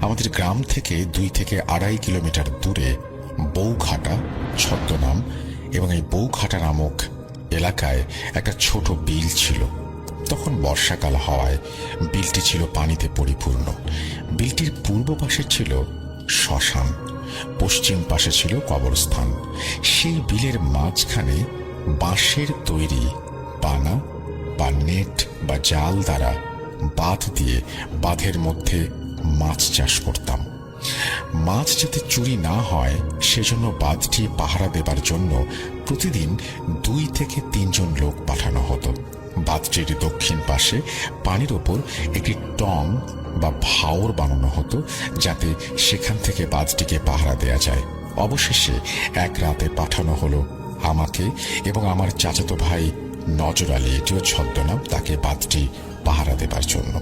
আমাদের গ্রাম থেকে 2 থেকে 2.5 কিলোমিটার দূরে বউঘাটা ছদ্মনাম এবং এই বউঘাটা নামক এলাকায় একটা ছোট বিল ছিল। তখন বর্ষাকাল হওয়ায় বিলটি ছিল পানিতে পরিপূর্ণ। বিলটির পূর্ব পাশে ছিল শ্মশান, পশ্চিম পাশে ছিল কবরস্থান। সেই বিলের মাঝখানে বাঁশের তৈরি পানা বা নেট বা জাল দ্বারা বাঁধ দিয়ে বাঁধের মধ্যে মাছ চাষ করতাম। মাছ যাতে চুরি না হয় সেজন্য বাঁধটি পাহারা দেবার জন্য প্রতিদিন 2 থেকে 3 জন লোক পাঠানো হতো। বাঁধটির দক্ষিণ পাশে পানির ওপর একটি টং বা ভাওর বানানো হতো, যাতে সেখান থেকে বাঁধটিকে পাহারা দেয়া যায়। অবশেষে এক রাতে পাঠানো হলো আমাকে এবং আমার চাচাতো ভাই নজর আলী, এটিও ছদ্মনাম, তাকে বাঁধটি পাহারা দেবার জন্য।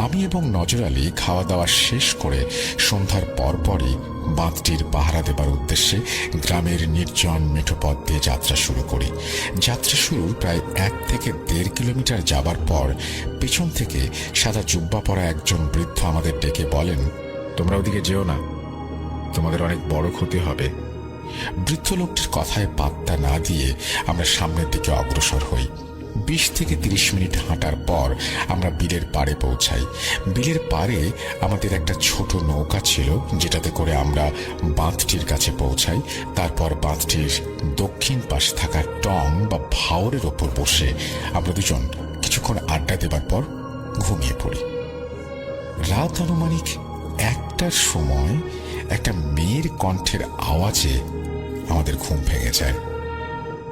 আমি এবং নজর আলী খাওয়া দাওয়া শেষ করে সন্ধ্যার পরপরই বাঁধটির পাহারা দেবার উদ্দেশ্যে গ্রামের নির্জন মেঠো পথ দিয়ে যাত্রা শুরু করি। যাত্রা শুরুর প্রায় 1 থেকে 1.5 কিলোমিটার যাবার পর পেছন থেকে সাদা জুব্বা পরা একজন বৃদ্ধ আমাদের ডেকে বলেন, তোমরা ওদিকে যেও না, তোমাদের অনেক বড় ক্ষতি হবে। বৃদ্ধ লোকটির কথায় পাত্তা না দিয়ে আমরা সামনের দিকে অগ্রসর হই। 20 থেকে 30 মিনিট হাঁটার পর আমরা বিলের পাড়ে পৌঁছাই। বিলের পাড়ে আমাদের একটা ছোট নৌকা ছিল, যেটাতে করে আমরা বাঁধটির কাছে পৌঁছাই। তারপর বাঁধটির দক্ষিণ পাশে থাকা টং বা ভাওরের ওপর বসে আমরা দুজন কিছুক্ষণ আড্ডা দেবার পর ঘুমিয়ে পড়ি। রাত আনুমানিক 1টার সময় একটা মেয়ের কণ্ঠের আওয়াজে আমাদের ঘুম ভেঙে যায়।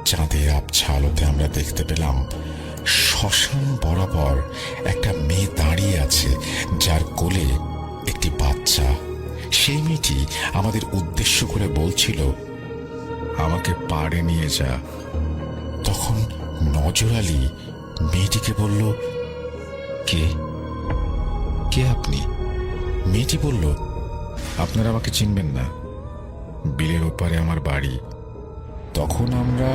চাঁদের আবছা আলোতে আমরা দেখতে পেলাম শ্মশান বরাবর একটা মেয়ে দাঁড়িয়ে আছে, যার কোলে একটি বাচ্চা। সেই মেয়েটি আমাদের উদ্দেশ্য করে বলছিল, আমাকে পাড়ে নিয়ে যা। তখন নজর আলী মেয়েটিকে বলল, কে কে আপনি? মেয়েটি বলল, আপনারা আমাকে চিনবেন না, বিলের ওপারে আমার বাড়ি। তখন আমরা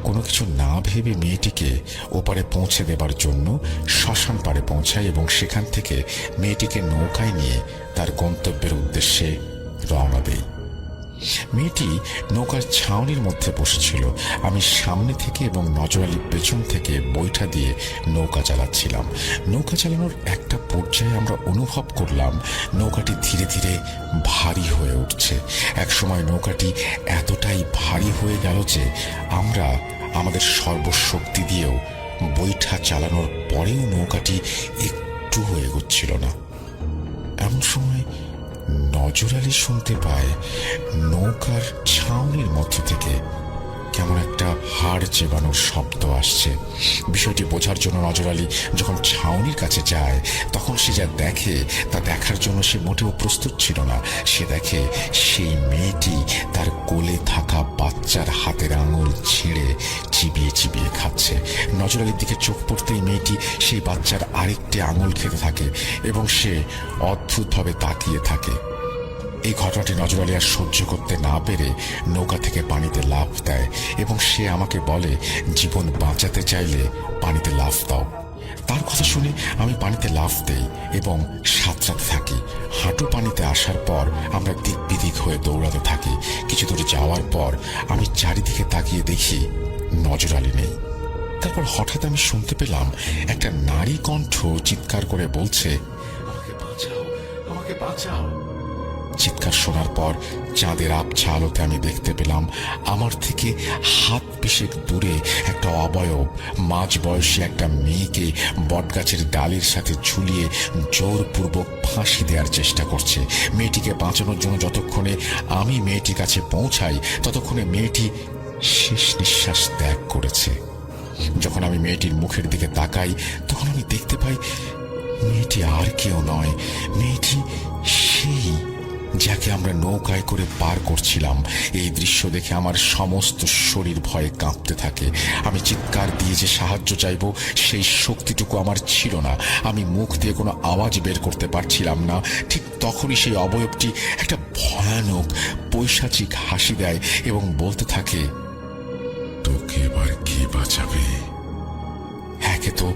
কোনো কিছু না ভেবে মেয়েটিকে ওপারে পৌঁছে দেবার জন্য শ্মশান পাড়ে পৌঁছাই এবং সেখান থেকে মেয়েটিকে নৌকায় নিয়ে তার গন্তব্যের উদ্দেশ্যে রওনা দেই। মেয়েটি নৌকার ছাউনির মধ্যে বসেছিল। আমি সামনে থেকে এবং নজর আলী পেছন থেকে বৈঠা দিয়ে নৌকা চালাচ্ছিলাম। নৌকা চালানোর একটা পর্যায়ে আমরা অনুভব করলাম নৌকাটি ধীরে ধীরে ভারী হয়ে উঠছে। একসময় নৌকাটি এতটাই ভারী হয়ে গেল যে আমরা আমাদের সর্বশক্তি দিয়েও বৈঠা চালানোর পরেও নৌকাটি একটুও এগোচ্ছিল না। এমন সময় নজর আলী শুনতে পায় নৌকার ছাউনির মধ্য থেকে কেমন একটা হাড় চেবানোর শব্দ আসছে। বিষয়টি বোঝার জন্য নজর আলী যখন ছাউনির কাছে যায়, তখন সে যা দেখে তা দেখার জন্য সে মোটেও প্রস্তুত ছিল না। সে দেখে সেই মেয়েটি তার কোলে থাকা বাচ্চার হাতের আঙুল ছিঁড়ে চিবিয়ে চিবিয়ে খাচ্ছে। নজর আলীর দিকে চোখ পড়তেই মেয়েটি সেই বাচ্চার আরেকটি আঙুল খেতে থাকে এবং সে অদ্ভুতভাবে তাকিয়ে থাকে। এই ঘটনাটি নজর আলী আর সহ্য করতে না পেরে নৌকা থেকে পানিতে লাফ দেয় এবং সে আমাকে বলে, জীবন বাঁচাতে চাইলে পানিতে লাফ দাও। তার কথা শুনে আমি পানিতে লাফ দেই এবং সাঁতরাতে থাকি। হাঁটু পানিতে আসার পর আমরা দিক বিদিক হয়ে দৌড়াতে থাকি। কিছু দূরে যাওয়ার পর আমি চারিদিকে তাকিয়ে দেখি নজর আলী নেই। তারপর হঠাৎ আমি শুনতে পেলাম একটা নারী কণ্ঠ চিৎকার করে বলছে, আমাকে বাঁচাও, আমাকে বাঁচাও। চিৎকার শোনার পর চাঁদের আবছা আলোতে আমি দেখতে পেলাম আমার থেকে হাত পিশেক দূরে একটা অবয়ব মাঝ বয়সী একটা মেয়েকে বটগাছের ডালের সাথে ঝুলিয়ে জোরপূর্বক ফাঁসি দেওয়ার চেষ্টা করছে। মেয়েটিকে বাঁচানোর জন্য যতক্ষণে আমি মেয়েটির কাছে পৌঁছাই, ততক্ষণে মেয়েটি শেষ নিঃশ্বাস ত্যাগ করেছে। যখন আমি মেয়েটির মুখের দিকে তাকাই, তখন আমি দেখতে পাই মেয়েটি আর কেউ নয়, মেয়েটি সেই যাকে আমরা নৌকায় করে পার করছিলাম। এই দৃশ্য দেখে আমার সমস্ত শরীর ভয়ে কাঁপতে থাকে। আমি চিৎকার দিয়ে যে সাহায্য চাইব সেই শক্তিটুকু আমার ছিল না। আমি মুখ দিয়ে কোনো আওয়াজ বের করতে পারছিলাম না। ঠিক তখনই সেই অবয়বটি একটা ভয়ানক পৈশাচিক হাসি দেয় এবং বলতে থাকে, তোকে এবার কে বাঁচাবে? একে তো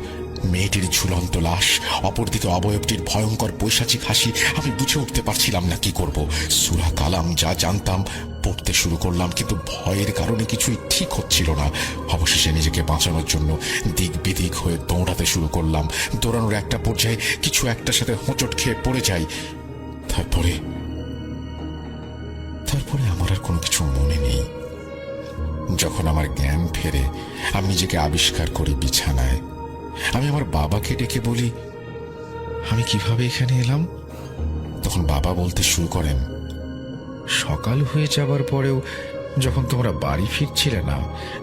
মেয়েটির ঝুলন্ত লাশ, অপরদিকে অবয়বটির ভয়ঙ্কর পৈশাচিক হাসি। আমি বুঝে উঠতে পারছিলাম না কি করব। সূরা কালাম যা জানতাম পড়তে শুরু করলাম, কিন্তু ভয়ের কারণে কিছুই ঠিক হচ্ছিল না। অবশেষে নিজেকে বাঁচানোর জন্য দিক বিদিক হয়ে দৌড়াতে শুরু করলাম। দৌড়ানোর একটা পর্যায়ে কিছু একটার সাথে হোঁচট খেয়ে পড়ে যাই। তারপরে আমার আর কোনো কিছু মনে নেই। যখন আমার জ্ঞান ফেরে আমি নিজেকে আবিষ্কার করি বিছানায়। আমি আমার বাবাকে ডেকে বলি, আমি কিভাবে এখানে এলাম? তখন বাবা বলতে শুরু করেন, সকাল হয়ে যাবার পরেও যখন তোমরা বাড়ি ফিরছিলে না,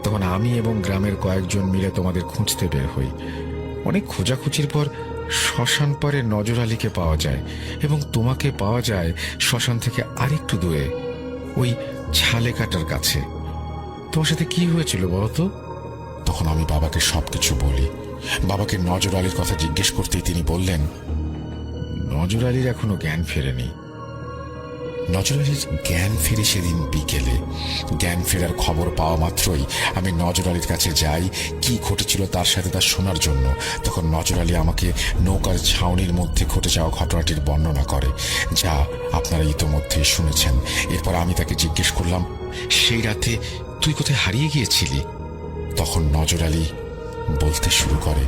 তখন আমি এবং গ্রামের কয়েকজন মিলে তোমাদের খুঁজতে বের হই। অনেক খোঁজাখুঁজির পর শ্মশান পারে নজর আলীকে পাওয়া যায় এবং তোমাকে পাওয়া যায় শ্মশান থেকে আরেকটু দূরে, ওই ছালে কাটার কাছে। তোমার সাথে কি হয়েছিল বলতো? তখন আমি বাবাকে সবকিছু বলি। বাবাকে নজর আলীর কথা জিজ্ঞেস করতেই তিনি বললেন, নজর আলীর এখনো জ্ঞান ফেরেনি। নজর আলীর জ্ঞান ফিরে সেদিন বিকেলে। জ্ঞান ফেরার খবর পাওয়া মাত্রই আমি নজর আলীর কাছে যাই কি ঘটেছিল তার সাথে তা শোনার জন্য। তখন নজর আলী আমাকে নৌকার ছাউনির মধ্যে ঘটে যাওয়া ঘটনাটির বর্ণনা করে, যা আপনারা ইতোমধ্যেই শুনেছেন। এরপর আমি তাকে জিজ্ঞেস করলাম, সেই রাতে তুই কোথায় হারিয়ে গিয়েছিলি? তখন নজর আলী বলতে শুরু করে,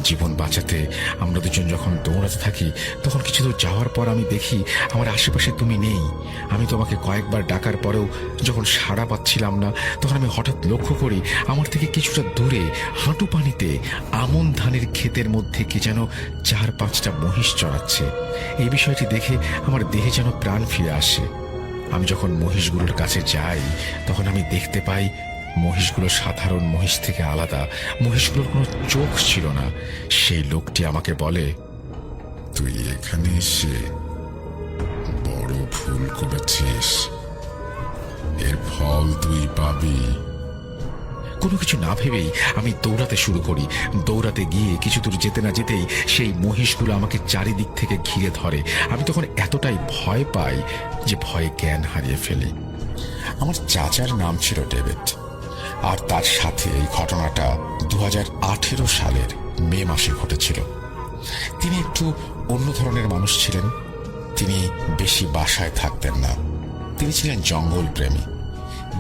জীবন বাঁচাতে আমরা দুজন যখন দৌড়াতে থাকি, তখন কিছু দূর যাওয়ার পর আমি দেখি আমার আশেপাশে তুমি নেই। আমি তোমাকে কয়েকবার ডাকার পরেও যখন সাড়া পাচ্ছিলাম না, তখন আমি হঠাৎ লক্ষ্য করি আমার থেকে কিছুটা দূরে হাঁটু পানিতে আমন ধানের ক্ষেতের মধ্যে কে যেন 4-5টা মহিষ চড়াচ্ছে। এই বিষয়টি দেখে আমার দেহে যেন প্রাণ ফিরে আসে। আমি যখন মহিষগুলোর কাছে যাই, তখন আমি দেখতে পাই মহিষগুলো সাধারণ মহিষ থেকে আলাদা। মহিষগুলোর কোনো চোখ ছিল না। সেই লোকটি আমাকে বলে, তুই এখানে এসে বড় ভুল করেছিস, এর ফল তুই পাবি। কোনো কিছু না ভেবেই আমি দৌড়াতে শুরু করি। দৌড়াতে গিয়ে কিছু দূর যেতে না যেতেই সেই মহিষগুলো আমাকে চারিদিক থেকে ঘিরে ধরে। আমি তখন এতটাই ভয় পাই যে ভয়ে জ্ঞান হারিয়ে ফেলি। আমার চাচার নাম ছিল ডেভিড, আর তার সাথে এই ঘটনাটা 2018 সালের মে মাসে ঘটেছিল। তিনি একটু অন্য ধরনের মানুষ ছিলেন। তিনি বেশি বাসায় থাকতেন না। তিনি ছিলেন জঙ্গল প্রেমী।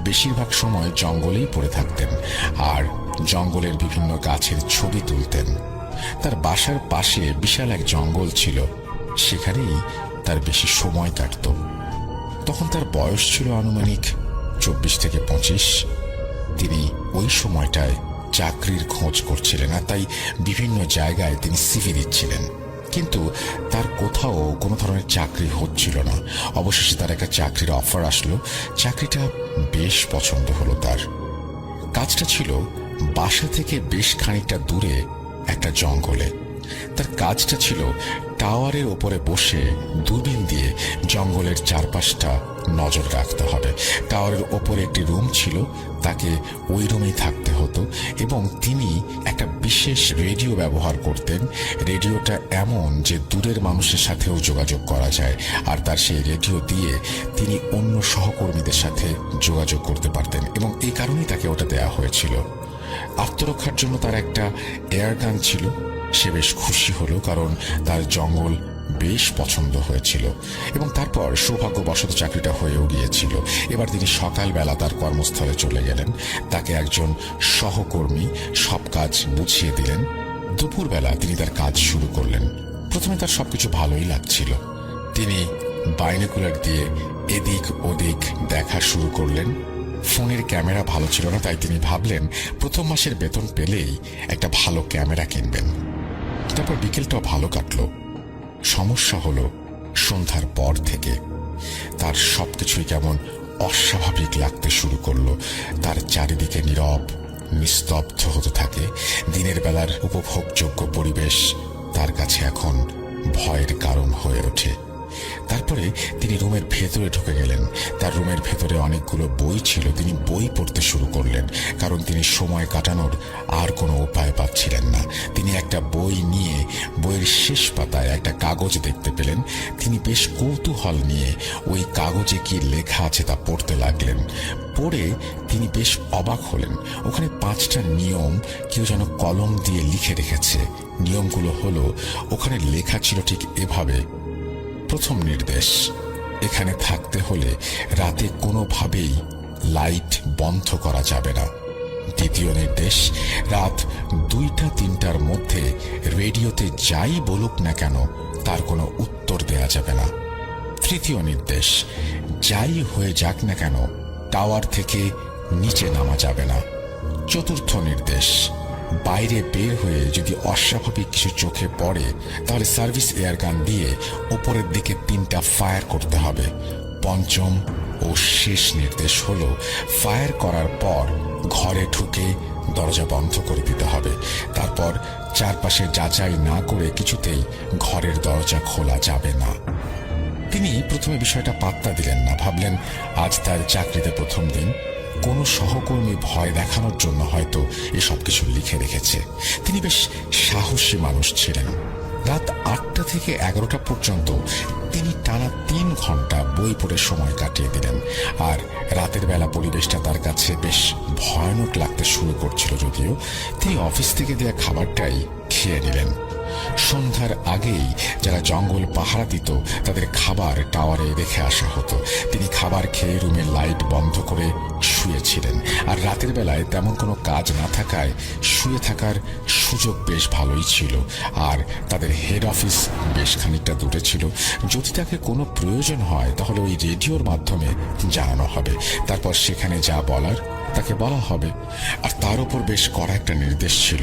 বেশিরভাগ সময় জঙ্গলেই পড়ে থাকতেন আর জঙ্গলের বিভিন্ন গাছের ছবি তুলতেন। তার বাসার পাশে বিশাল এক জঙ্গল ছিল, সেখানেই তার বেশি সময় কাটত। তখন তার বয়স ছিল আনুমানিক 24 থেকে 25। তিনি ওই সময়টায় চাকরির খোঁজ করছিলেন, আর তাই বিভিন্ন জায়গায় তিনি সিভি দিচ্ছিলেন, কিন্তু তার কোথাও কোনো ধরনের চাকরি হচ্ছিল না। অবশেষে তার একটা চাকরির অফার আসলো। চাকরিটা বেশ পছন্দ হলো তার। কাজটা ছিল বাসা থেকে বেশ খানিকটা দূরে একটা জঙ্গলে। তার কাজটা ছিল টাওয়ারের ওপরে বসে দূরবীন দিয়ে জঙ্গলের চারপাশটা নজর রাখতে হবে। টাওয়ারের ওপরে একটি রুম ছিল, তাকে ওই রুমেই থাকতে হতো এবং তিনি একটা বিশেষ রেডিও ব্যবহার করতেন। রেডিওটা এমন যে দূরের মানুষের সাথেও যোগাযোগ করা যায়, আর তার সেই রেডিও দিয়ে তিনি অন্য সহকর্মীদের সাথে যোগাযোগ করতে পারতেন এবং এই কারণেই তাকে ওটা দেয়া হয়েছিল। আত্মরক্ষার জন্য তার একটা এয়ার গান ছিল। সে বেশ খুশি হলো, কারণ তার জঙ্গল বেশ পছন্দ হয়েছিল এবং তারপর সৌভাগ্যবশত চাকরিটা হয়েও গিয়েছিল। এবার তিনি সকালবেলা তার কর্মস্থলে চলে গেলেন। তাকে একজন সহকর্মী সব কাজ বুঝিয়ে দিলেন। দুপুরবেলা তিনি তার কাজ শুরু করলেন। প্রথমে তার সবকিছু ভালোই লাগছিল। তিনি বাইনোকুলার দিয়ে এদিক ওদিক দেখা শুরু করলেন। ফোনের ক্যামেরা ভালো ছিল না, তাই তিনি ভাবলেন প্রথম মাসের বেতন পেলেই একটা ভালো ক্যামেরা কিনবেন। তারপর বিকেলটাও ভালো কাটলো। সমস্যা হলো সন্ধ্যার পর থেকে তার সবকিছুই কেমন অস্বাভাবিক লাগতে শুরু করলো। তার চারিদিকে নীরব নিস্তব্ধ হতে থাকে। দিনের বেলার উপভোগযোগ্য পরিবেশ তার কাছে এখন ভয়ের কারণ হয়ে ওঠে। তারপরে তিনি রুমের ভেতরে ঢুকে গেলেন। তার রুমের ভেতরে অনেকগুলো বই ছিল। তিনি বই পড়তে শুরু করলেন, কারণ তিনি সময় কাটানোর আর কোনো উপায় পাচ্ছিলেন না। তিনি একটা বই নিয়ে বইয়ের শেষ পাতায় একটা কাগজ দেখতে পেলেন। তিনি বেশ কৌতূহল নিয়ে ওই কাগজে কি লেখা আছে তা পড়তে লাগলেন। পড়ে তিনি বেশ অবাক হলেন। ওখানে 5টা নিয়ম কেউ যেন কলম দিয়ে লিখে রেখেছে। নিয়মগুলো হলো, ওখানে লেখা ছিল ঠিক এভাবে: প্রথম নির্দেশ, এখানে থাকতে হলে রাতে কোনোভাবেই লাইট বন্ধ করা যাবে না। দ্বিতীয় নির্দেশ, রাত 2টা-3টার মধ্যে রেডিওতে যাই বলুক না কেন তার কোনো উত্তর দেয়া যাবে না। তৃতীয় নির্দেশ, যাই হয়ে যাক না কেন টাওয়ার থেকে নিচে নামা যাবে না। চতুর্থ নির্দেশ, বাইরে বের হয়ে যদি অস্বাভাবিক কিছু চোখে পড়ে তাহলে সার্ভিস এয়ার গান দিয়ে ওপরের দিকে 3টা ফায়ার করতে হবে। পঞ্চম ও শেষ নির্দেশ হলো, ফায়ার করার পর ঘরে ঢুকে দরজা বন্ধ করে দিতে হবে। তারপর চারপাশে যাচাই না করে কিছুতেই ঘরের দরজা খোলা যাবে না। তিনি প্রথমে বিষয়টা পাত্তা দিলেন না। ভাবলেন আজ তার চাকরিতে প্রথম দিন, কোনো সহকর্মী ভয় দেখানোর জন্য হয়তো এসব কিছু লিখে রেখেছে। তিনি বেশ সাহসী মানুষ ছিলেন। রাত 8টা থেকে 11টা পর্যন্ত তিনি টানা 3 ঘন্টা বই পড়ে সময় কাটিয়ে দিলেন। আর রাতের বেলা পরিবেশটা তার কাছে বেশ ভয়ানক লাগতে শুরু করছিল। যদিও তিনি অফিস থেকে দেয়া খাবারটাই খেয়ে নিলেন। সন্ধ্যার আগেই যারা জঙ্গল পাহারা দিত তাদের খাবার টাওয়ারে রেখে আসা হতো। তিনি খাবার খেয়ে রুমের লাইট বন্ধ করে শুয়েছিলেন। আর রাতের বেলায় তেমন কোনো কাজ না থাকায় শুয়ে থাকার সুযোগ বেশ ভালোই ছিল। আর তাদের হেড অফিস বেশ খানিকটা দূরে ছিল। যদি তাকে কোনো প্রয়োজন হয় তাহলে ওই রেডিওর মাধ্যমে জানানো হবে। তারপর সেখানে যা বলার তাকে বলা হবে। আর তার উপর বেশ কড়া একটা নির্দেশ ছিল,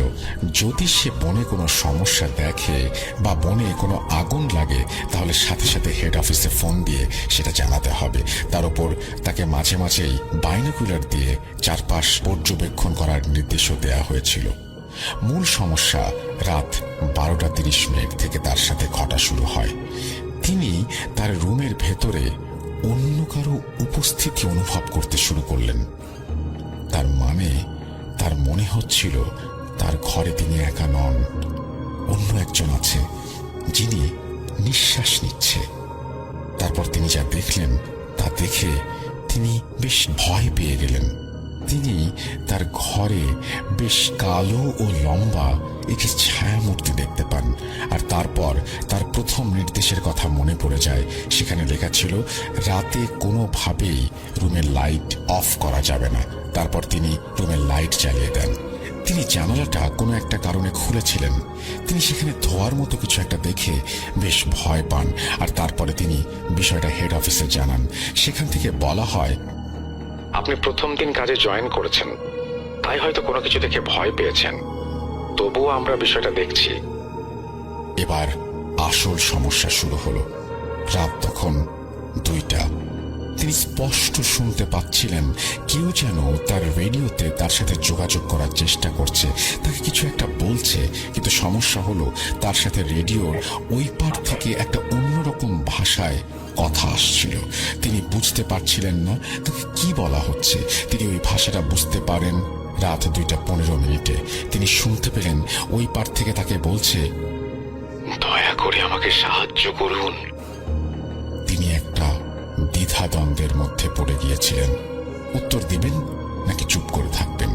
যদি সে বনে কোনো সমস্যা দেখে বা বনে কোনো আগুন লাগে তাহলে সাথে সাথে হেড অফিসে ফোন দিয়ে সেটা জানাতে হবে। তার উপর তাকে মাঝে মাঝেই বাইনোকুলার দিয়ে চারপাশ পর্যবেক্ষণ করার নির্দেশও দেয়া হয়েছিল। মূল সমস্যা রাত 12:30 থেকে তার সাথে ঘটা শুরু হয়। তিনি তার রুমের ভেতরে অন্য কারো উপস্থিতি অনুভব করতে শুরু করলেন। তার মানে তার মনে হচ্ছিল তার ঘরে তিনি একা নন, অন্য একজন আছে যিনি নিঃশ্বাস নিচ্ছে। তারপর তিনি যা দেখলেন তা দেখে তিনি বেশ ভয় পেয়ে গেলেন। তিনি তার ঘরে বেশ কালো ও লম্বা একটি ছায়ামূর্তি দেখতে পান। আর তারপর তার প্রথম নির্দেশের কথা মনে পড়ে যায়। সেখানে লেখা ছিল, রাতে কোনোভাবেই রুমের লাইট অফ করা যাবে না। তারপর তিনি রুমের লাইট জ্বালিয়ে দেন। তিনি জানালাটা কোনো একটা কারণে খুলেছিলেন। তিনি সেখানে ধোয়ার মতো কিছু একটা দেখে বেশ ভয় পান। আর তারপরে তিনি বিষয়টা হেড অফিসে জানান। সেখান থেকে বলা হয়, আপনি প্রথম দিন কাজে জয়েন করেছেন, তাই হয়তো কোনো কিছু দেখে ভয় পেয়েছেন। তবুও আমরা বিষয়টা দেখছি। এবার আসল সমস্যা শুরু হলো। রাত তখন 2টা। তিনি স্পষ্ট শুনতে পাচ্ছিলেন কেউ যেন তার রেডিওতে তার সাথে যোগাযোগ করার চেষ্টা করছে, তাকে কিছু একটা বলছে। কিন্তু সমস্যা হলো তার সাথে রেডিওর ওই পার থেকে একটা অন্যরকম ভাষায় কথা আসছিল। তিনি বুঝতে পারছিলেন না তাকে কি বলা হচ্ছে। তিনি ওই ভাষাটা বুঝতে পারেন রাত 2:15। তিনি শুনতে পেলেন ওই পার থেকে তাকে বলছে, দয়া করে আমাকে সাহায্য করুন। তিনি একটা দ্বিধাদ্বন্দ্বের মধ্যে পড়ে গিয়েছিলেন, উত্তর দিবেন নাকি চুপ করে থাকবেন।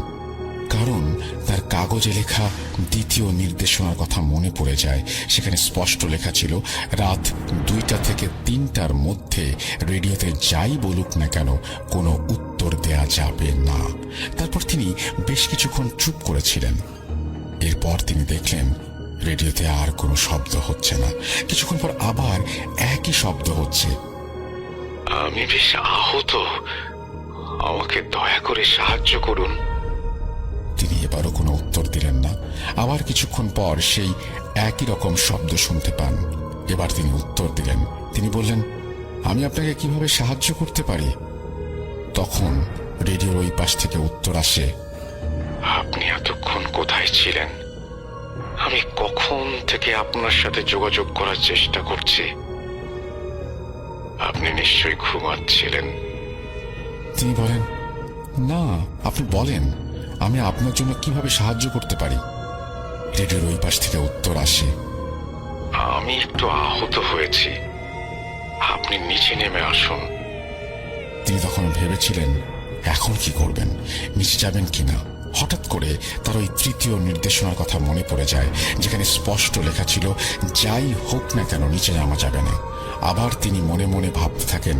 কারণ তার কাগজে লেখা দ্বিতীয় নির্দেশনার কথা মনে পড়ে যায়। সেখানে স্পষ্ট লেখা ছিল, রাত 2টা থেকে 3টার মধ্যে রেডিওতে যাই বলুক না কেন কোনো উত্তর দেয়া যাবে না। তারপর তিনি বেশ কিছুক্ষণ চুপ করেছিলেন। এরপর তিনি দেখলেন রেডিওতে আর কোনো শব্দ হচ্ছে না। কিছুক্ষণ পর আবার একই শব্দ হচ্ছে, আমি বেশ আহত, আমাকে দয়া করে সাহায্য করুন। তিনি এবারও কোনো উত্তর দিলেন না। আবার কিছুক্ষণ পর সেই একই রকম শব্দ শুনতে পান। এবার তিনি উত্তর দিলেন। তিনি বললেন, আমি আপনাকে কিভাবে সাহায্য করতে পারি? তখন রেডিওর ওই পাশ থেকে উত্তর আসে, আপনি এতক্ষণ কোথায় ছিলেন? আমি কখন থেকে আপনার সাথে যোগাযোগ করার চেষ্টা করছি। আপনি নিশ্চয়ই ঘুমাচ্ছিলেন। তিনি বলেন, না, আপনি বলেন, আমি আপনার জন্য কিভাবে সাহায্য করতে পারি। রেডিওর ওই পাশ থেকে উত্তর আসে, আমি একটু আহত হয়েছি, আপনি নিচে নেমে আসুন। তিনি তখন ভেবেছিলেন এখন কি করবেন, নিচে যাবেন কিনা। হঠাৎ করে তার ওই তৃতীয় নির্দেশনার কথা মনে পড়ে যায়, যেখানে স্পষ্ট লেখা ছিল যাই হোক না কেন নিচে নামা যাবে না। আবার তিনি মনে মনে ভাবতে থাকেন,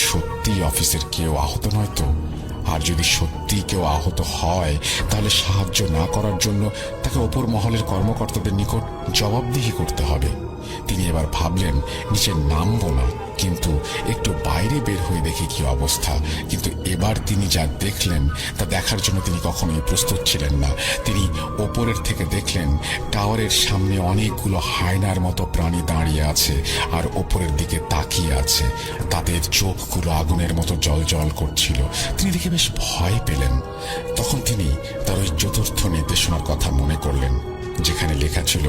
সত্যি অফিসের কেউ আহত নয় তো? আর যদি সত্যি কেউ আহত হয় তাহলে সাহায্য না করার জন্য তাকে ওপর মহলের কর্মকর্তাদের নিকট জবাবদিহি করতে হবে। তিনি এবার ভাবলেন নিচে নামবো না, কিন্তু একটু বাইরে বের হয়ে দেখি কি অবস্থা। কিন্তু এবার তিনি যা দেখলেন তা দেখার জন্য তিনি কখনোই প্রস্তুত ছিলেন না। তিনি ওপরের থেকে দেখলেন টাওয়ারের সামনে অনেকগুলো হায়নার মতো প্রাণী দাঁড়িয়ে আছে আর ওপরের দিকে তাকিয়ে আছে। তাদের চোখগুলো আগুনের মতো জ্বলজ্বল করছিল। তিনি দেখে বেশ ভয় পেলেন। তখন তিনি তার ওই চতুর্থ নির্দেশনার কথা মনে করলেন, যেখানে লেখা ছিল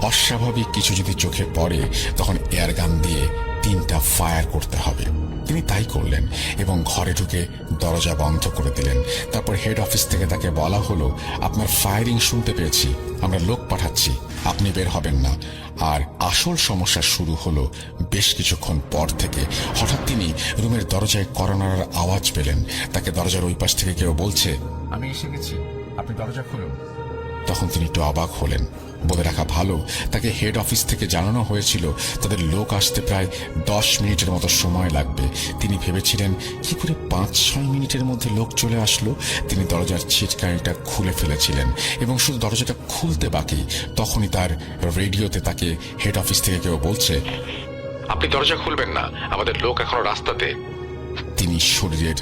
অস্বাভাবিক কিছু যদি চোখে পড়ে তখন এয়ারগান দিয়ে 3টা ফায়ার করতে হবে। তিনি তাই করলেন এবং ঘরে ঢুকে দরজা বন্ধ করে দিলেন। তারপর হেড অফিস থেকে তাকে বলা হলো, আপনার ফায়ারিং শুনতে পেয়েছি, আমরা লোক পাঠাচ্ছি, আপনি বের হবেন না। আর আসল সমস্যা শুরু হলো বেশ কিছুক্ষণ পর থেকে। হঠাৎ তিনি রুমের দরজায় কড়া আওয়াজ পেলেন। তাকে দরজার ওই পাশ থেকে কেউ বলছে, আমি এসে গেছি, আপনি দরজা খুলুন। তখন তিনি একটু অবাক হলেন। বলে রাখা ভালো, তাকে হেড অফিস থেকে জানানো হয়েছিল তাদের লোক আসতে প্রায় 10 মিনিটের মতো সময় লাগবে। তিনি ভেবেছিলেন কি করে 5-6 মিনিটের মধ্যে লোক চলে আসলো। তিনি দরজার ছিটকানিটা খুলে ফেলেছিলেন এবং শুধু দরজাটা খুলতে বাকি। তখনই তার রেডিওতে তাকে হেড অফিস থেকে কেউ বলছে, আপনি দরজা খুলবেন না, আমাদের লোক এখনো রাস্তাতে। তিনি শরীরের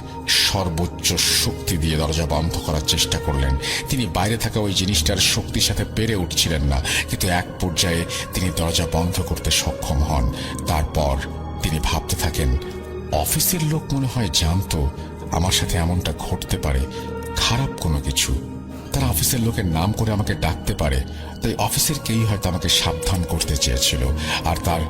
সর্বোচ্চ শক্তি দিয়ে দরজা বন্ধ করার চেষ্টা করলেন। তিনি বাইরে থাকা ওই জিনিসটার শক্তির সাথে পেরে উঠছিলেন না, কিন্তু এক পর্যায়ে তিনি দরজা বন্ধ করতে সক্ষম হন। তারপর তিনি ভাবতে থাকেন, অফিসের লোক মনে হয় জানতো আমার সাথে এমনটা ঘটতে পারে, খারাপ কোনো কিছু। তারা অফিসের লোকের নাম করে আমাকে ডাকতে পারে, তাই অফিসের কেউই হয়তো আমাকে সাবধান করতে চেয়েছিল। আর তার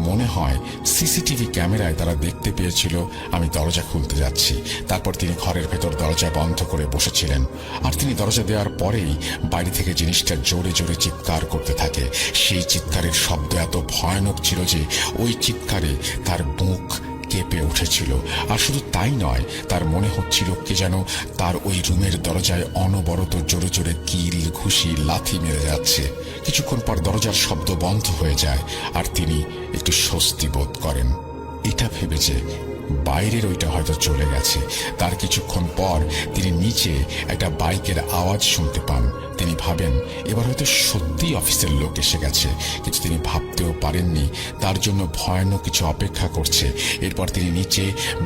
মনে হয় সিসিটিভি ক্যামেরায় তারা দেখতে পেয়েছিল আমি দরজা খুলতে যাচ্ছি। তারপর তিনি ঘরের ভেতর দরজা বন্ধ করে বসেছিলেন। আর তিনি দরজা দেওয়ার পরেই বাইরে থেকে জিনিসটা জোরে জোরে চিৎকার করতে থাকে। সেই চিৎকারের শব্দ এত ভয়ানক ছিল যে ওই চিৎকারে তার বুক কেঁপে উঠেছিল। আর শুধু তাই নয়, তার মনে হচ্ছিল কে যেন তার ওই রুমের দরজায় অনবরত জোরে জোরে কিল, ঘুষি, লাথি মেরে যাচ্ছে। কিছুক্ষণ পর দরজার শব্দ বন্ধ হয়ে যায় আর তিনি একটু স্বস্তি বোধ করেন। এটা ভেবেছে বাইরের ওইটা হয়তো চলে গেছে। তার কিছুক্ষণ পর তিনি নিচে একটা বাইকের আওয়াজ শুনতে পান। তিনি ভাবেন এবার হয়তো সত্যিই অফিসের লোক এসে গেছে, কিন্তু তিনি ভাবতেও পারেননি তার জন্য ভয়ানক কিছু অপেক্ষা করছে। এরপর তিনি নিচে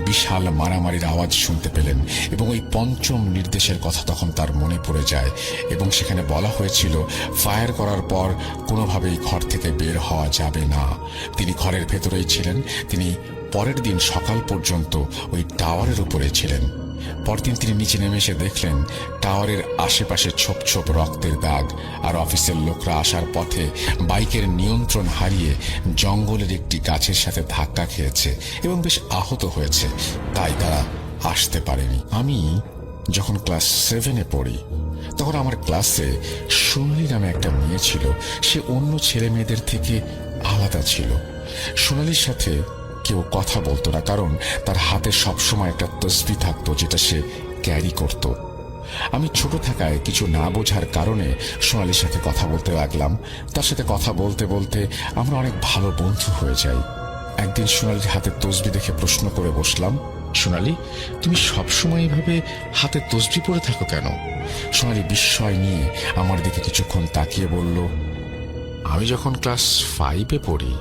বিশাল মারামারির আওয়াজ শুনতে পেলেন এবং ওই পঞ্চম নির্দেশের কথা তখন তার মনে পড়ে যায় এবং সেখানে বলা হয়েছিল ফায়ার করার পর কোনোভাবেই ঘর থেকে বের হওয়া যাবে না। তিনি ঘরের ভেতরেই ছিলেন। তিনি পরের দিন সকাল পর্যন্ত ওই টাওয়ারের উপরে ছিলেন। পরদিন তিনি নিচে নেমে এসে দেখলেন টাওয়ারের আশেপাশে ছোপ ছোপ রক্তের দাগ। আর অফিসের লোকরা আসার পথে বাইকের নিয়ন্ত্রণ হারিয়ে জঙ্গলের একটি গাছের সাথে ধাক্কা খেয়েছে এবং বেশ আহত হয়েছে, তাই তারা আসতে পারেনি। আমি যখন ক্লাস 7-এ পড়ি তখন আমার ক্লাসে সোনালি নামে একটা মেয়ে ছিল। সে অন্য ছেলে মেয়েদের থেকে আলাদা ছিল। সোনালির সাথে কেউ কথা বলতো না, কারণ তার হাতে সবসময় একটা তসবিহ থাকতো যেটা সে ক্যারি করত। আমি ছোট থাকায় কিছু না বোঝার কারণে সোনালির সাথে কথা বলতে লাগলাম। তার সাথে কথা বলতে বলতে আমরা অনেক ভালো বন্ধু হয়ে যাই। একদিন সোনালির হাতে তসবিহ দেখে প্রশ্ন করে বসলাম, সোনালি, তুমি সবসময় এভাবে হাতে তসবিহ পরে থাকো কেন? সোনালি বিস্ময় নিয়ে আমার দিকে কিছুক্ষণ তাকিয়ে বলল, আমি যখন ক্লাস 5-এ পড়ি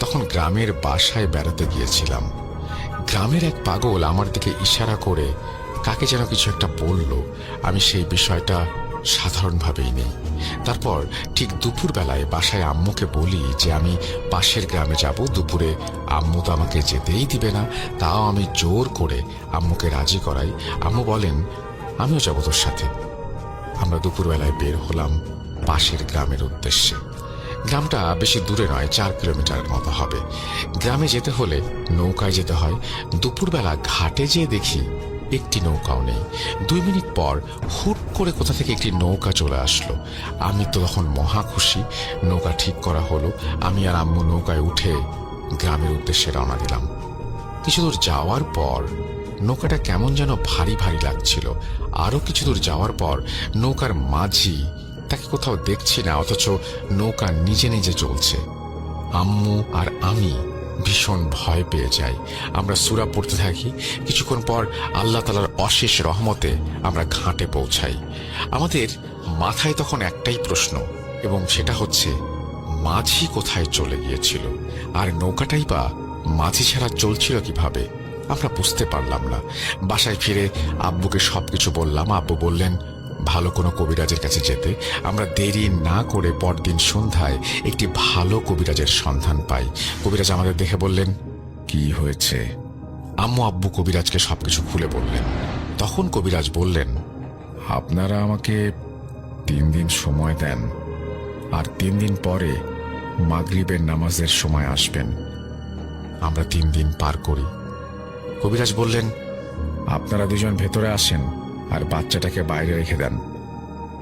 তখন গ্রামের বাসায় বেড়াতে গিয়েছিলাম। গ্রামের এক পাগল আমার দিকে ইশারা করে কাকে যেন কিছু একটা বলল। আমি সেই বিষয়টা সাধারণভাবেই নেই। তারপর ঠিক দুপুর বেলায় বাসায় আম্মুকে বলি যে আমি পাশের গ্রামে যাব। দুপুরে আম্মু তো আমাকে যেতেই দিবে না, তাও আমি জোর করে আম্মুকে রাজি করাই। আম্মু বলেন, আমিও যাবো তোর সাথে। আমরা দুপুরবেলায় বের হলাম পাশের গ্রামের উদ্দেশ্যে। গ্রামটা বেশি দূরে নয়, 4 কিলোমিটার মতো হবে। গ্রামে যেতে হলে নৌকায় যেতে হয়। দুপুরবেলা ঘাটে যেয়ে দেখি একটি নৌকাও নেই। 2 মিনিট পর হুট করে কোথা থেকে একটি নৌকা চলে আসলো। আমি তো তখন মহা খুশি। নৌকা ঠিক করা হলো। আমি আর আম্মু নৌকায় উঠে গ্রামের উদ্দেশ্যে রওনা দিলাম। কিছু দূর যাওয়ার পর নৌকাটা কেমন যেন ভারী ভারী লাগছিল। আরো কিছু দূর যাওয়ার পর নৌকার মাঝি, তাকে কোথাও দেখছি না, অথচ নৌকা নিজে নিজে চলছে। আম্মু আর আমি ভীষণ ভয় পেয়ে যাই। আমরা সূরা পড়তে থাকি। কিছুক্ষণ পর আল্লাহ তাআলার অশেষ রহমতে আমরা ঘাটে পৌঁছাই। আমাদের মাথায় তখন একটাই প্রশ্ন, এবং সেটা হচ্ছে মাঝি কোথায় চলে গিয়েছিল, আর নৌকাটাই বা মাঝি ছাড়া চলছিল কিভাবে? আমরা বুঝতে পারলাম না। বাসায় ফিরে আব্বুকে সবকিছু বললাম। আব্বু বললেন ভালো কোনো কবিরাজের কাছে যেতে। আমরা দেরি না করে পরদিন সন্ধ্যায় একটি ভালো কবিরাজের সন্ধান পাই। কবিরাজ আমাদের দেখে বললেন, কি হয়েছে? আম্মু আব্বু কবিরাজকে সবকিছু খুলে বললেন। তখন কবিরাজ বললেন, আপনারা আমাকে 3 দিন সময় দেন, আর 3 দিন পরে মাগরিবের নামাজের সময় আসবেন। আমরা 3 দিন পার করি। কবিরাজ বললেন, আপনারা দুজন ভেতরে আসেন আর বাচ্চাটাকে বাইরে রেখে দেন।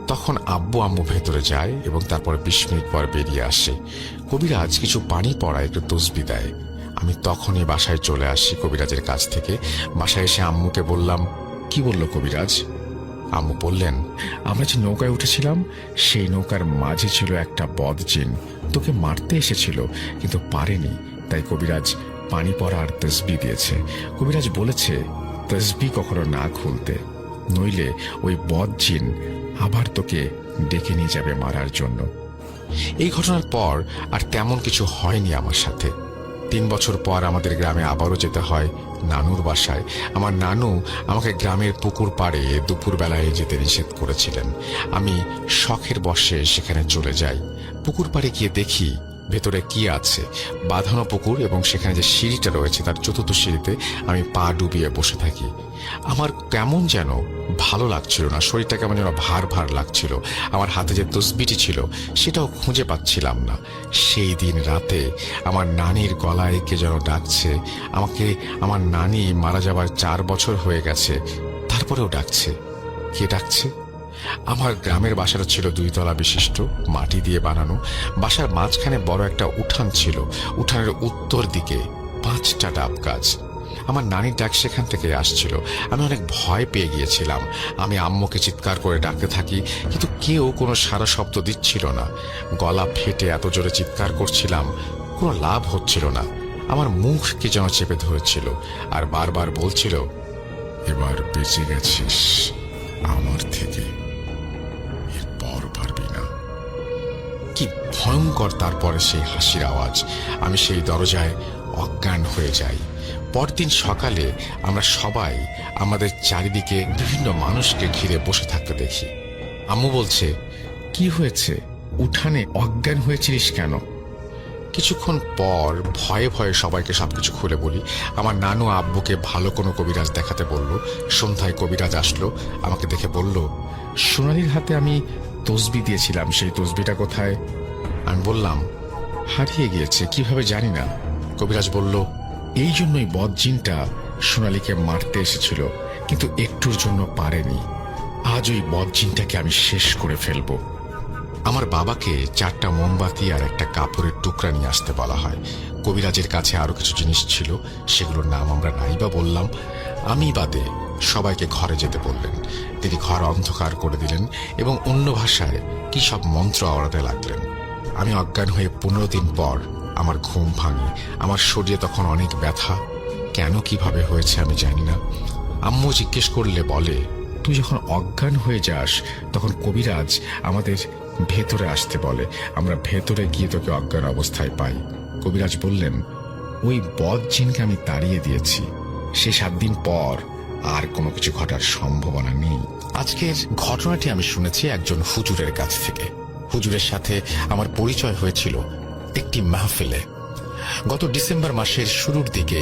তখন আব্বু আম্মু ভেতরে যায় এবং তারপর 20 মিনিট পর বেরিয়ে আসে। কবিরাজ কিছু পানি পড়ায় একটু তসবি দেয়। আমি তখনই বাসায় চলে আসি কবিরাজের কাছ থেকে। বাসায় এসে আম্মুকে বললাম, কি বলল কবিরাজ? আম্মু বললেন, আমরা যে নৌকায় উঠেছিলাম সেই নৌকার মাঝে ছিল একটা বদজিন। তোকে মারতে এসেছিল কিন্তু পারেনি, তাই কবিরাজ পানি পড়া আর তসবি দিয়েছে। কবিরাজ বলেছে তসবি কখনো না খুলতে, নইলে ওই বদজিন আবার তোকে ডেকে নিয়ে যাবে মারার জন্য। এই ঘটনার পর আর তেমন কিছু হয়নি আমার সাথে। 3 বছর পর আমাদের গ্রামে আবারও যেতে হয় নানুর বাসায়। আমার নানু আমাকে গ্রামের পুকুর পাড়ে দুপুরবেলায় যেতে নিষেধ করেছিলেন। আমি শখের বশে সেখানে চলে যাই। পুকুর পাড়ে গিয়ে দেখি ভেতরে কি আছে। বাঁধানো পুকুর, এবং সেখানে যে সিঁড়িটা রয়েছে তার 4র্থ সিঁড়িতে আমি পা ডুবিয়ে বসে থাকি। আমার কেমন যেন ভালো লাগছিল না, শরীরটা কেমন যেন ভার ভার লাগছিল। আমার হাতে যে তসবিটি ছিল সেটাও খুঁজে পাচ্ছিলাম না। সেই দিন রাতে আমার নানির গলায় কে যেন ডাকছে আমাকে। আমার নানি মারা যাবার 4 বছর হয়ে গেছে, তারপরেও ডাকছে। কে ডাকছে? আমার গ্রামের বাসাটা ছিল 2 তলা বিশিষ্ট, মাটি দিয়ে বানানো। বাসার মাঝখানে বড় একটা উঠান ছিল। উঠানের উত্তর দিকে 5টা ডাব গাছ। আমার নানির ডাক সেখান থেকে আসছিল। আমি অনেক ভয় পেয়ে গিয়েছিলাম। আমি আম্মুকে চিৎকার করে ডাকতে থাকি, কিন্তু কেউ কোনো সারা শব্দ দিচ্ছিল না। গলা ফেটে এত জোরে চিৎকার করছিলাম, কোনো লাভ হচ্ছিল না। আমার মুখ কে যেন চেপে ধরেছিল আর বারবার বলছিল, এবার বেঁচে গেছিস আমার থেকে, এরপর পারবি না। কি ভয়ঙ্কর তারপরে সেই হাসির আওয়াজ! আমি সেই দরজায় অজ্ঞান হয়ে যাই। পরদিন সকালে আমরা সবাই আমাদের চারিদিকে বিভিন্ন মানুষকে ঘিরে বসে থাকতে দেখি। আম্মু বলছে, কি হয়েছে? উঠানে অজ্ঞান হয়েছিলিস কেন? কিছুক্ষণ পর ভয়ে ভয়ে সবাইকে সবকিছু খুলে বলি। আমার নানু আব্বুকে ভালো কোনো কবিরাজ দেখাতে বলল। সন্ধ্যায় কবিরাজ আসলো, আমাকে দেখে বলল, সোনালির হাতে আমি তসবি দিয়েছিলাম, সেই তসবিটা কোথায়? আমি বললাম, হারিয়ে গিয়েছে, কিভাবে জানি না। কবিরাজ বলল, এই জন্যই বদজিনটা সোনালীকে মারতে এসেছিল, কিন্তু একটুর জন্য পারেনি। আজ ওই বদজিনটাকে আমি শেষ করে ফেলবো। আমার বাবাকে 4টা মোমবাতি আর একটা কাপড়ের টুকরা নিয়ে আসতে বলা হয়। কবিরাজের কাছে আরো কিছু জিনিস ছিল, সেগুলোর নাম আমরা নাই বা বললাম। আমি বাদে সবাইকে ঘরে যেতে বললেন। তিনি ঘর অন্ধকার করে দিলেন এবং অন্য ভাষায় কি সব মন্ত্র আওড়াতে লাগলেন। আমি অজ্ঞান হয়ে 15 দিন পর আমার ঘুম ভাঙে। আমার শরীরে তখন অনেক ব্যথা। কেন কিভাবে হয়েছে আমি জানি না। আম্মু জিজ্ঞেস করলে বলে, তুই যখন অজ্ঞান হয়ে যাস তখন কবিরাজ আমাদের ভেতরে আসতে বলে। আমরা ভেতরে গিয়ে তোকে অজ্ঞান অবস্থায় পাই। কবিরাজ বললেন, ওই বদজিনকে আমি তাড়িয়ে দিয়েছি। সে 7 দিন পর আর কোনো কিছু ঘটার সম্ভাবনা নেই। আজকের ঘটনাটি আমি শুনেছি একজন হুজুরের কাছ থেকে। হুজুরের সাথে আমার পরিচয় হয়েছিল একটি মাহফিলে। গত ডিসেম্বর মাসের শুরুর দিকে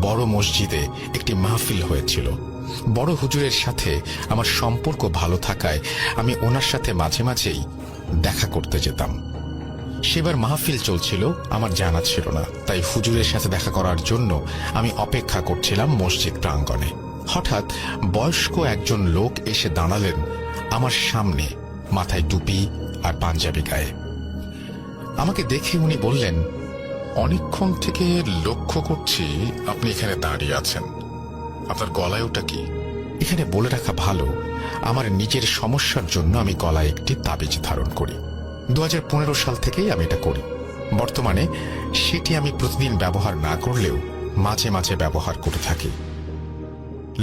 বড় মসজিদে একটি মাহফিল হয়েছিল। বড় হুজুরের সাথে আমার সম্পর্ক ভালো থাকায় আমি ওনার সাথে মাঝে মাঝেই দেখা করতে যেতাম। সেবার মাহফিল চলছিল, আমার জানা ছিল না, তাই হুজুরের সাথে দেখা করার জন্য আমি অপেক্ষা করছিলাম মসজিদ প্রাঙ্গণে। হঠাৎ বয়স্ক একজন লোক এসে দাঁড়ালেন আমার সামনে, মাথায় টুপি আর পাঞ্জাবি গায়ে। আমাকে দেখে উনি বললেন, অনেকক্ষণ থেকে লক্ষ্য করছি আপনি এখানে দাঁড়িয়ে আছেন, আপনার গলায় ওটা কি? এখানে বলে রাখা ভালো, আমার নিজের সমস্যার জন্য আমি গলায় একটি তাবিজ ধারণ করি। 2015 সাল থেকেই আমি এটা করি। বর্তমানে সেটি আমি প্রতিদিন ব্যবহার না করলেও মাঝে মাঝে ব্যবহার করে থাকি।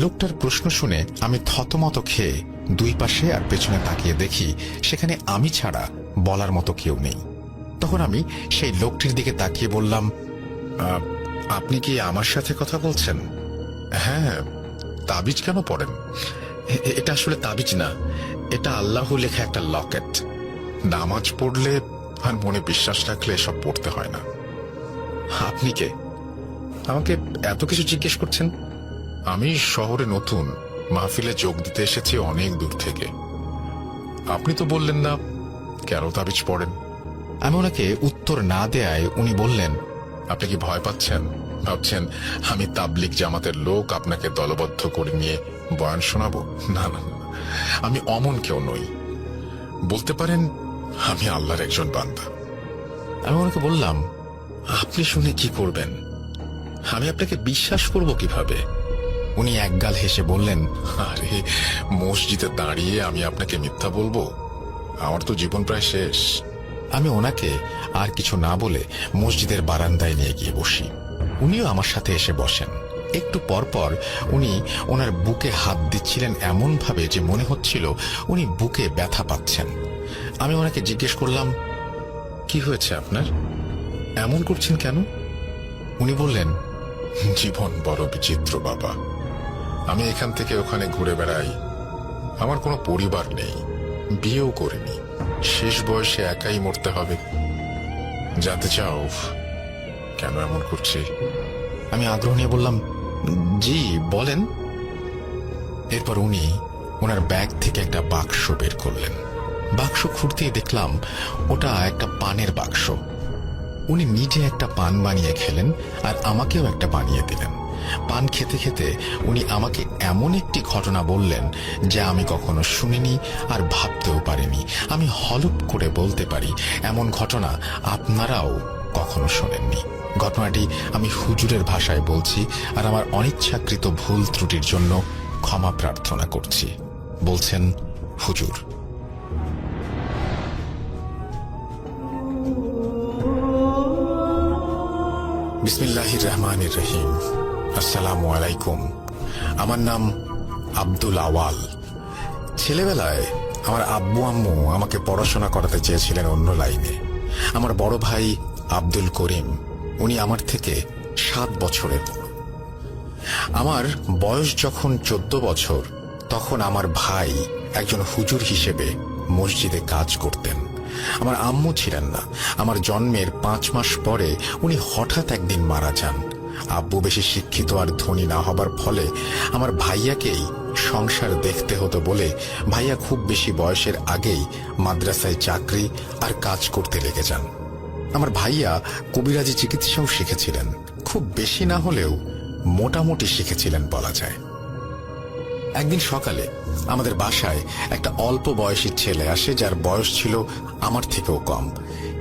লোকটার প্রশ্ন শুনে আমি থতমত খেয়ে দুই পাশে আর পেছনে তাকিয়ে দেখি সেখানে আমি ছাড়া বলার মতো কেউ নেই। তখন আমি সেই লোকটির দিকে তাকিয়ে বললাম, আপনি কি আমার সাথে কথা বলছেন? হ্যাঁ, তাবিজ কেন পড়েন? এটা আসলে তাবিজ না, এটা আল্লাহ লেখা একটা লকেট। নামাজ পড়লে আর মনে বিশ্বাস রাখলে এসব পড়তে হয় না। আপনি কে? আমাকে এত কিছু জিজ্ঞেস করছেন? আমি শহরে নতুন, মাহফিলে যোগ দিতে এসেছি অনেক দূর থেকে। আপনি তো বললেন না কেন তাবিজ পড়েন। আমি ওনাকে উত্তর না দেয়ায় উনি বললেন, আপনি কি ভয় পাচ্ছেন? ভাবছেন আমি তাবলিগ জামাতের লোক, আপনাকে দলবদ্ধ করে নিয়ে বয়ান শোনাবো? না না, আমি অমন কেউ নই। বলতে পারেন আমি আল্লাহর একজন বান্দা। আমি ওনাকে বললাম, আপনি শুনে কি করবেন? আমি আপনাকে বিশ্বাস করব কিভাবে? উনি একগাল হেসে বললেন, আরে মসজিদে দাঁড়িয়ে আমি আপনাকে মিথ্যা বলবো? আমার তো জীবন প্রায় শেষ। আমি ওনাকে আর কিছু না বলে মসজিদের বারান্দায় নিয়ে গিয়ে বসি। উনিও আমার সাথে এসে বসেন। একটু পর পর উনি ওনার বুকে হাত দিচ্ছিলেন এমন ভাবে যে মনে হচ্ছিল উনি বুকে ব্যথা পাচ্ছেন। আমি ওনাকে জিজ্ঞেস করলাম, কি হয়েছে আপনার? এমন করছেন কেন? উনি বললেন, জীবন বড় বিচিত্র বাবা। আমি এখান থেকে ওখানে ঘুরে বেড়াই, আমার কোনো পরিবার নেই, বিয়েও করিনি, শেষ বয়সে একাই মরতে হবে। জানতে চাও কেন এমন করছি? আমি আগ্রহ নিয়ে বললাম, জি বলেন। এরপর উনি ওনার ব্যাগ থেকে একটা বাক্স বের করলেন। বাক্স খুঁড়তেই দেখলাম ওটা একটা পানের বাক্স। উনি নিজে একটা পান বানিয়ে খেলেন আর আমাকেও একটা বানিয়ে দিলেন। পান খেতে খেতে উনি আমাকে এমন একটি ঘটনা বললেন যা আমি কখনো শুনিনি আর ভাবতেও পারিনি। আমি হলপ করে বলতে পারি এমন ঘটনা আপনারাও কখনো শোনেননি। ঘটনাটি আমি হুজুরের ভাষায় বলছি আর আমার অনিচ্ছাকৃত ভুল ত্রুটির জন্য ক্ষমা প্রার্থনা করছি। বলছেন হুজুর। বিসমিল্লাহির রহমানির রহিম। আসসালামু আলাইকুম। আমার নাম আব্দুল আওয়াল। ছেলেবেলায় আমার আব্বু আম্মু আমাকে পড়াশোনা করাতে চেয়েছিলেন অন্য লাইনে। আমার বড় ভাই আব্দুল করিম, উনি আমার থেকে 7 বছরের বড়। আমার বয়স যখন 14 বছর, তখন আমার ভাই একজন হুজুর হিসেবে মসজিদে কাজ করতেন। আমার আম্মু ছিলেন না। আমার জন্মের 5 মাস পরে উনি হঠাৎ একদিন মারা যান। আব্বু বেশি শিক্ষিত আর ধনী না হবার ফলে আমার ভাইয়াকেই সংসার দেখতে হতো বলে ভাইয়া খুব বেশি বয়সের আগেই মাদ্রাসায় চাকরি আর কাজ করতে লেগে যান। আমার ভাইয়া কবিরাজি চিকিৎসাও শিখেছিলেন, খুব বেশি না হলেও মোটামুটি শিখেছিলেন বলা যায়। একদিন সকালে আমাদের বাসায় একটা অল্প বয়সী ছেলে আসে, যার বয়স ছিল আমার থেকেও কম।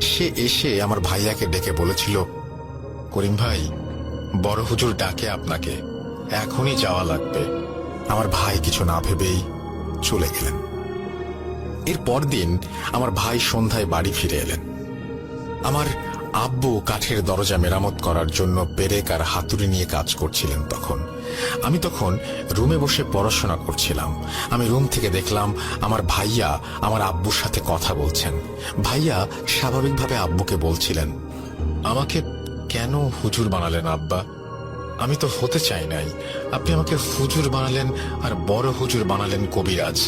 সে এসে আমার ভাইয়াকে ডেকে বলেছিল, করিম ভাই, বড় হুজুর ডাকে আপনাকে, এখনই যাওয়া লাগবে। আমার ভাই কিছু না ভেবেই চলে গেলেন। এর পরদিন আমার ভাই সন্ধ্যায় বাড়ি ফিরে এলেন। আমার আব্বু কাঠের দরজা মেরামত করার জন্য পেরেক আর হাতুড়ি নিয়ে কাজ করছিলেন। আমি তখন রুমে বসে পড়াশোনা করছিলাম। আমি রুম থেকে দেখলাম আমার ভাইয়া আমার আব্বুর সাথে কথা বলছেন। ভাইয়া স্বাভাবিকভাবে আব্বুকে বলছিলেন, আমাকে কেন হুজুর বানালেন আব্বা? আমি তো হতে চাই নাই। আপনি আমাকে হুজুর বানালেন আর বড় হুজুর বানালেন কবিরাজ।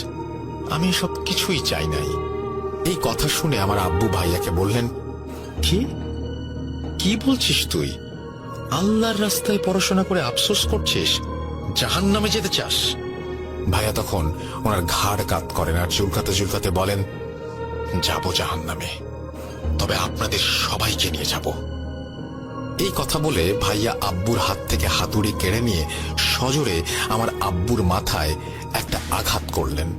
আমি সব কিছুই চাই নাই। এই কথা শুনে আমার আব্বু ভাইয়াকে বললেন, কি বলছিস তুই? আল্লাহর রাস্তায় পড়াশোনা করে আফসোস করছিস? জাহান্নামে যেতে চাস? ভাইয়া তখন ওনার ঘাড় কাত করেন আর চুলকাতে চুলকাতে বলেন, যাব জাহান্নামে। তবে আপনাদের সবাইকে নিয়ে যাব। এই কথা বলে ভাইয়া আব্বুর হাত থেকে হাতুড়ি কেড়ে নিয়ে সজোরে আমার আব্বুর মাথায় একটা আঘাত করলেন।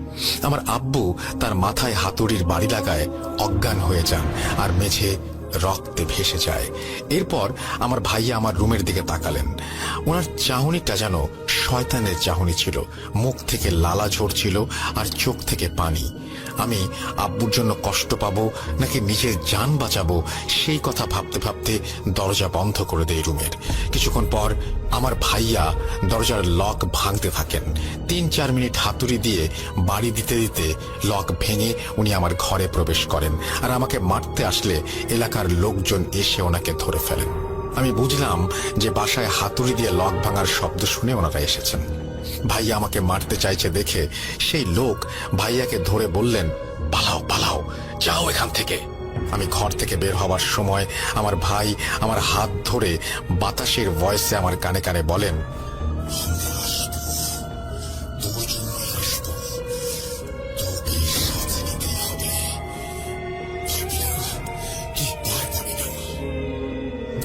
আমার আব্বু তার মাথায় হাতুড়ির বাড়ি লাগায় অজ্ঞান হয়ে যান আর মেঝে রক্তে ভেসে যায়। এরপর আমার ভাইয়া আমার রুমের দিকে তাকালেন। ওনার চাহনিটা যেন শয়তানের চাহনি ছিল, মুখ থেকে লালা ঝরছিল আর চোখ থেকে পানি। আমি আব্বুর জন্য কষ্ট পাবো নাকি নিজের জান বাঁচাবো সেই কথা ভাবতে ভাবতে দরজা বন্ধ করে দেয় রুমের। কিছুক্ষণ পর আমার ভাইয়া দরজার লক ভাঙতে থাকেন। 3-4 মিনিট হাতুড়ি দিয়ে বাড়ি দিতে দিতে লক ভেঙে উনি আমার ঘরে প্রবেশ করেন আর আমাকে মারতে আসলে এলাকার লোকজন এসে ওনাকে ধরে ফেলেন। আমি বুঝলাম যে বাসায় হাতুড়ি দিয়ে লক ভাঙার শব্দ শুনে ওনারা এসেছেন। ভাইয়া আমাকে মারতে চাইছে দেখে সেই লোক ভাইয়াকে ধরে বললেন, পালাও পালাও, যাও এখান থেকে। আমি ঘর থেকে বের হওয়ার সময় আমার ভাই আমার হাত ধরে বাতাসের ভয়েসে আমার কানে কানে বলেন,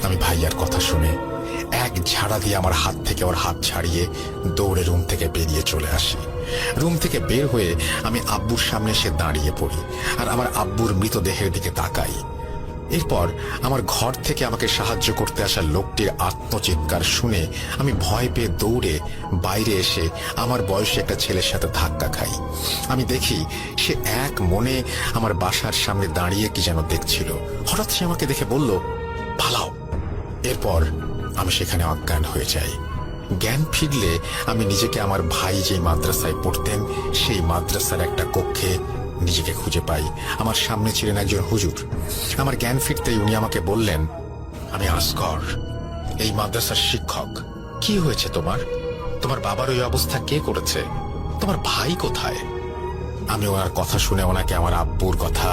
আমি ভাইয়ার কথা শুনে এক ঝাড়া দিয়ে আমার হাত থেকে ওর হাত ছাড়িয়ে দৌড়ে রুম থেকে বেরিয়ে চলে আসি। রুম থেকে বের হয়ে আমি আব্বুর সামনে এসে দাঁড়িয়ে পড়ি আর আমার আব্বুর মৃতদেহের দিকে তাকাই। এরপর আমার ঘর থেকে আমাকে সাহায্য করতে আসা লোকটির আত্মচিৎকার শুনে আমি ভয় পেয়ে দৌড়ে বাইরে এসে আমার বয়সী একটা ছেলের সাথে ধাক্কা খাই। আমি দেখি সে এক মনে আমার বাসার সামনে দাঁড়িয়ে কি যেন দেখছিল। হঠাৎ সে আমাকে দেখে বলল, পালাও। এরপর আমি সেখানে অজ্ঞান হয়ে যাই। জ্ঞান ফিরলে আমি নিজেকে আমার ভাই যে মাদ্রাসায় পড়তেন সেই মাদ্রাসার একটা কক্ষে নিজেকে খুঁজে পাই। আমার সামনে ছিলেন একজন হুজুর। আমার জ্ঞান ফিরতেই উনি আমাকে বললেন, আমি আসগর, এই মাদ্রাসার শিক্ষক। কি হয়েছে তোমার? তোমার বাবার ওই অবস্থা কে করেছে? তোমার ভাই কোথায়? আমি ওনার কথা শুনে ওনাকে আমার আব্বুর কথা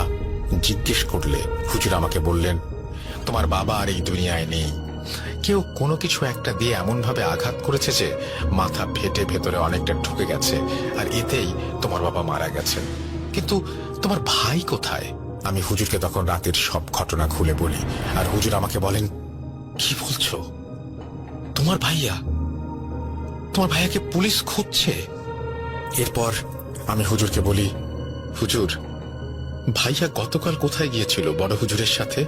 জিজ্ঞেস করলে হুজুর আমাকে বললেন, তোমার বাবা আর এই দুনিয়ায় নেই। কেউ কোনো কিছু একটা দিয়ে এমন ভাবে আঘাত করেছে যে মাথা ফেটে ভেতরে অনেকটা ঢুকে গেছে, আর এতেই তোমার বাবা মারা গেছেন। কিন্তু তোমার ভাই কোথায়? আমি হুজুরকে তখন রাতের সব ঘটনা খুলে বলি আর হুজুর আমাকে বলেন, কি বলছো? তোমার ভাইয়া? তোমার ভাইয়াকে পুলিশ খুঁজছে? এরপর আমি হুজুরকে বলি, হুজুর, ভাইয়া গতকাল কোথায় গিয়েছিল বড় হুজুরের সাথে?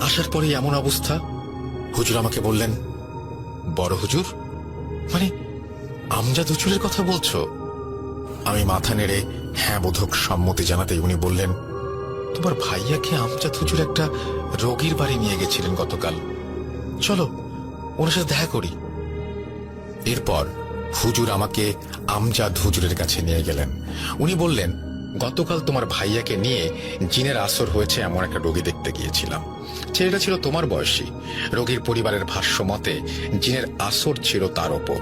আসার পরে এমন অবস্থা। হুজুর আমাকে বললেন, বড় হুজুর মানে আমজাদ হুজুরের কথা বলছো? আমি মাথা নেড়ে হ্যাঁ বোধক সম্মতি জানাতেই উনি বললেন, তোমার ভাইয়াকে আমজাদ হুজুর একটা রোগীর বাড়ি নিয়ে গেছিলেন গতকাল, চলো ওনার সাথে দেখা করি। এরপর হুজুর আমাকে আমজাদ হুজুরের কাছে নিয়ে গেলেন। উনি বললেন, গতকাল তোমার ভাইয়াকে নিয়ে জিনের আসর হয়েছে এমন একটা রোগী দেখতে গিয়েছিলাম। ছেলেটা ছিল তোমার বয়সী। রোগীর পরিবারের ভাষ্য মতে জিনের আসর ছিল তার ওপর,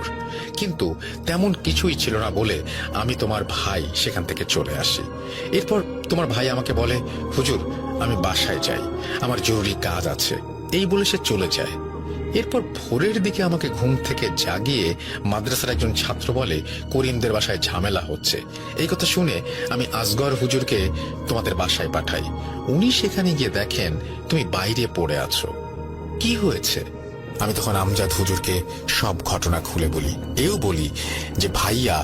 কিন্তু তেমন কিছুই ছিল না বলে আমি তোমার ভাই সেখান থেকে চলে আসি। এরপর তোমার ভাই আমাকে বলে, হুজুর আমি বাসায় যাই, আমার জরুরি কাজ আছে, এই বলে সে চলে যায়। এরপর ভোরের দিকে আমাকে ঘুম থেকে জাগিয়ে মাদ্রাসার একজন ছাত্র বলে, করিমদের বাসায় ঝামেলা হচ্ছে। এই কথা শুনে আমি আসগর হুজুরকে তোমাদের বাসায় পাঠাই। উনি সেখানে গিয়ে দেখেন তুমি বাইরে পড়ে আছো। কি হয়েছে? আমি তখন আমজাদ হুজুরকে সব ঘটনা খুলে বলি। এও বলি যে ভাইয়া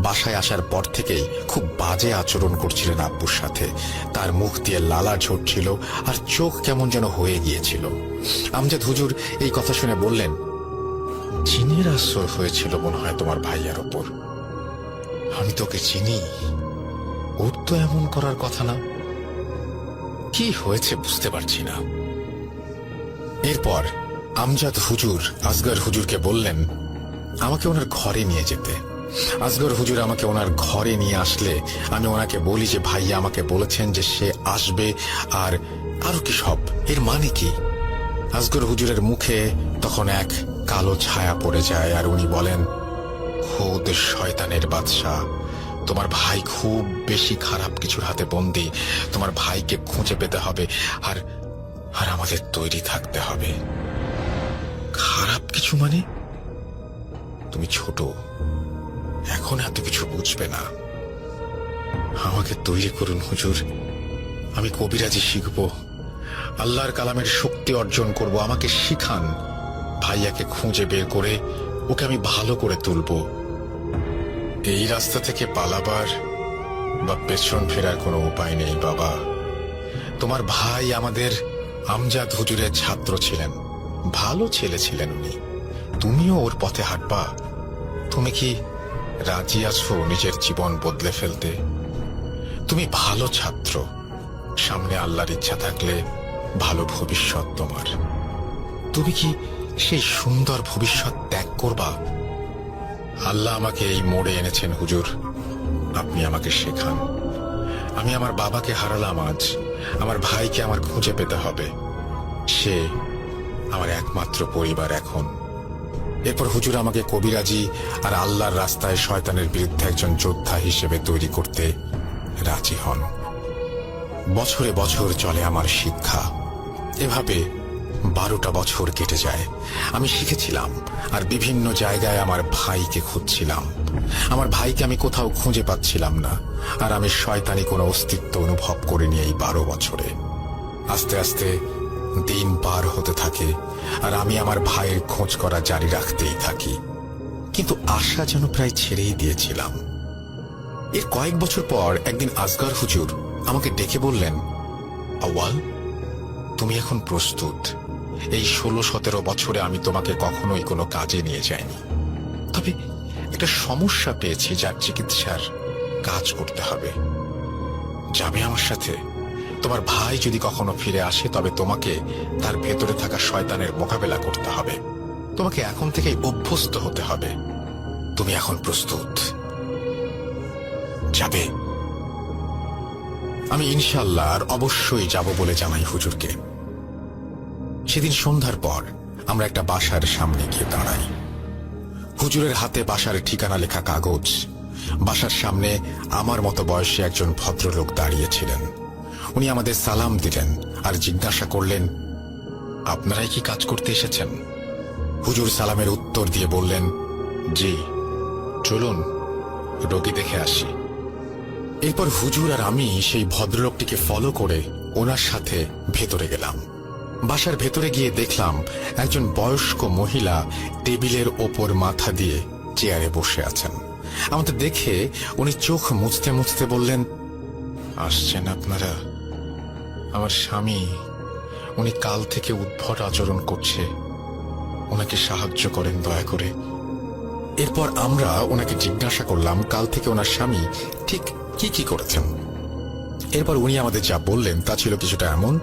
বাসায় আসার পর থেকেই খুব বাজে আচরণ করছিলেন আব্বুর সাথে। তার মুখ দিয়ে লালা ঝরছিল আর চোখ কেমন যেন হয়ে গিয়েছিল। আমজাদ হুজুর এই কথা শুনে বললেন, জিনের আসর হয়েছিল মনে হয় তোমার ভাইয়ার ওপর। আমি তোকে চিনি, ওর তো এমন করার কথা না। কি হয়েছে বুঝতে পারছি না। এরপর আমজাদ হুজুর আসগর হুজুরকে বললেন আমাকে ওনার ঘরে নিয়ে যেতে। আসগর হুজুর আমাকে ওনার ঘরে নিয়ে আসলে আমি ওনাকে বলি যে ভাইয়া আমাকে বলেছেন যে সে আসবে আর আরো কি সব। এর মানে কি? আসগর হুজুরের মুখে তখন এক কালো ছায়া পড়ে যায় আর উনি বলেন, খোদ শয়তানের বাদশা, তোমার ভাই খুব বেশি খারাপ কিছুর হাতে বন্দী। তোমার ভাইকে খুঁজে পেতে হবে আর আর আমাদের তৈরি থাকতে হবে। খারাপ কিছু মানে? তুমি ছোট, এখন এত কিছু বুঝবে না। আমাকে তৈরি করুন হুজুর, আমি কবিরাজি শিখব আল্লাহর কালামের শক্তি অর্জন করব। আমাকে শিখান। ভাইয়াকে খুঁজে বের করে ওকে আমি ভালো করে তুলব। এই রাস্তা থেকে পালাবার বা পেছন ফেরার কোনো উপায় নেই বাবা। তোমার ভাই আমাদের আমজাদ হুজুরের ছাত্র ছিলেন, ভালো ছেলে ছিলেন উনি। তুমিও ওর পথে হাঁটবা? তুমি কি রাজি আছো নিজের জীবন বদলে ফেলতে? তুমি ভালো ছাত্র, সামনে আল্লাহর ইচ্ছা থাকলে ভালো ভবিষ্যৎ তোমার। তুমি কি সেই সুন্দর ভবিষ্যৎ ত্যাগ করবা? আল্লাহ আমাকে এই মোড়ে এনেছেন হুজুর, আপনি আমাকে শেখান। আমি আমার বাবাকে হারালাম আজ, আমার ভাইকে আমার খুঁজে পেতে হবে। সে আমার একমাত্র পরিবার এখন। এরপর হুজুর আমাকে কবিরাজি আর আল্লাহর রাস্তায় শয়তানের বিরুদ্ধে একজন যোদ্ধা হিসেবে তৈরি করতে রাজি হন। বছরে বছর চলে আমার শিক্ষা। এভাবে 12টা বছর কেটে যায়। আমি শিখেছিলাম আর বিভিন্ন জায়গায় আমার ভাইকে খুঁজছিলাম। আমার ভাইকে আমি কোথাও খুঁজে পাচ্ছিলাম না, আর আমি শয়তানি কোনো অস্তিত্ব অনুভব করিনি এই 12 বছরে। আস্তে আস্তে দিন পার হতে থাকে আর আমি আমার ভাইয়ের খোঁজ করা জারি রাখতেই থাকি, কিন্তু আশা যেন প্রায় ছেড়েই দিয়েছিলাম। এর কয়েক বছর পর একদিন আসগর হুজুর আমাকে ডেকে বললেন, আউয়াল, তুমি এখন প্রস্তুত। এই 16-17 বছরে আমি তোমাকে কখনোই কোনো কাজে নিয়ে যাইনি, তবে একটা সমস্যা পেয়েছি যার চিকিৎসার কাজ করতে হবে। যাবে আমার সাথে? তোমার ভাই যদি কখনো ফিরে আসে তবে তোমাকে তার ভেতরে থাকা শয়তানের মোকাবেলা করতে হবে। তোমাকে এখন থেকেই অভ্যস্ত হতে হবে। তুমি এখন প্রস্তুত? যাবে? আমি ইনশাআল্লাহ আর অবশ্যই যাব বলে জানাই হুজুরকে। সেদিন সন্ধ্যার পর আমরা একটা বাসার সামনে গিয়ে দাঁড়াই। হুজুরের হাতে বাসার ঠিকানা লেখা কাগজ। বাসার সামনে আমার মতো বয়সী একজন ভদ্রলোক দাঁড়িয়েছিলেন। উনি আমাদের সালাম দিলেন আর জিজ্ঞাসা করলেন, আপনারাই কি কাজ করতে এসেছেন? হুজুর সালামের উত্তর দিয়ে বললেন, জি, চলুন রোগী দেখে আসি। এরপর হুজুর আর আমি সেই ভদ্রলোকটিকে ফলো করে ওনার সাথে ভেতরে গেলাম। বাসার ভেতরে গিয়ে দেখলাম একজন বয়স্ক মহিলা টেবিলের ওপর মাথা দিয়ে চেয়ারে বসে আছেন। আমাদের দেখে উনি চোখ মুছতে মুছতে বললেন, আসছেন আপনারা? আমার স্বামী, উনি কাল থেকে উদ্ভট আচরণ করছে, ওনাকে সাহায্য করেন দয়া করে। এরপর আমরা ওনাকে জিজ্ঞাসা করলাম কাল থেকে ওনার স্বামী ঠিক কি কি করেছেন। এরপর উনি আমাদের যা বললেন তা ছিল কিছুটা এমন,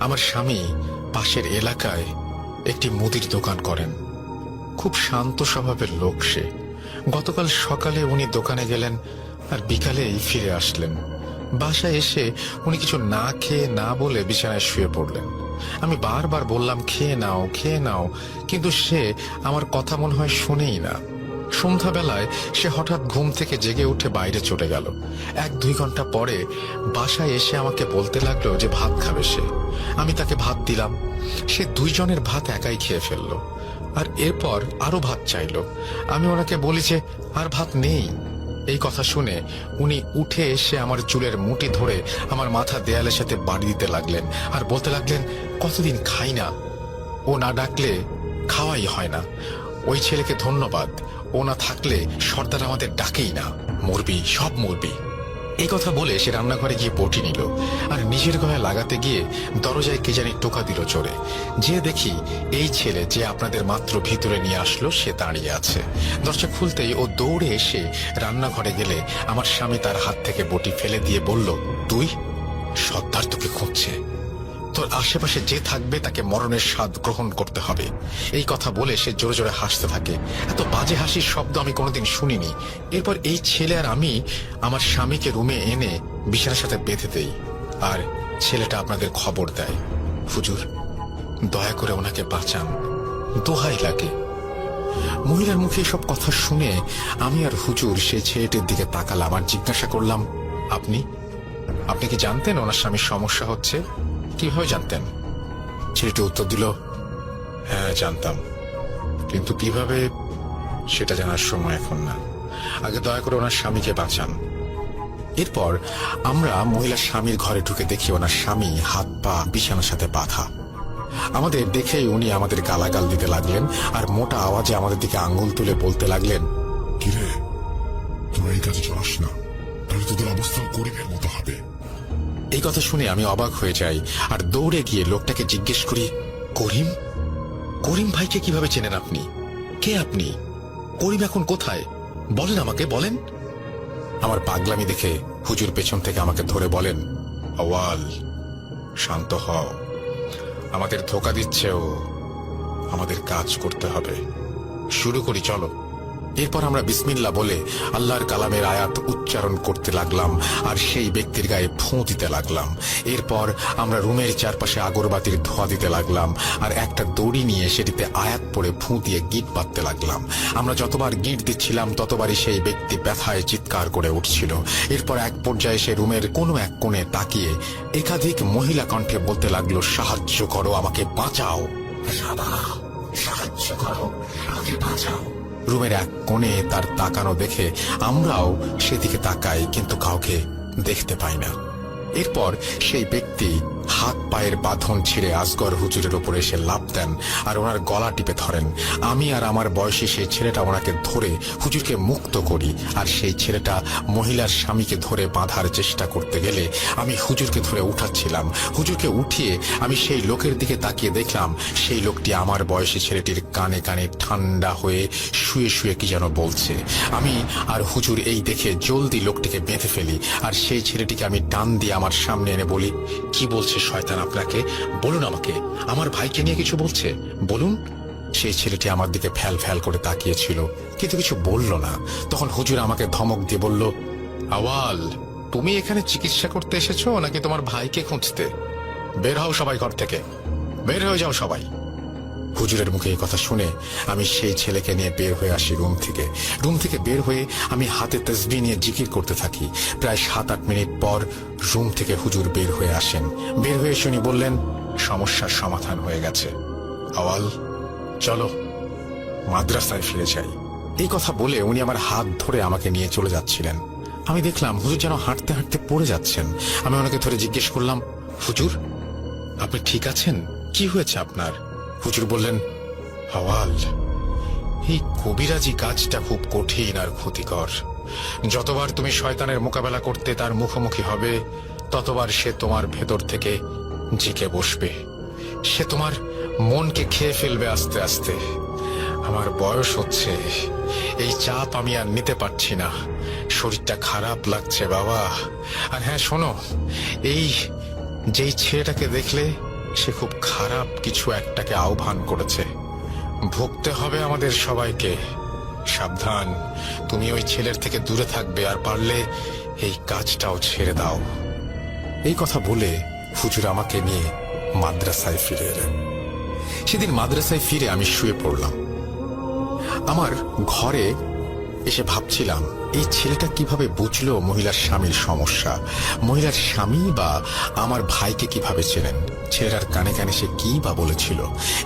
আমার স্বামী পাশের এলাকায় একটি মুদির দোকান করেন। খুব শান্ত স্বভাবের লোক সে। গতকাল সকালে উনি দোকানে গেলেন আর বিকালেই ফিরে আসলেন। বাসায় এসে উনি কিছু না খেয়ে না বলে বিছানায় শুয়ে পড়লেন। আমি বারবার বললাম খেয়ে নাও খেয়ে নাও, কিন্তু সে আমার কথা মনে হয় শুনেই না। সন্ধ্যাবেলায় সে হঠাৎ ঘুম থেকে জেগে উঠে বাইরে চলে গেল। 1-2 ঘন্টা পরে বাসায় এসে আমাকে বলতে লাগলো যে ভাত খাবে সে। আমি তাকে ভাত দিলাম। সে 2 জনের ভাত একাই খেয়ে ফেললো আর এরপর আরো ভাত চাইলো। আমি ওনাকে বলি যে আর ভাত নেই। এই কথা শুনে উনি উঠে এসে আমার চুলের মুঠি ধরে আমার মাথা দেয়ালের সাথে বাড়ি দিতে লাগলেন আর বলতে লাগলেন, কতদিন খাই না, ও না ডাকলে খাওয়াই হয় না। ওই ছেলেকে ধন্যবাদ, ও না থাকলে সর্দার আমাদের ডাকেই না, মরবি, সব মরবি। এই কথা বলে সে রান্নাঘরে গিয়ে বটি নিল আর নিজের গলায় লাগাতে গিয়ে দরজায় কে জানি টোকা দিল জোরে। যে দেখি এই ছেলে যে আপনাদের মাত্র ভিতরে নিয়ে আসলো সে দাঁড়িয়ে আছে। দরজা খুলতেই ও দৌড়ে এসে রান্নাঘরে গেলে আমার স্বামী তার হাত থেকে বটি ফেলে দিয়ে বলল, তুই? সর্দার তোকে খুঁজছে, তোর আশেপাশে যে থাকবে তাকে মরণের স্বাদ গ্রহণ করতে হবে। এই কথা বলে সে জোরে জোরে হাসতে থাকে। এত বাজে হাসির শব্দ আমি কোনোদিন শুনিনি। এরপর এই ছেলে আর আমি আমার স্বামীকে রুমে এনে বিছানার সাথে বেঁধে দেই আর ছেলেটা আপনাদের খবর দেয়, হুজুর দয়া করে ওনাকে বাঁচান, দোহাই লাগে। মহিলার মুখে সব কথা শুনে আমি আর হুজুর সেই ছেলেটির দিকে তাকালাম আর জিজ্ঞাসা করলাম, আপনি কি জানতেন ওনার স্বামীর সমস্যা হচ্ছে? কিভাবে জানতেন? ছেলেটি উত্তর দিল, হ্যাঁ জানতাম, কিন্তু কিভাবে সেটা জানার সময় এখন না। আগে দয়া করে ওনার স্বামীকে বাঁচান। এরপর আমরা মহিলার স্বামীর ঘরে ঢুকে দেখি ওনার স্বামী হাত পা বিছানার সাথে বাঁধা। আমাদের দেখেই উনি আমাদের গালাগাল দিতে লাগলেন আর মোটা আওয়াজে আমাদের দিকে আঙ্গুল তুলে বলতে লাগলেন, কিরে, তোরা এই কাজে চলাস না, তাহলে তোদের অবস্থা গরিবের মতো হবে। এই কথা শুনে আমি অবাক হয়ে যাই আর দৌড়ে গিয়ে লোকটাকে জিজ্ঞেস করি, করিম? করিম ভাইকে কিভাবে চেনেন আপনি? কে আপনি? করিম এখন কোথায়? বলেন, আমাকে বলেন। আমার পাগলামি দেখে হুজুর পেছন থেকে আমাকে ধরে বলেন, আওয়াল, শান্ত হও, আমাদের ধোঁকা দিচ্ছে ও, আমাদের কাজ করতে হবে, শুরু করি চলো। এরপর আমরা বিসমিল্লাহ বলে আল্লাহর কালামের আয়াত উচ্চারণ করতে লাগলাম আর সেই ব্যক্তির গায়ে ফোঁ দিতে লাগলাম। এরপর আমরা রুমের চারপাশে আগরবাতির ধোঁয়া দিতে লাগলাম আর একটা দড়ি নিয়ে সেটিতে আয়াত পড়ে ফোঁ দিয়ে গিট বাঁধতে লাগলাম। আমরা যতবার গিট দিচ্ছিলাম ততবারই সেই ব্যক্তি ব্যথায় চিৎকার করে উঠছিল। এরপর এক পর্যায়ে সে রুমের কোনো এক কোণে তাকিয়ে একাধিক মহিলা কণ্ঠে বলতে লাগলো, সাহায্য করো, আমাকে বাঁচাও, সাহায্য করো, আমাকে বাঁচাও। রুমের এক কোণে তার তাকানো দেখে আমরাও সেদিকে তাকাই, কিন্তু কাউকে দেখতে পাই না। এরপর সেই ব্যক্তি হাত পায়ের বাঁধন ছিঁড়ে আসগর হুজুরের ওপরে এসে লাফ দেন আর ওনার গলা টিপে ধরেন। আমি আর আমার বয়সী সেই ছেলেটা ওনাকে ধরে হুজুরকে মুক্ত করি আর সেই ছেলেটা মহিলার স্বামীকে ধরে বাঁধার চেষ্টা করতে গেলে আমি হুজুরকে ধরে উঠাচ্ছিলাম। হুজুরকে উঠিয়ে আমি সেই লোকের দিকে তাকিয়ে দেখলাম সেই লোকটি আমার বয়সী ছেলেটির কানে কানে ঠান্ডা হয়ে শুয়ে শুয়ে কি যেন বলছে। আমি আর হুজুর এই দেখে জলদি লোকটিকে বেঁধে ফেলি আর সেই ছেলেটিকে আমি টান দিয়ে আমার সামনে এনে বলি, কি বলছে শয়তান আপনাকে? বলুন আমাকে, আমার ভাইকে নিয়ে কিছু বলছে, বলুন। সেই ছেলেটি আমার দিকে ফ্যাল ফ্যাল করে তাকিয়েছিল, কিন্তু কিছু বলল না। তখন হুজুর আমাকে ধমক দিয়ে বলল, আওয়াল, তুমি এখানে চিকিৎসা করতে এসেছো নাকি তোমার ভাইকে খুঁজতে? বের হও সবাই ঘর থেকে, বের হয়ে যাও সবাই। হুজুরের মুখে এই কথা শুনে আমি সেই ছেলেকে নিয়ে বের হয়ে আসি রুম থেকে বের হয়ে আমি হাতে তসবিহ নিয়ে জিকির করতে থাকি। প্রায় 7-8 মিনিট পর রুম থেকে হুজুর বের হয়ে আসেন। বের হয়ে শুনি বললেন, সমস্যার সমাধান হয়ে গেছে, আওয়াল চলো মাদ্রাসায় ফিরে যাই। এই কথা বলে উনি আমার হাত ধরে আমাকে নিয়ে চলে যাচ্ছিলেন। আমি দেখলাম হুজুর যেন হাঁটতে হাঁটতে পড়ে যাচ্ছেন। আমি ওনাকে ধরে জিজ্ঞেস করলাম, হুজুর আপনি ঠিক আছেন? কি হয়েছে আপনার? হুজুর বললেন, আওয়াল, এই কবিরাজি কাজটা খুব কঠিন আর ক্ষতিকর। যতবার তুমি শয়তানের মোকাবেলা করতে তার মুখোমুখি হবে ততবার সে তোমার ভেতর থেকে জিকে বসবে, সে তোমার মনকে খেয়ে ফেলবে আস্তে আস্তে। আমার বয়স হচ্ছে, এই চাপ আমি আর নিতে পারছি না, শরীরটা খারাপ লাগছে বাবা। আর হ্যাঁ শোনো, এই যেই ছেলেটাকে দেখলে সে খুব খারাপ কিছু একটাকে আহ্বান করেছে, ভুগতে হবে আমাদের সবাইকে। সাবধান, তুমি ওই ছেলের থেকে দূরে থাকবে আর পারলে এই কাজটাও ছেড়ে দাও। এই কথা বলে হুজুর আমাকে নিয়ে মাদ্রাসায় ফিরে এলেন। সেদিন মাদ্রাসায় ফিরে আমি শুয়ে পড়লাম। আমার ঘরে এসে ভাবছিলাম, এই ছেলেটা কিভাবে বুঝলো মহিলার স্বামীর সমস্যা? মহিলার স্বামী বা আমার ভাইকে কিভাবে চেনেন? ছেলেটার কানে কানে সে কি বা বলেছিল?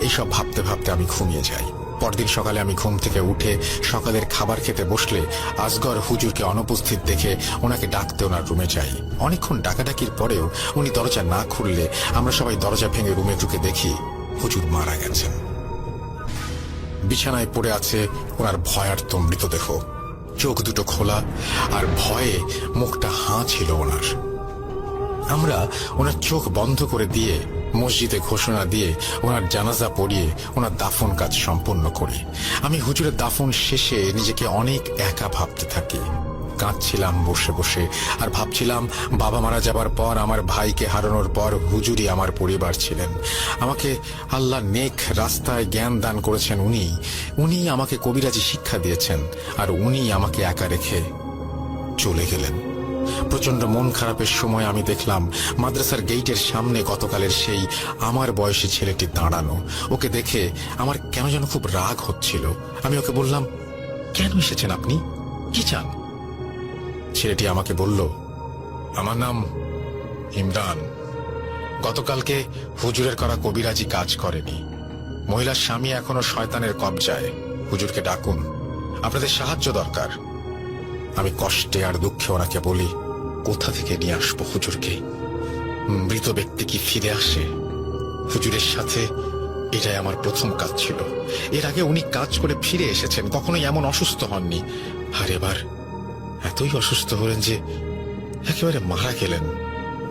এইসব ভাবতে ভাবতে আমি ঘুমিয়ে যাই। পরদিন সকালে আমি ঘুম থেকে উঠে সকালের খাবার খেতে বসলে আসগর হুজুরকে অনুপস্থিত দেখে ওনাকে ডাকতে ওনার রুমে যাই। অনেকক্ষণ ডাকাডাকির পরেও উনি দরজা না খুললে আমরা সবাই দরজা ভেঙে রুমে ঢুকে দেখি হুজুর মারা গেছেন। বিছানায় পড়ে আছে ওনার ভয়ার্ত মৃতদেহ, চোখ দুটো খোলা আর ভয়ে মুখটা হাঁ ছিল ওনার। আমরা ওনার চোখ বন্ধ করে দিয়ে মসজিদে ঘোষণা দিয়ে ওনার জানাজা পড়িয়ে ওনার দাফন কাজ সম্পন্ন করি। আমি হুজুরের দাফন শেষে নিজেকে অনেক একা ভাবতে থাকি। কাঁদছিলাম বসে বসে আর ভাবছিলাম, বাবা মারা যাবার পর, আমার ভাইকে হারানোর পর হুজুরই আমার পরিবার ছিলেন। আমাকে আল্লাহ নেক রাস্তায় জ্ঞান দান করেছেন উনি আমাকে কবিরাজি শিক্ষা দিয়েছেন আর উনি আমাকে একা রেখে চলে গেলেন। প্রচন্ড মন খারাপের সময় আমি দেখলাম মাদ্রাসার গেইটের সামনে গতকালের সেই আমার বয়সী ছেলেটি দাঁড়ানো। ওকে দেখে আমার কেন যেন খুব রাগ হচ্ছিল। আমি ওকে বললাম, কেন এসেছেন আপনি, কি চান? ছেলেটি আমাকে বলল, আমার নাম ইমরান, গতকালকে হুজুরের করা কবিরাজি কাজ করেনি, মহিলার স্বামী এখনো শয়তানের কবজায়, হুজুরকে ডাকুন, আপনাদের সাহায্য দরকার। আমি কষ্টে আর দুঃখে ওনাকে বলি, কোথা থেকে নিয়ে আসবো হুজুরকে? মৃত ব্যক্তি কি ফিরে আসে? হুজুরের সাথে এটাই আমার প্রথম কাজ ছিল। এর আগে উনি কাজ করে ফিরে এসেছেন, কখনোই এমন অসুস্থ হননি। আর এবার এতই অসুস্থ হলেন যে একেবারে মারা গেলেন।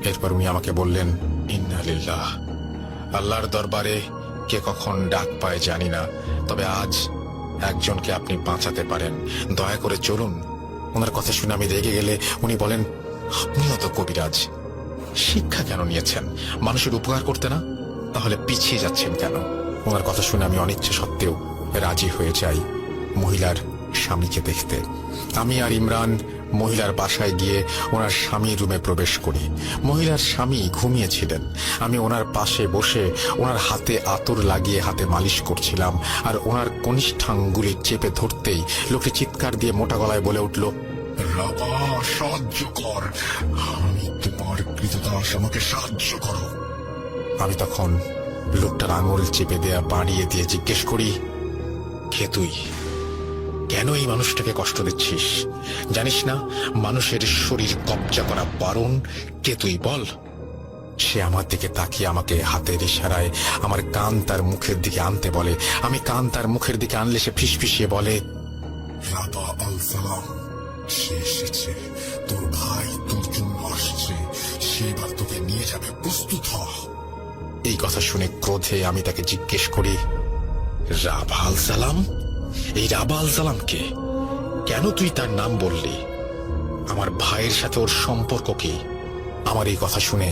এরপর উনি আমাকে বললেন, ইন্না লিল্লাহ। আল্লাহর দরবারে কে কখন ডাক পায় জানি না, তবে আজ একজনকে আপনি বাঁচাতে পারেন, দয়া করে চলুন। ওনার কথা শুনে আমি রেগে গেলে উনি বলেন, আপনিও তো কবিরাজ, শিক্ষা কেন নিয়েছেন? মানুষের উপকার করতে না? তাহলে পিছিয়ে যাচ্ছেন কেন? ওনার কথা শুনে আমি অনিচ্ছা সত্ত্বেও রাজি হয়ে যাই মহিলার স্বামীকে দেখতে। আমি আর ইমরান মহিলার বাসায় গিয়ে ওনার স্বামীর রুমে প্রবেশ করি। মহিলার স্বামী ঘুমিয়েছিলেন। আমি ওনার পাশে বসে ওনার হাতে আতর লাগিয়ে হাতে মালিশ করছিলাম, আর ওনার কনিষ্ঠাঙ্গুলি চেপে ধরতেই লোকটি চিৎকার দিয়ে মোটা গলায় বলে উঠল, রাবা, সাহায্য কর, আমি তোমার কৃতদাস, আমাকে সাহায্য করো। আমি তখন লোকটার আঙুল চেপে দেয়া বাড়িয়ে দিয়ে জিজ্ঞেস করি, কে তুই? কেন এই মানুষটাকে কষ্ট দিচ্ছিস? জানিস না মানুষের শরীর কবজা করা বারণ? কে তুই বল। সে আমার দিকে তাকিয়ে আমাকে হাতের ইশারায় আমার কান তার মুখের দিকে আনতে বলে। আমি কান তার মুখের দিকে আনলে সে ফিসফিসিয়ে বলে, রাবা আল সালাম, সে এসেছে, তোর ভাই তোর জন্য আসছে, সে এবার তোকে নিয়ে যাবে, প্রস্তুত হ। এই কথা শুনে ক্রোধে আমি তাকে জিজ্ঞেস করি, রাবা আল সালাম? এই রাবা আল সালামকে? কেন তুই তার নাম বললি? আমার ভাইয়ের সাথে ওর সম্পর্ক কি? আমার এই কথা শুনে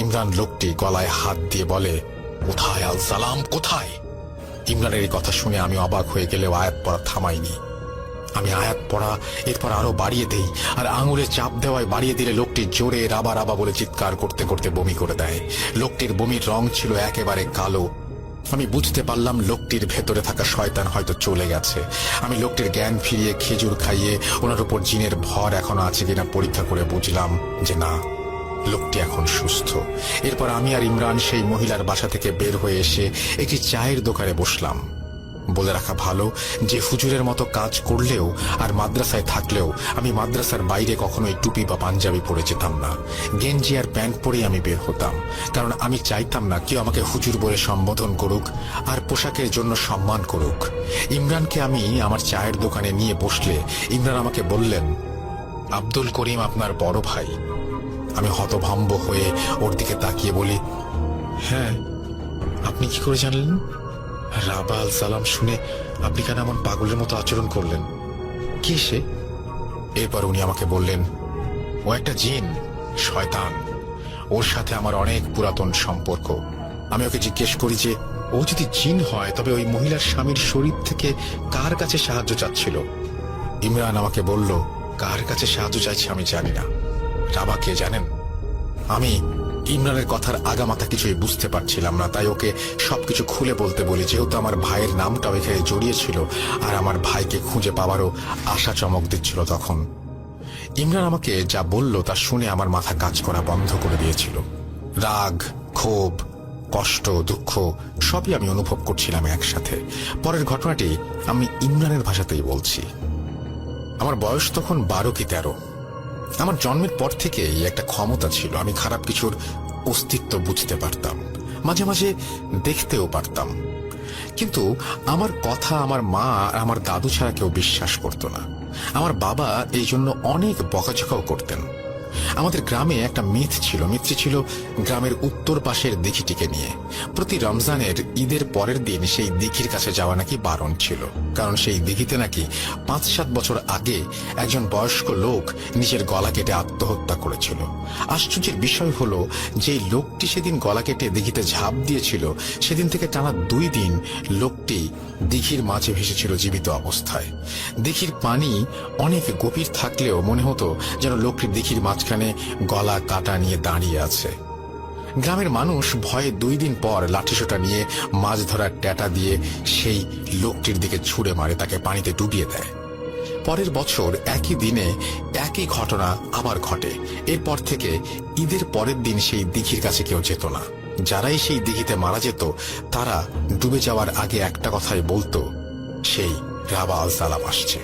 ইমরান লোকটি গলায় হাত দিয়ে বলে, কোথায় আল সালাম, কোথায়? ইমরানের এই কথা শুনে আমি অবাক হয়ে গেলেও আয়াত পড়া থামাইনি। আমি আয়াত পড়া এরপর আরো বাড়িয়ে দেই, আর আঙুলে চাপ দেওয়ায় বাড়িয়ে দিলে লোকটি জোরে রাবা রাবা বলে চিৎকার করতে করতে বমি করে দেয়। লোকটির বমির রং ছিল একেবারে কালো। আমি বুঝতে পারলাম লোকটির ভেতরে থাকা শয়তান হয়তো চলে গেছে। আমি লোকটির জ্ঞান ফিরিয়ে খেজুর খাইয়ে ওনার উপর জিনের ভর এখনো আছে কিনা পরীক্ষা করে বুঝলাম যে না, লোকটি এখন সুস্থ। এরপর আমি আর ইমরান সেই মহিলার বাসা থেকে বের হয়ে এসে একটি চায়ের দোকানে বসলাম। বলে রাখা ভালো যে হুজুরের মতো কাজ করলেও আর মাদ্রাসায় থাকলেও আমি মাদ্রাসার বাইরে কখনোই টুপি বা পাঞ্জাবি পরে যেতাম না। গেঞ্জি আর প্যান্ট পরেই আমি বের হতাম, কারণ আমি চাইতাম না কেউ আমাকে হুজুর বলে সম্বোধন করুক আর পোশাকের জন্য সম্মান করুক। ইমরানকে আমি আমার চায়ের দোকানে নিয়ে বসলে ইমরান আমাকে বললেন, আব্দুল করিম আপনার বড় ভাই। আমি হতভম্ব হয়ে ওর দিকে তাকিয়ে বলি, হ্যাঁ, আপনি কি করে জানলেন? রাবা আল সালাম শুনে আপনি কেন এমন পাগলের মতো আচরণ করলেন? কে সে? এরপর উনি আমাকে বললেন, ও একটা জিন, শয়তান। ওর সাথে আমার অনেক পুরাতন সম্পর্ক। আমি ওকে জিজ্ঞেস করি যে ও যদি জিন হয় তবে ওই মহিলার স্বামীর শরীর থেকে কার কাছে সাহায্য চাচ্ছিল? ইমরান আমাকে বলল, কার কাছে সাহায্য চাইছে আমি জানি না। রাবা কে জানেন? আমি ইমরানের কথার আগামাথা কিছুই বুঝতে পারছিলাম না, তাই ওকে সবকিছু খুলে বলতে বলি, যেহেতু আমার ভাইয়ের নামটাও এখানে জড়িয়েছিল আর আমার ভাইকে খুঁজে পাওয়ারও আশা চমক দিচ্ছিল তখন। ইমরান আমাকে যা বলল তা শুনে আমার মাথা কাজ করা বন্ধ করে দিয়েছিল। রাগ, ক্ষোভ, কষ্ট, দুঃখ সবই আমি অনুভব করছিলাম একসাথে। পরের ঘটনাটি আমি ইমরানের ভাষাতেই বলছি। আমার বয়স তখন 12 কি 13। আমার জন্মের পর থেকেই একটা ক্ষমতা ছিল, আমি খারাপ কিছুর অস্তিত্ব বুঝতে পারতাম, মাঝে মাঝে দেখতেও পারতাম। কিন্তু আমার কথা আমার মা আর আমার দাদু ছাড়া কেউ বিশ্বাস করত না। আমার বাবা এই জন্য অনেক বকাঝকাও করতেন। আমাদের গ্রামে একটা মিথ ছিল। মিথটি ছিল গ্রামের উত্তর পাশের দিঘিটিকে নিয়ে। প্রতি রমজানের ঈদের পরের দিন সেই দিঘির কাছে যাওয়া নাকি বারণ ছিল, কারণ সেই দিঘিতে নাকি 5-7 বছর আগে একজন বয়স্ক লোক নিজের গলা কেটে আত্মহত্যা করেছিল। আশ্চর্যের বিষয় হলো যে লোকটি সেদিন গলা কেটে দিঘিতে ঝাঁপ দিয়েছিল, সেদিন থেকে টানা 2 দিন লোকটি দিঘির মাঝে ভেসেছিল জীবিত অবস্থায়। দিঘির পানি অনেক গভীর থাকলেও মনে হতো যেন লোকটি দিঘির মাঝখানে গলা কাটা নিয়ে দাঁড়িয়ে আছে। গ্রামের মানুষ ভয়ে 2 দিন পর লাঠিসোঁটা নিয়ে মাছ ধরার ট্যাটা দিয়ে সেই লোকটির দিকে ছুঁড়ে মারে, তাকে পানিতে ডুবিয়ে দেয়। পরের বছর একই দিনে একই ঘটনা আবার ঘটে। এরপর থেকে ঈদের পরের দিন সেই দিঘির কাছে কেউ যেত না। যারাই সেই দিঘিতে মারা যেত তারা ডুবে যাওয়ার আগে একটা কথাই বলতো, সেই রাবা আল সালাম আসছে।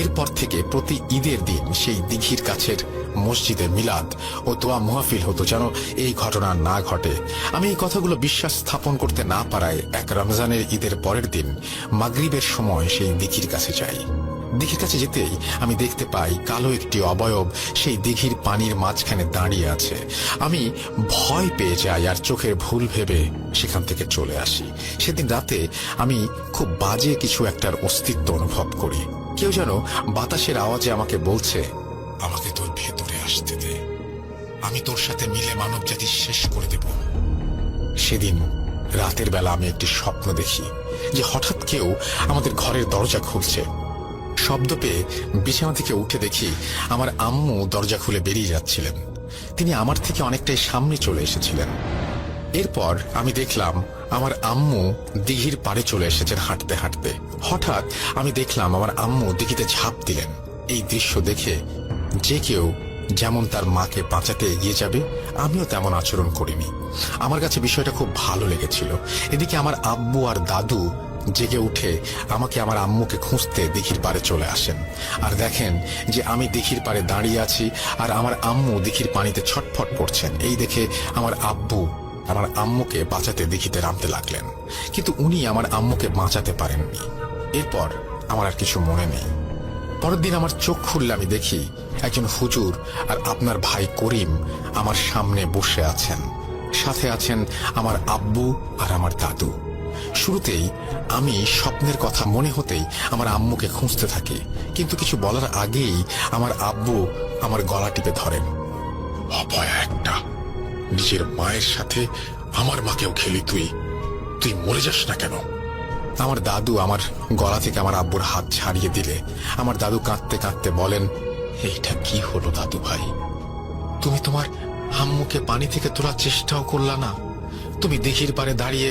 এরপর থেকে প্রতি ঈদের দিন সেই দিঘির কাছের মসজিদে মিলাদ ও দোয়া মুহাফিল হতো যেন এই ঘটনা না ঘটে। আমি এই কথাগুলো বিশ্বাস স্থাপন করতে না পারায় এক রমজানের ঈদের পরের দিন মাগরিবের সময় সেই দিঘির কাছে যাই। দিঘির কাছে যেতেই আমি দেখতে পাই কালো একটি অবয়ব সেই দিঘির পানির মাঝখানে দাঁড়িয়ে আছে। আমি ভয় পেয়ে যাই আর চোখের ভুল ভেবে সেখান থেকে চলে আসি। সেদিন রাতে আমি খুব বাজে কিছু একটার অস্তিত্ব অনুভব করি। কেউ যেন বাতাসের আওয়াজে আমাকে বলছে, আমাকে তোর ভেতরে আসতে দে, আমি তোর সাথে মিলে মানব জাতি শেষ করে দেব। সেদিন রাতের বেলা আমি একটি স্বপ্ন দেখি যে হঠাৎ কেউ আমাদের ঘরের দরজা খুলছে। শব্দ পেয়ে বিছানা থেকে উঠে দেখি আমার আম্মু দরজা খুলে বেরিয়ে যাচ্ছিলেন। তিনি আমার থেকে অনেকটাই সামনে চলে এসেছিলেন। এরপর আমি দেখলাম আমার আম্মু দিঘির পাড়ে চলে এসেছেন হাঁটতে হাঁটতে। হঠাৎ আমি দেখলাম আমার আম্মু দিঘিতে ঝাঁপ দিলেন। এই দৃশ্য দেখে যে কেউ যেমন তার মাকে বাঁচাতে এগিয়ে যাবে, আমিও তেমন আচরণ করিনি। আমার কাছে বিষয়টা খুব ভালো লেগেছিল। এদিকে আমার আব্বু আর দাদু জেগে উঠে আমাকে আমার আম্মুকে খুঁজতে দিঘির পাড়ে চলে আসেন আর দেখেন যে আমি দিঘির পাড়ে দাঁড়িয়ে আছি আর আমার আম্মু দিঘির পানিতে ছটফট করছেন। এই দেখে আমার আব্বু আমার আম্মুকে বাঁচাতে দিঘিতে নামতে লাগলেন, কিন্তু উনি আমার আম্মুকে বাঁচাতে পারেননি। এরপর আমার আর কিছু মনে নেই। পরের দিন আমার চোখ খুললে আমি দেখি একজন হুজুর আর আপনার ভাই করিম আমার সামনে বসে আছেন, সাথে আছেন আমার আব্বু আর আমার দাদু। শুরুতেই আমি স্বপ্নের কথা মনে হতেই আমার আম্মুকে খুঁজতে থাকি, কিন্তু কিছু বলার আগেই আমার আব্বু আমার গলা টিপে ধরেন। অপয়া একটা, নিজের মায়ের সাথে আমার মাকেও খেলি তুই, তুই মরে যাস না কেন? আমার দাদু আমার গলা থেকে আমার আব্বুর হাত ছাড়িয়ে দিলে আমার দাদু কাঁদতে কাঁদতে বলেন, এইটা কি হলো দাদু ভাই? তুমি তোমার আম্মুকে পানি থেকে তোলার চেষ্টাও করলা না? তুমি দিঘির পাড়ে দাঁড়িয়ে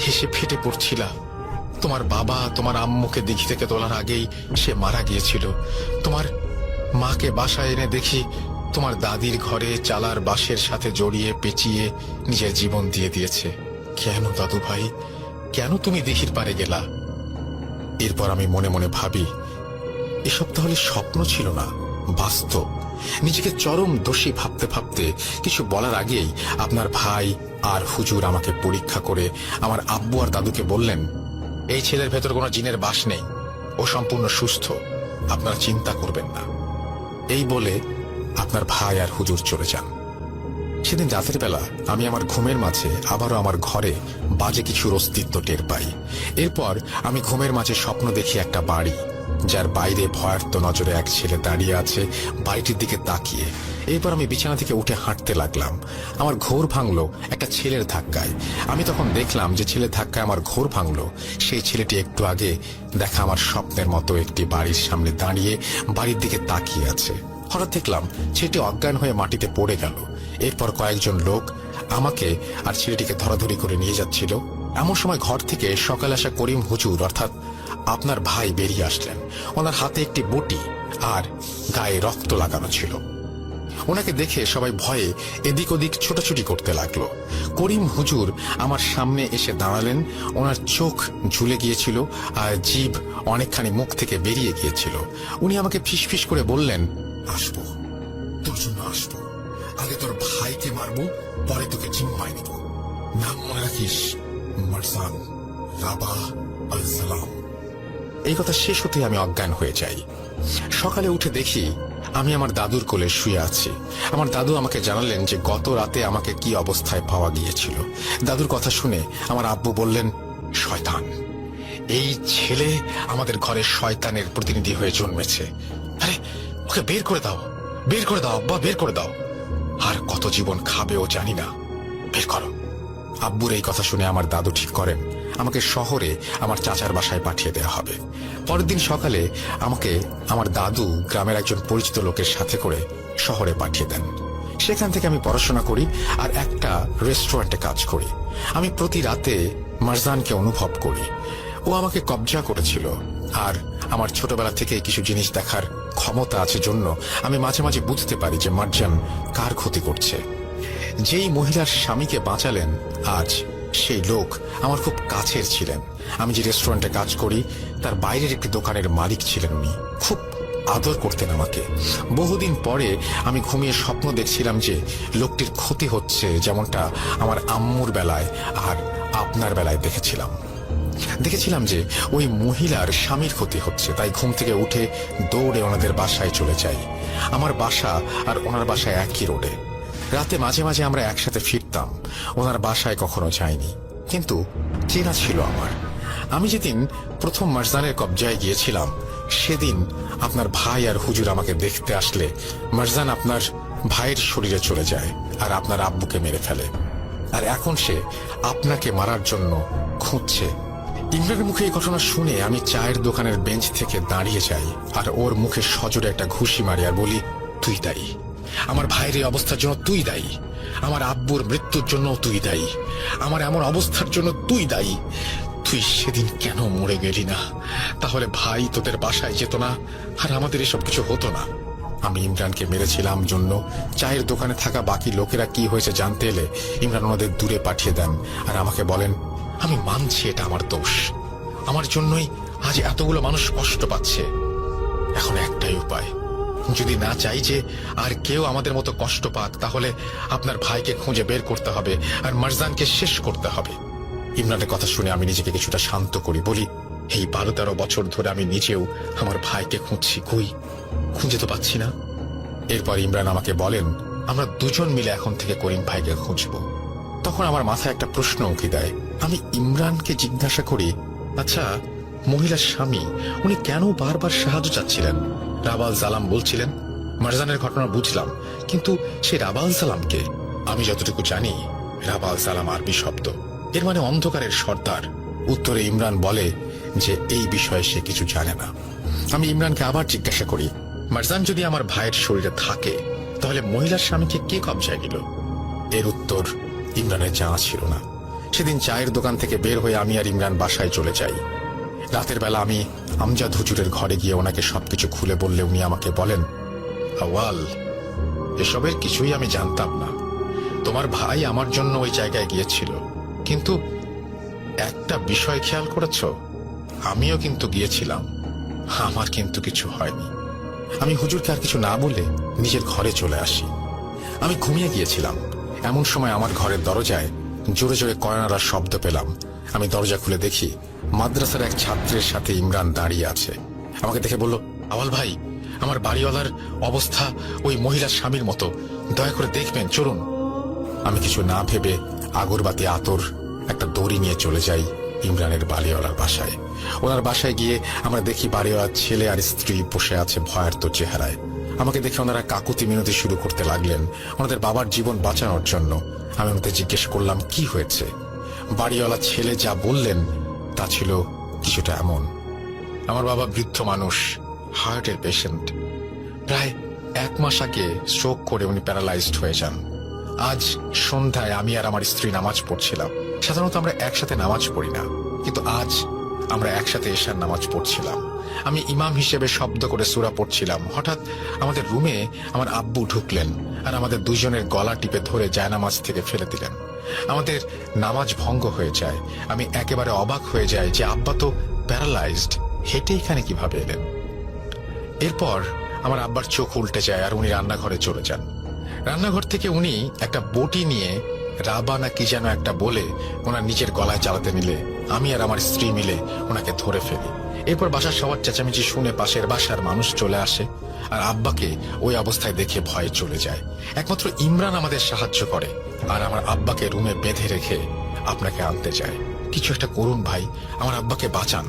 হেসে ফেটে পড়ছিলা। তোমার বাবা তোমার আম্মুকে দিঘি থেকে তোলার আগেই সে মারা গিয়েছিল। তোমার মাকে বাসায় এনে দেখি তোমার দাদির ঘরে চালার বাঁশের সাথে জড়িয়ে পেঁচিয়ে নিজের জীবন দিয়ে দিয়েছে। কেন দাদু ভাই, কেন তুমি দিঘির পাড়ে গেলা? এরপর আমি মনে মনে ভাবি, এসব তাহলে স্বপ্ন ছিল না, বাস্তব। নিজেকে চরম দোষী ভাবতে ভাবতে কিছু বলার আগেই আপনার ভাই আর হুজুর আমাকে পরীক্ষা করে আমার আব্বু আর দাদুকে বললেন, এই ছেলের ভেতর কোনো জিনের বাস নেই, ও সম্পূর্ণ সুস্থ, আপনারা চিন্তা করবেন না। এই বলে আপনার ভাই আর হুজুর চলে যান। সেদিন রাতের বেলা আমি আমার ঘুমের মাঝে আবারও আমার ঘরে বাজে কিছুর অস্তিত্ব টের পাই। এরপর আমি ঘুমের মাঝে স্বপ্ন দেখি একটা বাড়ি, যার বাইরে ভয়ার্ত নজরে এক ছেলে দাঁড়িয়ে আছে বাড়িটির দিকে তাকিয়ে। এরপর আমি বিছানা থেকে উঠে হাঁটতে লাগলাম। আমার ঘোর ভাঙলো একটা ছেলের ধাক্কায়। আমি তখন দেখলাম যে ছেলের ধাক্কায় আমার ঘোর ভাঙলো সেই ছেলেটি একটু আগে দেখা আমার স্বপ্নের মতো একটি বাড়ির সামনে দাঁড়িয়ে বাড়ির দিকে তাকিয়ে আছে। হঠাৎ দেখলাম ছেলেটি অজ্ঞান হয়ে মাটিতে পড়ে গেল। এরপর কয়েকজন লোক আমাকে আর ছেলেটিকে ধরাধরি করে নিয়ে যাচ্ছিল। এমন সময় ঘর থেকে সকালে আসা করিম হুজুর অর্থাৎ আপনার ভাই বেরিয়ে আসলেন। ওনার হাতে একটি বটি আর গায়ে রক্ত লাগানো ছিল। ওনাকে দেখে সবাই ভয়ে এদিক ওদিক ছোটাছুটি করতে লাগলো। করিম হুজুর আমার সামনে এসে দাঁড়ালেন। ওনার চোখ ঝুলে গিয়েছিল আর জিভ অনেকখানি মুখ থেকে বেরিয়ে গিয়েছিল। উনি আমাকে ফিসফিস করে বললেন, আসবো, তোর জন্য আসবো, আগে তোর ভাইকে মারবো, পরে তোকে জিম্মায় নেব। নাম মনে রাখিস, মারজান রাবাহ আল সালাম। এই কথা শেষ হতে আমি অজ্ঞান হয়ে যাই। সকালে উঠে দেখি আমি আমার দাদুর কোলে শুয়ে আছি। আমার দাদু আমাকে জানালেন যে গত রাতে আমাকে কি অবস্থায় পাওয়া গিয়েছিল। দাদুর কথা শুনে আমার আব্বু বললেন, শয়তান, এই ছেলে আমাদের ঘরে শয়তানের প্রতিনিধি হয়ে জন্মেছে। আরে ওকে বের করে দাও, বের করে দাও আব্বা, বের করে দাও। আর কত জীবন খাবে ও জানি না, বের করো। আব্বুর এই কথা শুনে আমার দাদু ঠিক করেন আমাকে শহরে আমার চাচার বাসায় পাঠিয়ে দেওয়া হবে। পরের দিন সকালে আমাকে আমার দাদু গ্রামের একজন পরিচিত লোকের সাথে করে শহরে পাঠিয়ে দেন। সেখান থেকে আমি পড়াশোনা করি আর একটা রেস্টুরেন্টে কাজ করি। আমি প্রতি রাতে মারজানকে অনুভব করি। ও আমাকে কবজা করেছিল আর আমার ছোটবেলা থেকে কিছু জিনিস দেখার ক্ষমতা আছে জন্য আমি মাঝে মাঝে বুঝতে পারি যে মারজান কার ক্ষতি করছে। যেই মহিলার স্বামীকে বাঁচালেন আজ সেই লোক আমার খুব কাছের ছিলেন। আমি যে রেস্টুরেন্টে কাজ করি তার বাইরের একটি দোকানের মালিক ছিলেন উনি। খুব আদর করতেন আমাকে। বহুদিন পরে আমি ঘুমিয়ে স্বপ্ন দেখছিলাম যে লোকটির ক্ষতি হচ্ছে, যেমনটা আমার আম্মুর বেলায় আর আপনার বেলায় দেখেছিলাম যে ওই মহিলার স্বামীর ক্ষতি হচ্ছে। তাই ঘুম থেকে উঠে দৌড়ে ওনাদের বাসায় চলে যাই। আমার বাসা আর ওনার বাসায় একই রোডে। রাতে মাঝে মাঝে আমরা একসাথে ফিরতাম। ওনার বাসায় কখনো যাইনি, কিন্তু চেনা ছিল আমার। আমি যেদিন প্রথম মারজানের কবজায় গিয়েছিলাম, সেদিন আপনার ভাই আর হুজুর আমাকে দেখতে আসলে মারজান আপনার ভাইয়ের শরীরে চলে যায় আর আপনার আব্বুকে মেরে ফেলে। আর এখন সে আপনাকে মারার জন্য খুঁজছে। ইমরানের মুখে এই ঘটনা শুনে আমি চায়ের দোকানের বেঞ্চ থেকে দাঁড়িয়ে যাই আর ওর মুখে সজোরে একটা ঘুষি মারি আর বলি, তুই দায়ী। আমার ভাইয়ের এই অবস্থার জন্য তুই দায়ী। আমার আব্বুর মৃত্যুর জন্য তুই দায়ী। আমার এমন অবস্থার জন্য তুই দায়ী। তুই সেদিন কেন মরে গেলি না? তাহলে ভাই তোদের বাসায় যেত না আর আমাদের এসব কিছু হতো না। আমি ইমরানকে মেরেছিলাম জন্য চায়ের দোকানে থাকা বাকি লোকেরা কি হয়েছে জানতে এলে ইমরান ওনাদের দূরে পাঠিয়ে দেন আর আমাকে বলেন, আমি মানছি এটা আমার দোষ, আমার জন্যই আজ এতগুলো মানুষ কষ্ট পাচ্ছে। এখন একটাই উপায়, যদি না চাই যে আর কেউ আমাদের মতো কষ্ট পাক, তাহলে আপনার ভাইকে খুঁজে বের করতে হবে আর মারজানকে শেষ করতে হবে। ইমরানের কথা শুনে আমি নিজেকে কিছুটা শান্ত করি, বলি, এই 12-13 বছর ধরে আমি নিজেও আমার ভাইকে খুঁজছি, খুঁজে তো পাচ্ছি না। এরপর ইমরান আমাকে বলেন, আমরা দুজন মিলে এখন থেকে করিম ভাইকে খুঁজবো। তখন আমার মাথায় একটা প্রশ্ন উঁকি দেয়। আমি ইমরানকে জিজ্ঞাসা করি, আচ্ছা, মহিলার স্বামী উনি কেন বারবার সাহায্য চাচ্ছিলেন? রাবাল জালাম বলছিলেন। মারজানের ঘটনা বুঝলাম, কিন্তু সে রাবাল জালামকে? আমি যতটুকু জানি রাবাল জালাম আরবি শব্দ, এর মানে অন্ধকারের সর্দার। উত্তরে ইমরান বলে যে এই বিষয়ে সে কিছু জানে না। আমি ইমরানকে আবার জিজ্ঞাসা করি, মারজান যদি আমার ভাইয়ের শরীরে থাকে, তাহলে মহিলার স্বামীকে কে কবজায় নিল? এর উত্তর ইমরানের জানা ছিল না। সেদিন চায়ের দোকান থেকে বের হয়ে আমি আর ইমরান বাসায় চলে যাই। রাতের বেলা আমি আমজাদ হুজুরের ঘরে গিয়ে ওনাকে সবকিছু খুলে বললে উনি আমাকে বলেন, আওয়াল, এসবের কিছুই আমি জানতাম না। তোমার ভাই আমার জন্য ওই জায়গায় গিয়েছিল, কিন্তু একটা বিষয় খেয়াল করেছ? আমিও কিন্তু গিয়েছিলাম, আমার কিন্তু কিছু হয়নি। আমি হুজুরকে আর কিছু না বলে নিজের ঘরে চলে আসি। আমি ঘুমিয়ে গিয়েছিলাম। এমন সময় আমার ঘরের দরজায় জোরে জোরে কয়নারার শব্দ পেলাম। আমি দরজা খুলে দেখি মাদ্রাসার এক ছাত্রের সাথে ইমরান দাঁড়িয়ে আছে। আমাকে দেখে বলল, আওয়াল ভাই, আমার বাড়িওয়ালার অবস্থা ওই মহিলার স্বামীর মতো, দয়া করে দেখবেন, চলুন। আমি কিছু না ভেবে আগরবাতি, আতর, একটা দড়ি নিয়ে চলে যাই ইমরানের বাড়িওয়ালার বাসায়। ওনার বাসায় গিয়ে আমরা দেখি বাড়িওয়ালার ছেলে আর স্ত্রী বসে আছে ভয়ার্ত চেহারায়। আমাকে দেখে ওনারা কাকুতি মিনতি শুরু করতে লাগলেন ওনাদের বাবার জীবন বাঁচানোর জন্য। আমি ওনাদের জিজ্ঞেস করলাম কি হয়েছে। বাড়িওয়ালা ছেলে যা বললেন তা ছিল কিছুটা এমন, আমার বাবা বৃদ্ধ মানুষ, হার্টের পেশেন্ট। প্রায় 1 মাস আগে স্ট্রোক করে উনি প্যারালাইজড হয়ে যান। আজ সন্ধ্যায় আমি আর আমার স্ত্রী নামাজ পড়ছিলাম। সাধারণত আমরা একসাথে নামাজ পড়ি না, কিন্তু আজ আমরা একসাথে এশার নামাজ পড়ছিলাম। আমি ইমাম হিসেবে শব্দ করে সূরা পড়ছিলাম। হঠাৎ আমাদের রুমে আমার আব্বু ঢুকলেন আর আমাদের দুজনের গলা টিপে ধরে জায়নামাজ থেকে ফেলে দিলেন। আমাদের নামাজ ভঙ্গ হয়ে যায়। আমি একেবারে অবাক হয়ে যাই যে আব্বা তো প্যারালাইজড, হেঁটে এখানে কিভাবে এলেন। এরপর আমার আব্বার চোখ উল্টে যায় আর উনি রান্নাঘরে চলে যান। রান্নাঘর থেকে উনি একটা বটি নিয়ে রাবা না কি যেন একটা বলে ওনার নিজের গলায় চালাতে নিলে আমি আর আমার স্ত্রী মিলে ওনাকে ধরে ফেলি। এরপর বাসার সবার চেঁচামেচি শুনে পাশের বাসার মানুষ চলে আসে আর আব্বাকে ওই অবস্থায় দেখে ভয়ে চলে যায়। একমাত্র ইমরান আমাদের সাহায্য করে আর আমার আব্বাকে রুমে বেঁধে রেখে আপনাকে আনতে যায়। কিছু একটা করুন ভাই, আমার আব্বাকে বাঁচান।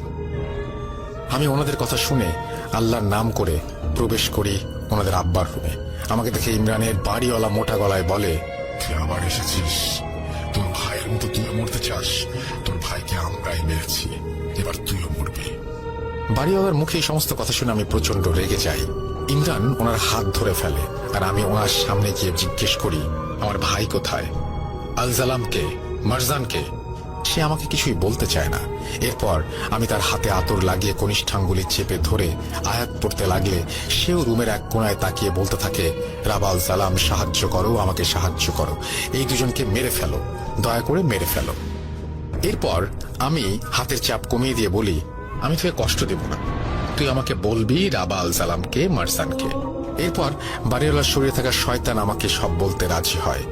আমি ওনাদের কথা শুনে আল্লাহর নাম করে প্রবেশ করি ওনাদের আব্বার রুমে। আমাকে দেখে ইমরানের বাড়িওয়ালা মোটা গলায় বলে, তুই আবার এসেছিস? তোর ভাইয়ের মতো তুইও মরতে চাস? তোর ভাইকে আমরাই মেরেছি, এবার তুইও মরবি। বাড়িওয়ালার মুখে এই সমস্ত কথা শুনে আমি প্রচন্ড রেগে যাই। ইমরান ওনার হাত ধরে ফেলে আর আমি ওনার সামনে গিয়ে জিজ্ঞেস করি, আমার ভাই কোথায়? আল জালামকে, মারজানকে? সে আমাকে কিছুই বলতে চায় না। এরপর আমি তার হাতে আতর লাগিয়ে কনিষ্ঠাঙ্গুলি চেপে ধরে আয়াত পড়তে লাগলে সেও রুমের এক কোণায় তাকিয়ে বলতে থাকে, রাবাল সালাম, সাহায্য করো, আমাকে সাহায্য করো, এই দুজনকে মেরে ফেলো, দয়া করে মেরে ফেলো। এরপর আমি হাতের চাপ কমিয়ে দিয়ে বলি, আমি তোকে কষ্ট দেব না, তুই আমাকে বলবি রাবা আল সালামকে, মারজানকে। এরপর বাড়িওয়ালার শরীরে থাকা শয়তান আমাকে সব বলতে রাজি হয়।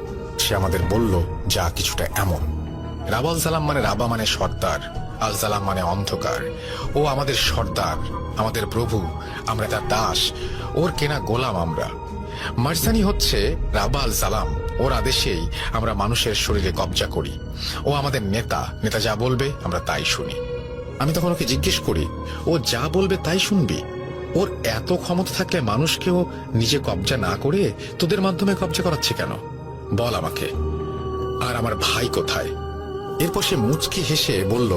সে আমাদের বলল যা কিছুটা এমন, রাবা আল সালাম মানে, রাবা মানে সর্দার, আল সালাম মানে অন্ধকার। ও আমাদের সর্দার, আমাদের প্রভু, আমরা তার দাস, ওর কেনা গোলাম আমরা। মারজানি হচ্ছে রাবা আল সালাম, ওর আদেশেই আমরা মানুষের শরীরে কবজা করি। ও আমাদের নেতা, নেতা যা বলবে আমরা তাই শুনি। আমি তখন ওকে জিজ্ঞেস করি, ও যা বলবে তাই শুনবি? ওর এত ক্ষমতা থাকলে মানুষকেও নিজে কবজা না করে তোদের মাধ্যমে কবজা করাচ্ছে কেন? বল আমাকে। আর আমার ভাই কোথায়? এরপর সে মুচকি হেসে বলল,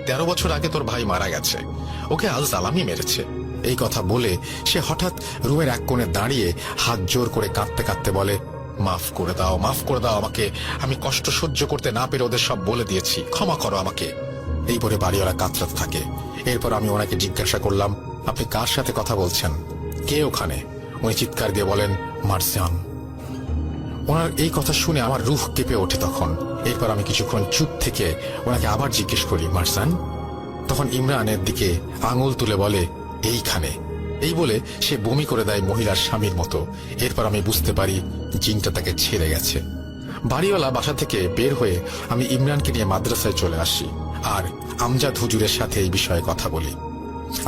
13 বছর আগে তোর ভাই মারা গেছে, ওকে আল সালামই মেরেছে। এই কথা বলে সে হঠাৎ রুমের এক কোণে দাঁড়িয়ে হাত জোর করে কাঁদতে কাঁদতে বলে, মাফ করে দাও, মাফ করে দাও আমাকে, আমি কষ্ট সহ্য করতে না পেরে ওদের সব বলে দিয়েছি, ক্ষমা করো আমাকে। এই বলে বাড়িওয়ালা কাতরাতে থাকে। এরপর আমি ওনাকে জিজ্ঞাসা করলাম, আপনি কার সাথে কথা বলছেন? কে ওখানে? উনি চিৎকার দিয়ে বলেন, মারজান। ওনার এই কথা শুনে আমার রুহ কেঁপে ওঠে তখন। এরপর আমি কিছুক্ষণ চুপ থেকে ওনাকে আবার জিজ্ঞেস করি, মারজান? তখন ইমরানের দিকে আঙুল তুলে বলে, এইখানে। এই বলে সে বমি করে দেয় মহিলার স্বামীর মতো। এরপর আমি বুঝতে পারি জিনটা তাকে ছেড়ে গেছে। বাড়িওয়ালা বাসা থেকে বের হয়ে আমি ইমরানকে নিয়ে মাদ্রাসায় চলে আসি আর আমজাদ হুজুরের সাথে এই বিষয়ে কথা বলি।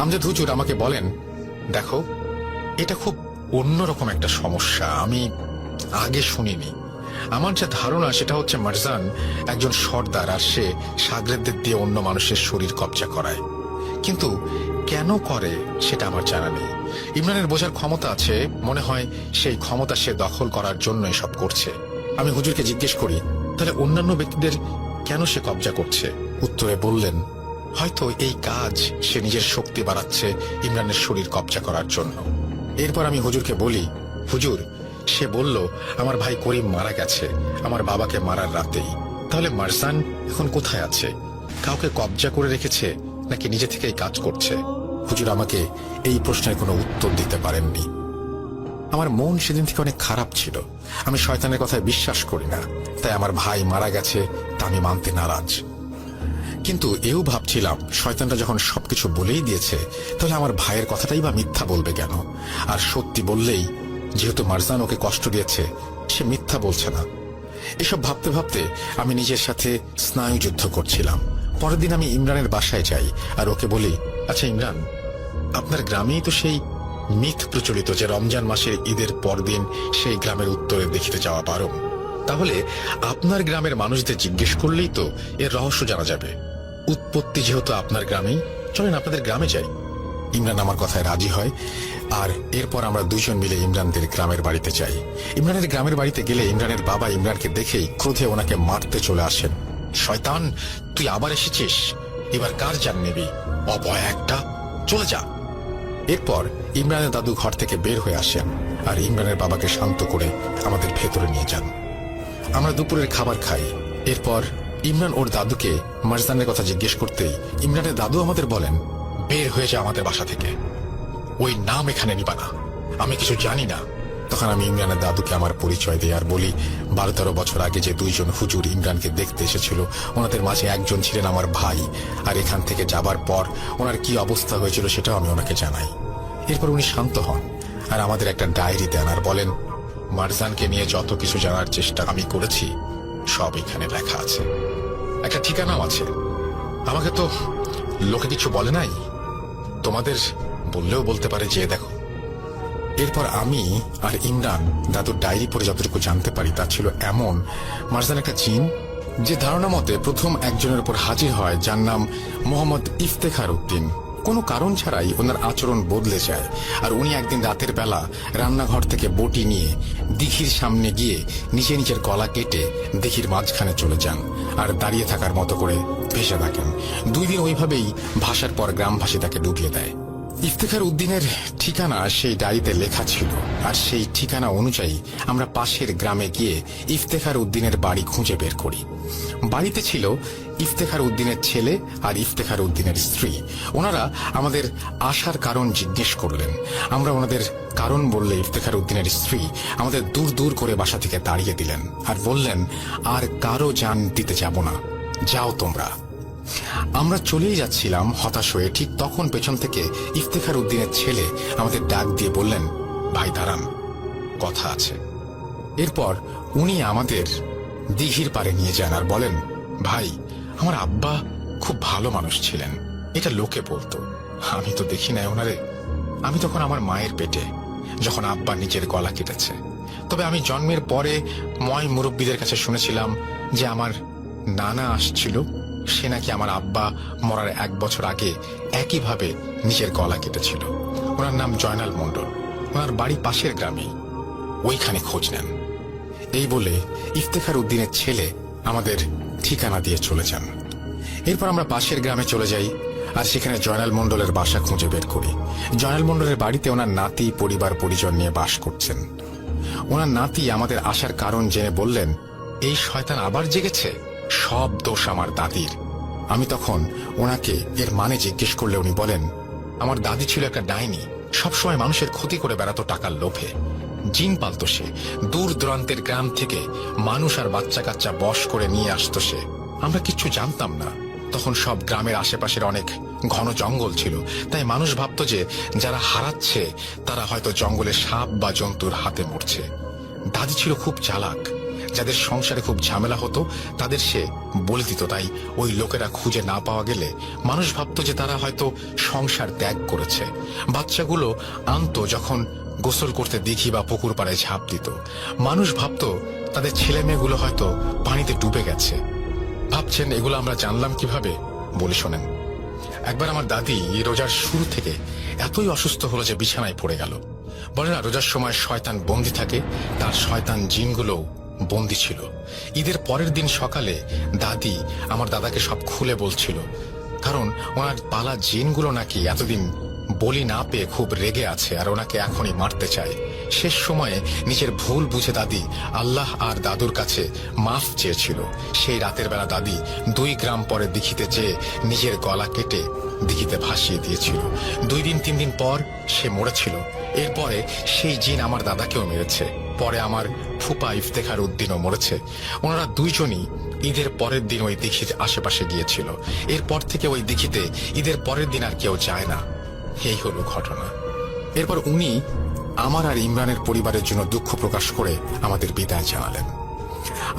আমজাদ হুজুর আমাকে বলেন, দেখো, এটা খুব অন্যরকম একটা সমস্যা, আমি আগে শুনিনি। আমার যা ধারণা সেটা হচ্ছে মারজান একজন সর্দার, আর সে সাগরেদদের দিয়ে অন্য মানুষের শরীর কবজা করায়। কিন্তু কেন করে সেটা আমার জানা নেই। ইমরানের বোঝার ক্ষমতা আছে, মনে হয় সেই ক্ষমতা সে দখল করার জন্য এসব করছে। আমি হুজুরকে জিজ্ঞেস করি, তাহলে অন্যান্য ব্যক্তিদের কেন সে কবজা করছে? উত্তরে বললেন, হয়তো এই কাজ সে নিজের শক্তি বাড়াচ্ছে ইমরানের শরীর কবজা করার জন্য। এরপর আমি হুজুরকে বলি, হুজুর, সে বলল আমার ভাই করিম মারা গেছে আমার বাবাকে মারার রাতেই। তাহলে মারজান এখন কোথায় আছে? কাউকে কবজা করে রেখেছে নাকি নিজে থেকেই কাজ করছে? হুজুর আমাকে এই প্রশ্নের কোনো উত্তর দিতে পারেননি। আমার মন সেদিন থেকে অনেক খারাপ ছিল। আমি শয়তানের কথায় বিশ্বাস করি না, তাই আমার ভাই মারা গেছে তা আমি মানতে নারাজ। কিন্তু এও ভাবছিলাম, শয়তানটা যখন সবকিছু বলেই দিয়েছে, তাহলে আমার ভাইয়ের কথাটাই বা মিথ্যা বলবে কেন? আর সত্যি বললেই, যেহেতু মারজান ওকে কষ্ট দিয়েছে, সে মিথ্যা বলছে না। এসব ভাবতে ভাবতে আমি নিজের সাথে স্নায়ু যুদ্ধ করছিলাম। পরের দিন আমি ইমরানের বাসায় যাই আর ওকে বলি, আচ্ছা ইমরান, আপনার গ্রামেই তো সেই মিথ প্রচলিত যে রমজান মাসের ঈদের পরদিন সেই গ্রামের উত্তরে দেখিতে যাওয়া পারো। তাহলে আপনার গ্রামের মানুষদের জিজ্ঞেস করলেই তো এর রহস্য জানা যাবে। উৎপত্তি যেহেতু আপনার গ্রামেই, চলেন আপনাদের গ্রামে যাই। ইমরান আমার কথায় রাজি হয় আর এরপর আমরা দুজন মিলে ইমরানদের গ্রামের বাড়িতে যাই। ইমরানের গ্রামের বাড়িতে গেলে ইমরানের বাবা ইমরানকে দেখেই ক্রোধে ওনাকে মারতে চলে আসেন। শয়তান, তুই আবার এসেছিস, এবার কার জান নিবি? অভয় একটা, চলে যা। এরপর ইমরানের দাদু ঘর থেকে বের হয়ে আসেন আর ইমরানের বাবাকে শান্ত করে আমাদের ভেতরে নিয়ে যান। আমরা দুপুরের খাবার খাই। এরপর ইমরান ওর দাদুকে মারজানের কথা জিজ্ঞেস করতেই ইমরানের দাদু আমাদের বলেন, বের হয়ে যা আমাদের বাসা থেকে, ওই নাম এখানে নিবা না, আমি কিছু জানি না। তখন আমি ইমরানের দাদুকে আমার পরিচয় দিই আর বলি, 12-13 বছর আগে যে দুইজন হুজুর ইমরানকে দেখতে এসেছিল, ওনাদের মাঝে একজন ছিলেন আমার ভাই, আর এখান থেকে যাবার পর ওনার কি অবস্থা হয়েছিল সেটাও আমি ওনাকে জানাই। এরপর উনি শান্ত হন আর আমাদের একটা ডায়েরি দেন আর বলেন, মারজানকে নিয়ে যত কিছু জানার চেষ্টা আমি করেছি সব এখানে লেখা আছে, একটা ঠিকানাও আছে। আমাকে তো লোকে কিছু বলে নাই, তোমাদের বললেও বলতে পারে, যে দেখো। এরপর আমি আর ইমরান দাদুর ডায়েরি পড়ে যতটুকু জানতে পারি তা ছিল এমন, মারজান একটা জিন, যে ধারণা মতে প্রথম একজনের উপর হাজির হয় যার নাম মোহাম্মদ ইফতেখার উদ্দিন। কোনো কারণ ছাড়াই ওনার আচরণ বদলে যায় আর উনি একদিন রাতের বেলা রান্নাঘর থেকে বটি নিয়ে দিঘির সামনে গিয়ে নিজের গলা কেটে দিঘির মাঝখানে চলে যান আর দাঁড়িয়ে থাকার মতো করে ভেসে থাকেন। 2 দিন ওইভাবেই ভাসার পর গ্রামবাসী তাকে ডুবিয়ে দেয়। ইফতেখার উদ্দিনের ঠিকানা সেই ডায়েরিতে লেখা ছিল আর সেই ঠিকানা অনুযায়ী আমরা পাশের গ্রামে গিয়ে ইফতেখার উদ্দিনের বাড়ি খুঁজে বের করি। বাড়িতে ছিল ইফতেখার উদ্দিনের ছেলে আর ইফতেখার উদ্দিনের স্ত্রী। ওনারা আমাদের আসার কারণ জিজ্ঞেস করলেন। আমরা ওনাদের কারণ বললে ইফতেখার উদ্দিনের স্ত্রী আমাদের দূর দূর করে বাসা থেকে তাড়িয়ে দিলেন আর বললেন, আর কারো জান দিতে যাব না, যাও তোমরা। আমরা চলেই যাচ্ছিলাম হতাশ হয়ে, ঠিক তখন পেছন থেকে ইফতেখার উদ্দিনের ছেলে আমাদের ডাক দিয়ে বললেন, ভাই দাঁড়ান, কথা আছে। এরপর উনি আমাদের দিঘির পাড়ে নিয়ে যান আর বলেন, ভাই আমার আব্বা খুব ভালো মানুষ ছিলেন, এটা লোকে বলতো, আমি তো দেখি নাই ওনারে। আমি তখন আমার মায়ের পেটে, যখন আব্বা নিজের গলা কেটেছে। তবে আমি জন্মের পরে ময় মুরব্বীদের কাছে শুনেছিলাম যে আমার নানা আসছিল, সে নাকি আমার আব্বা মরার 1 বছর আগে একইভাবে নিজের গলা কেটেছিল। ওনার নাম জয়নাল মণ্ডল, ওনার বাড়ি পাশের গ্রামেই, ওইখানে খোঁজ নেন। এই বলে ইফতেখার উদ্দিনের ছেলে আমাদের ঠিকানা দিয়ে চলে যান। এরপর আমরা পাশের গ্রামে চলে যাই আর সেখানে জয়নাল মণ্ডলের বাসা খুঁজে বের করি। জয়নাল মণ্ডলের বাড়িতে ওনার নাতি পরিবার পরিজন নিয়ে বাস করছেন। ওনার নাতি আমাদের আসার কারণ জেনে বললেন, এই শয়তান আবার জেগেছে, সব দোষ আমার দাদির। আমি তখন ওনাকে এর মানে জিজ্ঞেস করলে উনি বলেন, আমার দাদি ছিল একটা ডাইনি, সবসময় মানুষের ক্ষতি করে বেড়াতো টাকার লোভে। জিন পালতো সে, দূর দূরান্তের গ্রাম থেকে মানুষ আর বাচ্চা কাচ্চা বশ করে নিয়ে আসতো সে। আমরা কিচ্ছু জানতাম না, তখন সব গ্রামের আশেপাশের অনেক ঘন জঙ্গল ছিল, তাই মানুষ ভাবতো যে যারা হারাচ্ছে তারা হয়তো জঙ্গলে সাপ বা জন্তুর হাতে মরছে। দাদি ছিল খুব চালাক, যাদের সংসারে খুব ঝামেলা হতো তাদের সে বলে দিত, তাই ওই লোকেরা খুঁজে না পাওয়া গেলে মানুষ ভাবতো যে তারা হয়তো সংসার ত্যাগ করেছে। বাচ্চাগুলো আনতো যখন গোসল করতে দিঘি বা পুকুর পাড়ে ঝাঁপ দিত, মানুষ ভাবতো তাদের ছেলে মেয়েগুলো হয়তো পানিতে ডুবে গেছে। ভাবছেন এগুলো আমরা জানলাম কিভাবে? বলি শোনেন। একবার আমার দাদি রোজার শুরু থেকে এতই অসুস্থ হলো যে বিছানায় পড়ে গেল। বলে না, রোজার সময় শয়তান বন্দী থাকে, তার শয়তান জিনগুলো বন্দী ছিল। ঈদের পরের দিন সকালে দাদি আমার দাদাকে সব খুলে বলছিল, কারণ ওনার পালা জিনগুলো নাকি এতদিন বলি না পেয়ে খুব রেগে আছে আর ওনাকে এখনই মারতে চায়। শেষ সময়ে নিজের ভুল বুঝে দাদি আল্লাহ আর দাদুর কাছে মাফ চেয়েছিল। সেই রাতের বেলা দাদি 2 গ্রাম পরে দিঘিতে যেয়ে নিজের গলা কেটে দিঘিতে ভাসিয়ে দিয়েছিল। 2 দিন 3 দিন পর সে মরেছিল। এরপরে সেই জিন আমার দাদাকেও মেরেছে। পরে আমার ফুপা ইফতেখার উদ্দিনও মরেছে। ওনারা 2 জনই ঈদের পরের দিন ওই দিঘির আশেপাশে গিয়েছিল। এরপর থেকে ওই দিঘিতে ঈদের পরের দিন আর কেউ যায় না। এই হলো ঘটনা। এরপর উনি আমার আর ইমরানের পরিবারের জন্য দুঃখ প্রকাশ করে আমাদের বিদায় জানালেন।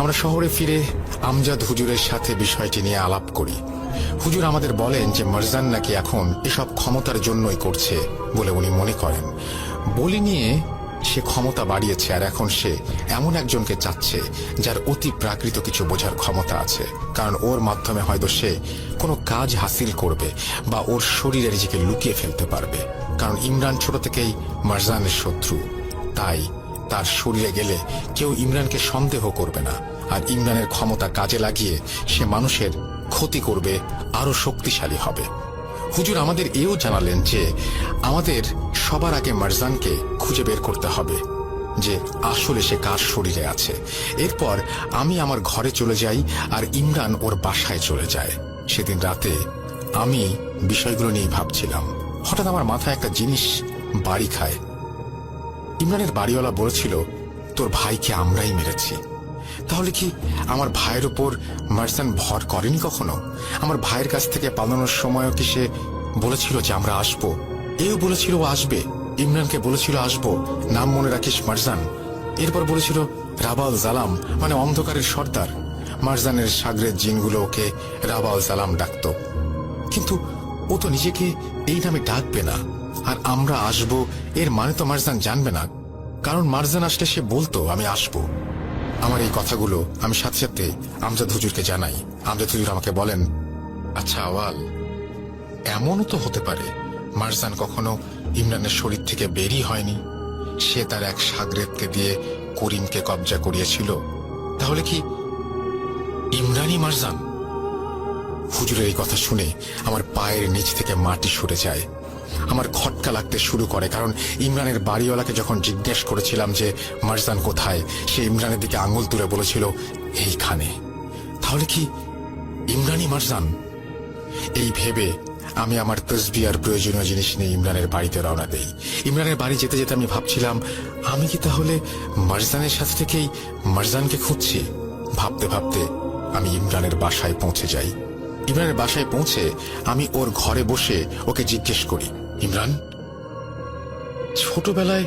আমরা শহরে ফিরে আমজাদ হুজুরের সাথে বিষয়টি নিয়ে আলাপ করি। হুজুর আমাদের বলেন যে মারজান নাকি এখন এসব ক্ষমতার জন্যই করছে বলে উনি মনে করেন। বলি নিয়ে সে ক্ষমতা বাড়িয়েছে আর এখন সে এমন একজনকে চাচ্ছে যার অতি প্রাকৃত কিছু বোঝার ক্ষমতা আছে, কারণ ওর মাধ্যমে হয়তো সে কোনো কাজ হাসিল করবে বা ওর শরীরে নিজেকে লুকিয়ে ফেলতে পারবে। কারণ ইমরান ছোট থেকেই মারজানের শত্রু, তাই তার শরীরে গেলে কেউ ইমরানকে সন্দেহ করবে না। আর ইমরানের ক্ষমতা কাজে লাগিয়ে সে মানুষের ক্ষতি করবে, আরো শক্তিশালী হবে। হুজুর আমাদের এও জানালেন যে আমাদের সবার আগে মারজানকে খুঁজে বের করতে হবে যে আসলে সে কার শরীরে আছে। এরপর আমি আমার ঘরে চলে যাই আর ইমরান ওর বাসায় চলে যায়। সেদিন রাতে আমি বিষয়গুলো নিয়ে ভাবছিলাম, হঠাৎ আমার মাথায় একটা জিনিস বাড়ি খায়। ইমরানের বাড়িওয়ালা বলেছিল, তোর ভাইকে আমরাই মেরেছি। তাহলে কি আমার ভাইয়ের উপর মারজান ভর করেনি কখনো? আমার ভাইয়ের কাছ থেকে পালানোর সময়ও কি সে বলেছিল যে আমরা আসবো? এও বলেছিল ও আসবে। ইমরানকে বলেছিল আসবো, নাম মনে রাখিস মারজান। এরপর বলেছিল রাবাল জালাম, মানে অন্ধকারের সর্দার। মারজানের সাগরের জিনগুলো ওকে রাবাল জালাম ডাকত, কিন্তু ও তো নিজেকে এই নামে ডাকবে না। আর আমরা আসবো এর মানে তো মারজান জানবে না, কারণ মারজান আসলে সে বলতো আমি আসবো। আমার এই কথাগুলো আমি সাথে সাথে আমজাদ হুজুরকে জানাই। আমজাদ হুজুর আমাকে বলেন, আচ্ছা আওয়াল, এমনও তো হতে পারে মারজান কখনো ইমরানের শরীর থেকে বেরই হয়নি। সে তার এক সাগরেদকে দিয়ে করিমকে কবজা করিয়েছিল। তাহলে কি ইমরানই মারজান? হুজুরের এই কথা শুনে আমার পায়ের নিচ থেকে মাটি সরে যায়। আমার খটকা লাগতে শুরু করে, কারণ ইমরানের বাড়িওয়ালাকে যখন জিজ্ঞেস করেছিলাম যে মারজান কোথায়, সে ইমরানের দিকে আঙুল তুলে বলেছিল এইখানে। তাহলে কি ইমরানই মারজান? এই ভেবে আমি আমার তসবিহ আর প্রয়োজনীয় জিনিস নিয়ে ইমরানের বাড়িতে রওনা দেই। ইমরানের বাড়ি যেতে যেতে আমি ভাবছিলাম, আমি কি তাহলে মারজানের সাথে থেকেই মারজানকে খুঁজছি? ভাবতে ভাবতে আমি ইমরানের বাসায় পৌঁছে যাই। ইমরানের বাসায় পৌঁছে আমি ওর ঘরে বসে ওকে জিজ্ঞেস করি, ইমরান, ছোটবেলায়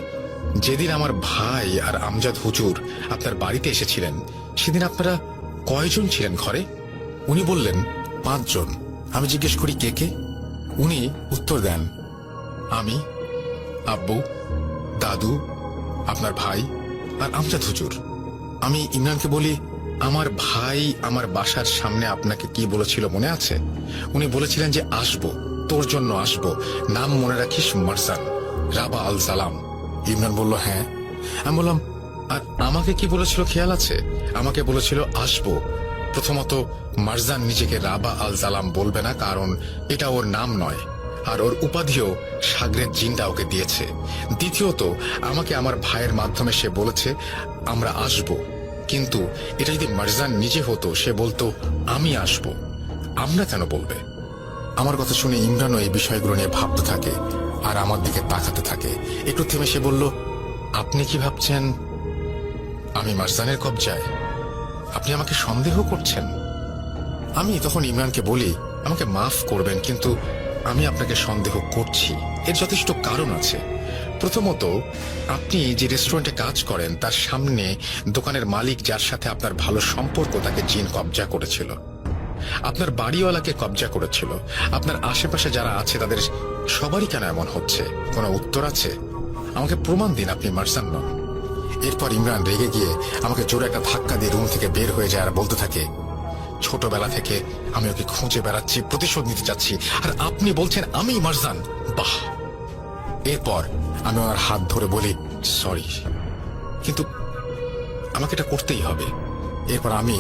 যেদিন আমার ভাই আর আমজাদ হুজুর আপনার বাড়িতে এসেছিলেন সেদিন আপনারা কয়জন ছিলেন ঘরে? উনি বললেন 5 জন। আমি জিজ্ঞেস করি কে কে? উনি উত্তর দেন, আমি, আব্বু, দাদু, আপনার ভাই আর আমজাদ হুজুর। আমি ইমরানকে বলি, আমার ভাই আমার বাসার সামনে আপনাকে কি বলেছিল মনে আছে? উনি বলেছিলেন যে আসবো, তোর জন্য আসবো, নাম মনে রাখিস মারজান, রাবা আল সালাম। ইমরান বলল হ্যাঁ। আমি বললাম, আর আমাকে কি বলেছিল খেয়াল আছে? আমাকে বলেছিল আসবো। প্রথমত মারজান নিজেকে রাবা আল সালাম বলবে না, কারণ এটা ওর নাম নয়, আর ওর উপাধিও সাগরের জিনটা ওকে দিয়েছে। দ্বিতীয়ত আমাকে আমার ভাইয়ের মাধ্যমে সে বলেছে আমরা আসবো, কিন্তু এটা যদি মারজান নিজে হতো সে বলতো আমি আসবো, আমরা কেন বলবে? আমার কথা শুনে ইমরানও এই বিষয়গুলো নিয়ে ভাবতে থাকে আর আমার দিকে তাকাতে থাকে। একটু থেমে সে বলল, আপনি কি ভাবছেন আমি মারজানের কবজায়? আপনি আমাকে সন্দেহ করছেন? আমি তখন ইমরানকে বলি, আমাকে মাফ করবেন, কিন্তু আমি আপনাকে সন্দেহ করছি। এর যথেষ্ট কারণ আছে। প্রথমত, আপনি যে রেস্টুরেন্টে কাজ করেন তার সামনে দোকানের মালিক যার সাথে আপনার ভালো সম্পর্ক তাকে জিন কবজা করেছিল, আপনার বাড়িওয়ালাকে কবজা করেছিল, আপনার আশেপাশে যারা আছে তাদের সবারই কেন এমন হচ্ছে? কোনো উত্তর আছে? আমাকে প্রমাণ দিন আপনি মারজান নন। এরপর ইমরান রেগে গিয়ে আমাকে জোরে একটা ধাক্কা দিয়ে রুম থেকে বের হয়ে যায় আর বলতে থাকে, ছোটবেলা থেকে আমি ওকে খুঁজে বেড়াচ্ছি, প্রতিশোধ নিতে চাচ্ছি, আর আপনি বলছেন আমি মারজান? বাহ! এরপর আমি ওনার হাত ধরে বলি, সরি, কিন্তু আমাকে এটা করতেই হবে। এরপর আমি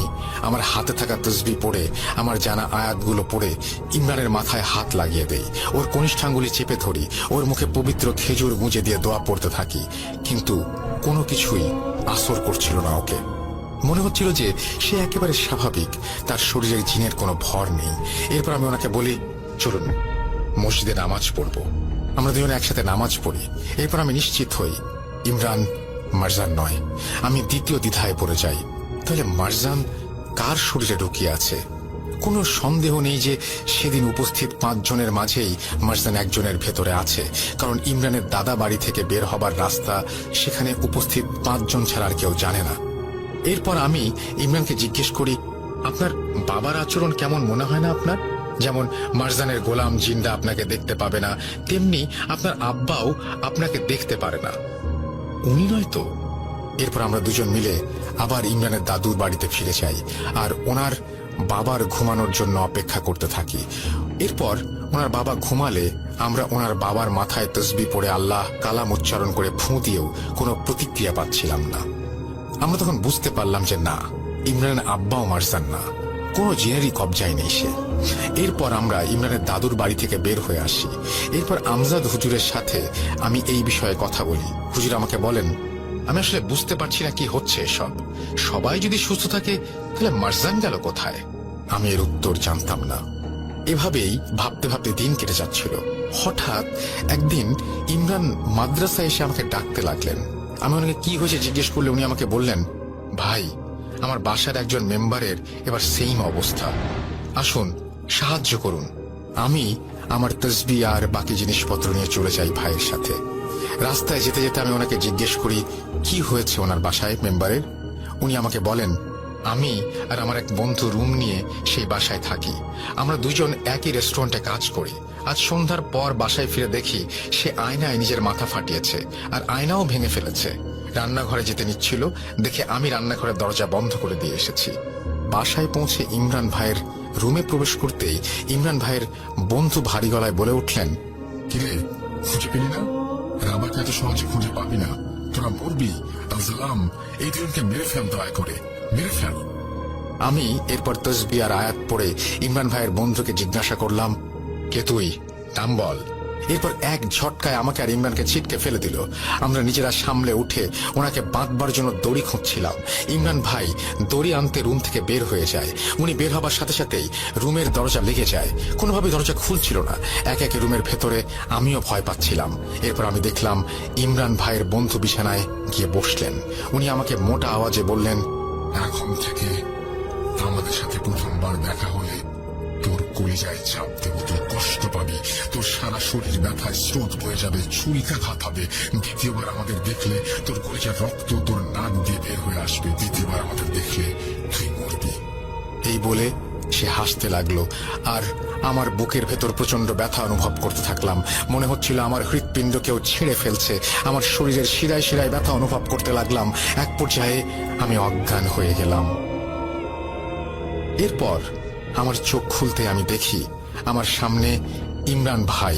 আমার হাতে থাকা তসবিহ পড়ে, আমার জানা আয়াতগুলো পড়ে ইমরানের মাথায় হাত লাগিয়ে দেই, ওর কনিষ্ঠাঙ্গুলি চেপে ধরি, ওর মুখে পবিত্র খেজুর গুঁজে দিয়ে দোয়া পড়তে থাকি, কিন্তু কোনো কিছুই আসর করছিল না ওকে। মনে হচ্ছিল যে সে একেবারে স্বাভাবিক, তার শরীরে জিনের কোনো ভর নেই। এরপর আমি ওনাকে বলি, চলুন মসজিদে নামাজ পড়ব। আমরা দুজনে একসাথে নামাজ পড়ি। এরপর আমি নিশ্চিত হই ইমরান মারজান নয়। আমি দ্বিতীয় দ্বিধায় পড়ে যাই, তাহলে মারজান কার শরীরে ঢুকিয়ে আছে? কোনো সন্দেহ নেই যে সেদিন উপস্থিত 5 জনের মাঝেই মারজান একজনের ভেতরে আছে, কারণ ইমরানের দাদা বাড়ি থেকে বের হবার রাস্তা সেখানে উপস্থিত 5 জন ছাড়া আর কেউ জানে না। এরপর আমি ইমরানকে জিজ্ঞেস করি, আপনার বাবার আচরণ কেমন মনে হয় না আপনার? যেমন মারজানের গোলাম জিনরা আপনাকে দেখতে পাবে না, তেমনি আপনার আব্বাও আপনাকে দেখতে পারে না। উনি নয় তো? এরপর আমরা দুজন মিলে আবার ইমরানের দাদুর বাড়িতে ফিরে যাই আর ওনার বাবার ঘুমানোর জন্য অপেক্ষা করতে থাকি। এরপর ওনার বাবা ঘুমালে আমরা ওনার বাবার মাথায় তসবিহ পড়ে আল্লাহ কালাম উচ্চারণ করে ফুঁ দিয়েও কোনো প্রতিক্রিয়া পাচ্ছিলাম না। আমরা তখন বুঝতে পারলাম যে না, ইমরানের আব্বাও মারজান না, কোনো জিনেরই কবজায় নেই সে। এরপর আমরা ইমরানের দাদুর বাড়ি থেকে বের হয়ে আসি। এরপর আমজাদ হুজুরের সাথে আমি এই বিষয়ে কথা বলি। হুজুর আমাকে বলেন, আমি আসলে বুঝতে পারছি না কি হচ্ছে এসব। সবাই যদি সুস্থ থাকে তাহলে মারজান গেল কোথায়? আমি এর উত্তর জানতাম না। এভাবেই ভাবতে ভাবতে দিন কেটে যাচ্ছিল। হঠাৎ একদিন ইমরান মাদ্রাসায় এসে আমাকে ডাকতে লাগলেন। আমি ওনাকে কি হয়েছে জিজ্ঞেস করলে উনি আমাকে বললেন, ভাই, আমার বাসার একজন মেম্বারের এবার সেম অবস্থা, আসুন সাহায্য করুন। আমি আমার তসবিহ আর বাকি জিনিসপত্র নিয়ে চলে যাই ভাইয়ের সাথে। রাস্তায় যেতে যেতে আমি ওনাকে জিজ্ঞেস করি কি হয়েছে ওনার বাসায় মেম্বারের। উনি আমাকে বলেন, আমি আর আমার এক বন্ধু রুম নিয়ে সেই বাসায় থাকি। আমরা দুইজন একই রেস্টুরেন্টে কাজ করি। আজ সন্ধ্যার পর বাসায় ফিরে দেখি সে আয়নায় নিজের মাথা ফাটিয়েছে আর আয়নাও ভেঙে ফেলেছে। রান্নাঘরে যেতে নিচ্ছিল, দেখে আমি রান্নাঘরের দরজা বন্ধ করে দিয়ে এসেছি। বাসায় পৌঁছে ইমরান ভাইয়ের রুমে প্রবেশ করতেই ইমরান ভাইয়ের বন্ধু ভারী গলায় বলে উঠলেন, কিরে, খুঁজে পেলি না? রাবাকে এত সহজে খুঁজে পাবি না, তোরা মরবি। আলসালাম, এই দুজনকে মেরে ফেল, দয়া করে মেরে ফেল। আমি এরপর তসবিহ আর আয়াত পড়ে ইমরান ভাইয়ের বন্ধুকে জিজ্ঞাসা করলাম, কে তুই, নাম বল। এরপর এক ঝটকায় আমাকে আর ইমরানকে ছিটকে ফেলে দিল। আমরা নিজেরা সামলে উঠে ওনাকে বাঁধবার জন্য দড়ি খুঁজছিলাম। ইমরান ভাই দড়ি আনতে রুম থেকে বের হয়ে যায়। উনি বের হবার সাথে সাথেই রুমের দরজা লেগে যায়, কোনোভাবে দরজা খুলছিল না। এক এক রুমের ভেতরে আমিও ভয় পাচ্ছিলাম। এরপর আমি দেখলাম ইমরান ভাইয়ের বন্ধু বিছানায় গিয়ে বসলেন। উনি আমাকে মোটা আওয়াজে বললেন, এখন থেকে আমাদের সাথে প্রথমবার দেখা হলে তোর কলিজায় চাপ দেবো, তুই কষ্ট পাবি, তোর সারা শরীর ব্যথায় স্রোত বয়ে যাবে, ছুরিকাঘাত হবে। দ্বিতীয়বার আমাদের দেখলে তোর কলিজার রক্ত তোর নাক দিয়ে বের হয়ে আসবে। দ্বিতীয়বার আমাদের দেখলে তুই মরবি। এই বলে সে হাসতে লাগলো, আর আমার বুকের ভেতর প্রচন্ড ব্যথা অনুভব করতে থাকলাম। মনে হচ্ছিল আমার হৃৎপিণ্ড কেউ ছিঁড়ে ফেলছে। আমার শরীরের শিরায় শিরায় ব্যথা অনুভব করতে লাগলাম। এক পর্যায়ে আমি অজ্ঞান হয়ে গেলাম। এরপর আমার চোখ খুলতে আমি দেখি আমার সামনে ইমরান ভাই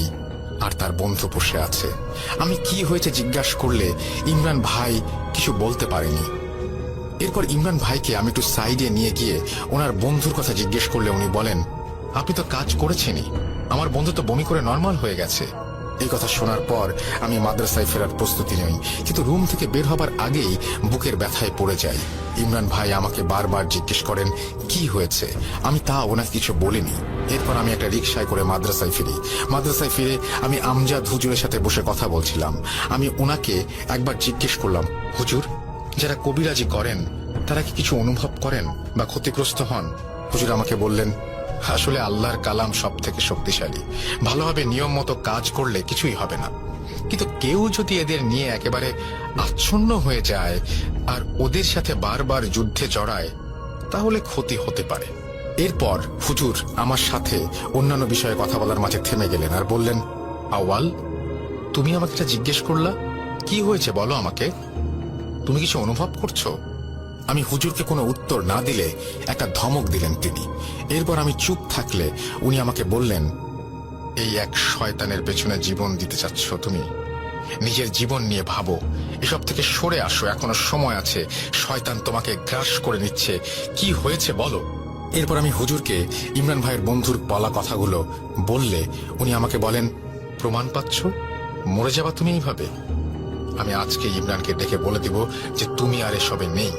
আর তার বন্ধু বসে আছে। আমি কি হয়েছে জিজ্ঞাসা করলে ইমরান ভাই কিছু বলতে পারেনি। এরপর ইমরান ভাইকে আমি একটু সাইডে নিয়ে গিয়ে ওনার বন্ধুর কথা জিজ্ঞেস করলে উনি বলেন, আপনি তো কাজ করেছেনই, আমার বন্ধু তো বমি করে নর্মাল হয়ে গেছে। এই কথা শোনার পর আমি মাদ্রাসায় ফেরার প্রস্তুতি নিই, কিন্তু রুম থেকে বের হবার আগেই বুকের ব্যথায় পড়ে যাই। ইমরান ভাই আমাকে বারবার জিজ্ঞেস করেন কি হয়েছে, আমি তা ওনাকে কিছু বলিনি। এরপর আমি একটা রিকশায় করে মাদ্রাসায় ফিরি। মাদ্রাসায় ফিরে আমি আমজাদ হুজুরের সাথে বসে কথা বলছিলাম। আমি ওনাকে একবার জিজ্ঞেস করলাম, হুজুর, যারা কবিরাজি করেন তারা কি কিছু অনুভব করেন বা ক্ষতিগ্রস্ত হন? হুজুর আমাকে বললেন, আসলে আল্লাহর কালাম সব থেকে শক্তিশালী, ভালোভাবে নিয়ম মতো কাজ করলে কিছুই হবে না, কিন্তু কেউ যদি এদের নিয়ে একেবারে আচ্ছন্ন হয়ে যায় আর ওদের সাথে বারবার যুদ্ধে জড়ায় তাহলে ক্ষতি হতে পারে। এরপর হুজুর আমার সাথে অন্যান্য বিষয়ে কথা বলার মাঝে থেমে গেলেন আর বললেন, আওয়াল, তুমি আমাকে এটা জিজ্ঞেস করলা, কি হয়েছে বলো আমাকে, তুমি কিছু অনুভব করছো? আমি হুজুরকে কোনো উত্তর না দিলে একটা ধমক দিলেন তিনি। এরপর আমি চুপ থাকলে উনি আমাকে বললেন, এই এক শয়তানের পেছনে জীবন দিতে চাচ্ছ তুমি? নিজের জীবন নিয়ে ভাবো, এসব থেকে সরে আসো, এখনো সময় আছে, শয়তান তোমাকে গ্রাস করে নিচ্ছে, কি হয়েছে বলো। এরপর আমি হুজুরকে ইমরান ভাইয়ের বন্ধুর বলা কথাগুলো বললে উনি আমাকে বলেন, প্রমাণ পাচ্ছ, মরে যাবা তুমি এইভাবে? আমি আজকে ইমরানকে ডেকে বলে দিব যে তুমি আর এসবে নেই।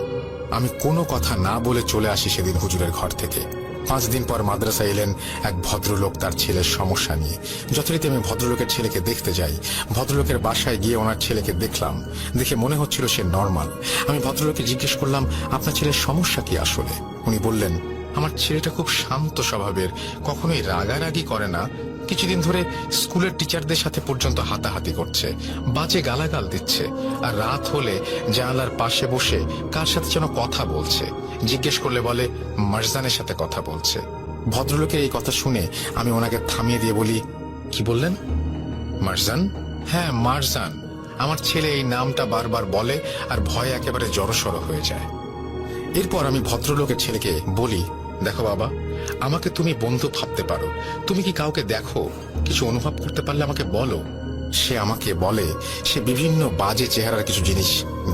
আমি কোনো কথা না বলে চলে আসি সেদিন হুজুরের ঘর থেকে। 5 দিন পর মাদ্রাসায় এলেন এক ভদ্রলোক তার ছেলের সমস্যা নিয়ে। যথারীতি আমি ভদ্রলোকের ছেলেকে দেখতে যাই। ভদ্রলোকের বাসায় গিয়ে ওনার ছেলেকে দেখলাম, দেখে মনে হচ্ছিল সে নর্মাল। আমি ভদ্রলোককে জিজ্ঞেস করলাম, আপনার ছেলের সমস্যা কি আসলে? উনি বললেন, আমার ছেলেটা খুব শান্ত স্বভাবের, কখনোই রাগারাগি করে না, কিছুদিন ধরে স্কুলের টিচারদের সাথে পর্যন্ত হাতাহাতি করছে, বাজে গালাগাল দিচ্ছে, আর রাত হলে জানালার পাশে বসে কার সাথে যেন কথা বলছে, জিজ্ঞেস করলে বলে মারজানের সাথে কথা বলছে। ভদ্রলোকের এই কথা শুনে আমি ওনাকে থামিয়ে দিয়ে বলি, কি বললেন? মারজান? হ্যাঁ, মারজান। আমার ছেলে এই নামটা বারবার বলে আর ভয়ে একেবারে জড়সড় হয়ে যায়। এরপর আমি ভদ্রলোকের ছেলেকে বলি, দেখো বাবা, আমাকে তুমি বন্ধু ভাবতে পারো, তুমি কি কাউকে দেখো, কিছু অনুভব করতে পারলে আমাকে বলো। সে আমাকে বলে সে বিভিন্ন বাজে চেহারার কিছু জিনিস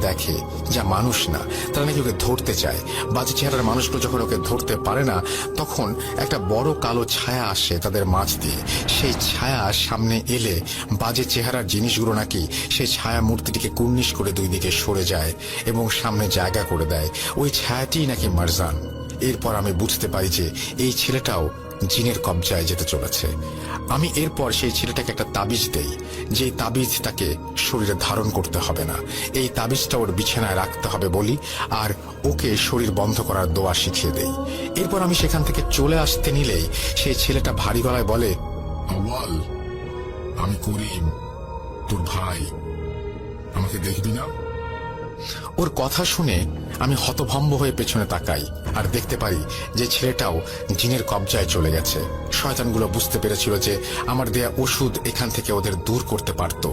দেখে যা মানুষ না, তারা নাকি ওকে ধরতে চায়। বাজে চেহারার মানুষগুলো যখন ওকে ধরতে পারে না তখন একটা বড় কালো ছায়া আসে তাদের মাঝ দিয়ে। সেই ছায়া সামনে এলে বাজে চেহারার জিনিসগুলো নাকি সেই ছায়া মূর্তিটিকে কুর্নিশ করে 2 দিকে সরে যায় এবং সামনে জায়গা করে দেয়। ওই ছায়াটি নাকি মারজান। এরপর আমি বুঝতে পারি যে এই ছেলেটাও জিনের কবজায় যেতে চলেছে। আমি এরপর সেই ছেলেটাকে একটা তাবিজ দেই, যে তাবিজ তাকে শরীরে ধারণ করতে হবে না, এই তাবিজটা ওর বিছানায় রাখতে হবে বলি, আর ওকে শরীর বন্ধ করার দোয়া শিখিয়ে দেই। এরপর আমি সেখান থেকে চলে আসতে নিলেই সেই ছেলেটা ভারী গলায় বলে, আওয়াল, আমি করিম, তোর ভাই, আমাকে দেখবি না? ওর কথা শুনে আমি হতভম্ব হয়ে পেছনে তাকাই আর দেখতে পারি যে ছেলেটাও জিনের কবজায় চলে গেছে। শয়তানগুলো বুঝতে পেরেছিল যে আমার দেয়া ওষুধ এখান থেকে ওদের দূর করতে পারত,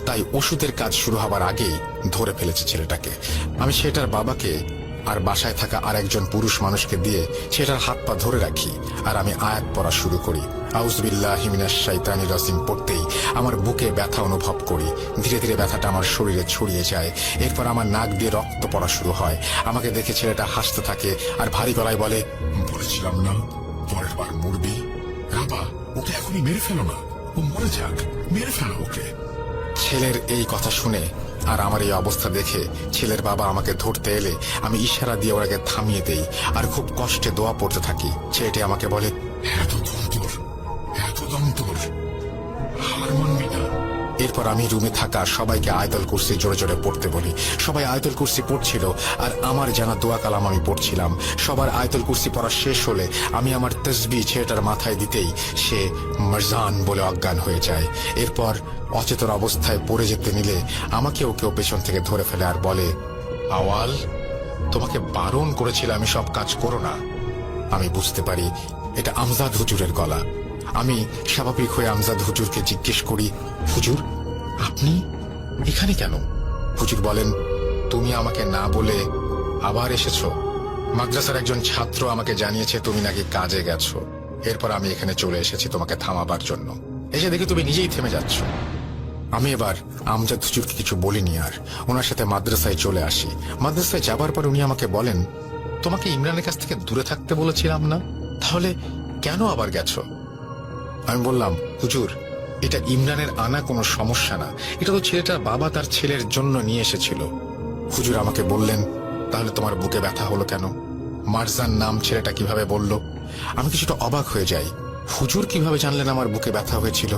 তাই ওষুধের কাজ শুরু হবার আগেই ধরে ফেলেছে ছেলেটাকে। আমি সেটার বাবাকে আর বাসায় থাকা আর একজন পুরুষ মানুষকে দিয়ে সেটার হাত পা ধরে রাখি আর আমি আয়াত পড়া শুরু করি। আউযুবিল্লাহি মিনাশ শাইতানির রাজিম পড়তেই আমার বুকে ব্যথা অনুভব করি। ধীরে ধীরে ব্যথাটা আমার শরীরে ছড়িয়ে যায়। এরপর আমার নাক দিয়ে রক্ত পড়া শুরু হয়। আমাকে দেখে ছেলেটা হাসতে থাকে আর ভারী গলায় বলে, বলেছিলাম না পরের বার মরবি? বাবা, ওকে এখনই মেরে ফেলো না, ও মরে যাক, মেরে ফেলো ওকে। ছেলের এই কথা শুনে আর আমার এই অবস্থা দেখে ছেলের বাবা আমাকে ধরতে এলে আমি ইশারা দিয়ে ওনাকে থামিয়ে দেই আর খুব কষ্টে দোয়া পড়তে থাকি। ছেলেটি আমাকে বলে, এত দম তোর, হার মানবি না। এরপর আমি রুমে থাকা সবাইকে আয়াতুল কুরসি জোরে জোরে পড়তে বলি। সবাই আয়াতুল কুরসি পড়ছিল আর আমার জানা দোয়া কালাম আমি পড়ছিলাম। সবার আয়াতুল কুরসি পড়া শেষ হলে আমি আমার তসবিহ ছেলেটার মাথায় দিতেই সে মারজান বলে অজ্ঞান হয়ে যায়। এরপর অচেতন অবস্থায় পড়ে যেতে নিলে আমাকেও কেউ পেছন থেকে ধরে ফেলে আর বলে, আওয়াল, তোমাকে বারণ করেছিল আমি সব কাজ করো না। আমি বুঝতে পারি এটা আমজাদ হুজুরের গলা। আমি স্বাভাবিক হয়ে আমজাদ হুজুরকে জিজ্ঞেস করি, হুজুর আপনি এখানে কেন? হুজুর বলেন, তুমি আমাকে না বলে আবার এসেছো। মাদ্রাসার একজন ছাত্র আমাকে জানিয়েছে তুমি নাকি কাজে গেছো। এরপর আমি এখানে চলে এসেছি তোমাকে থামাবার জন্য। এসে দেখি তুমি নিজেই থেমে যাচ্ছ। আমি এবার আমজাদ হুজুরকে কিছু বলিনি আর ওনার সাথে মাদ্রাসায় চলে আসি। মাদ্রাসায় যাবার পর উনি আমাকে বলেন, তোমাকে ইমরানের কাছ থেকে দূরে থাকতে বলেছিলাম না, তাহলে কেন আবার গেছো? আমি বললাম, হুজুর এটা ইমরানের আনা কোনো সমস্যা না, এটা তো ছেলেটার বাবা তার ছেলের জন্য নিয়ে এসেছিল। হুজুর আমাকে বললেন, তাহলে তোমার বুকে ব্যথা হলো কেন? মারজান নাম ছেলেটা কিভাবে বলল? আমি কিছুটা অবাক হয়ে যাই। হুজুর কিভাবে জানলেন আমার বুকে ব্যথা হয়েছিল?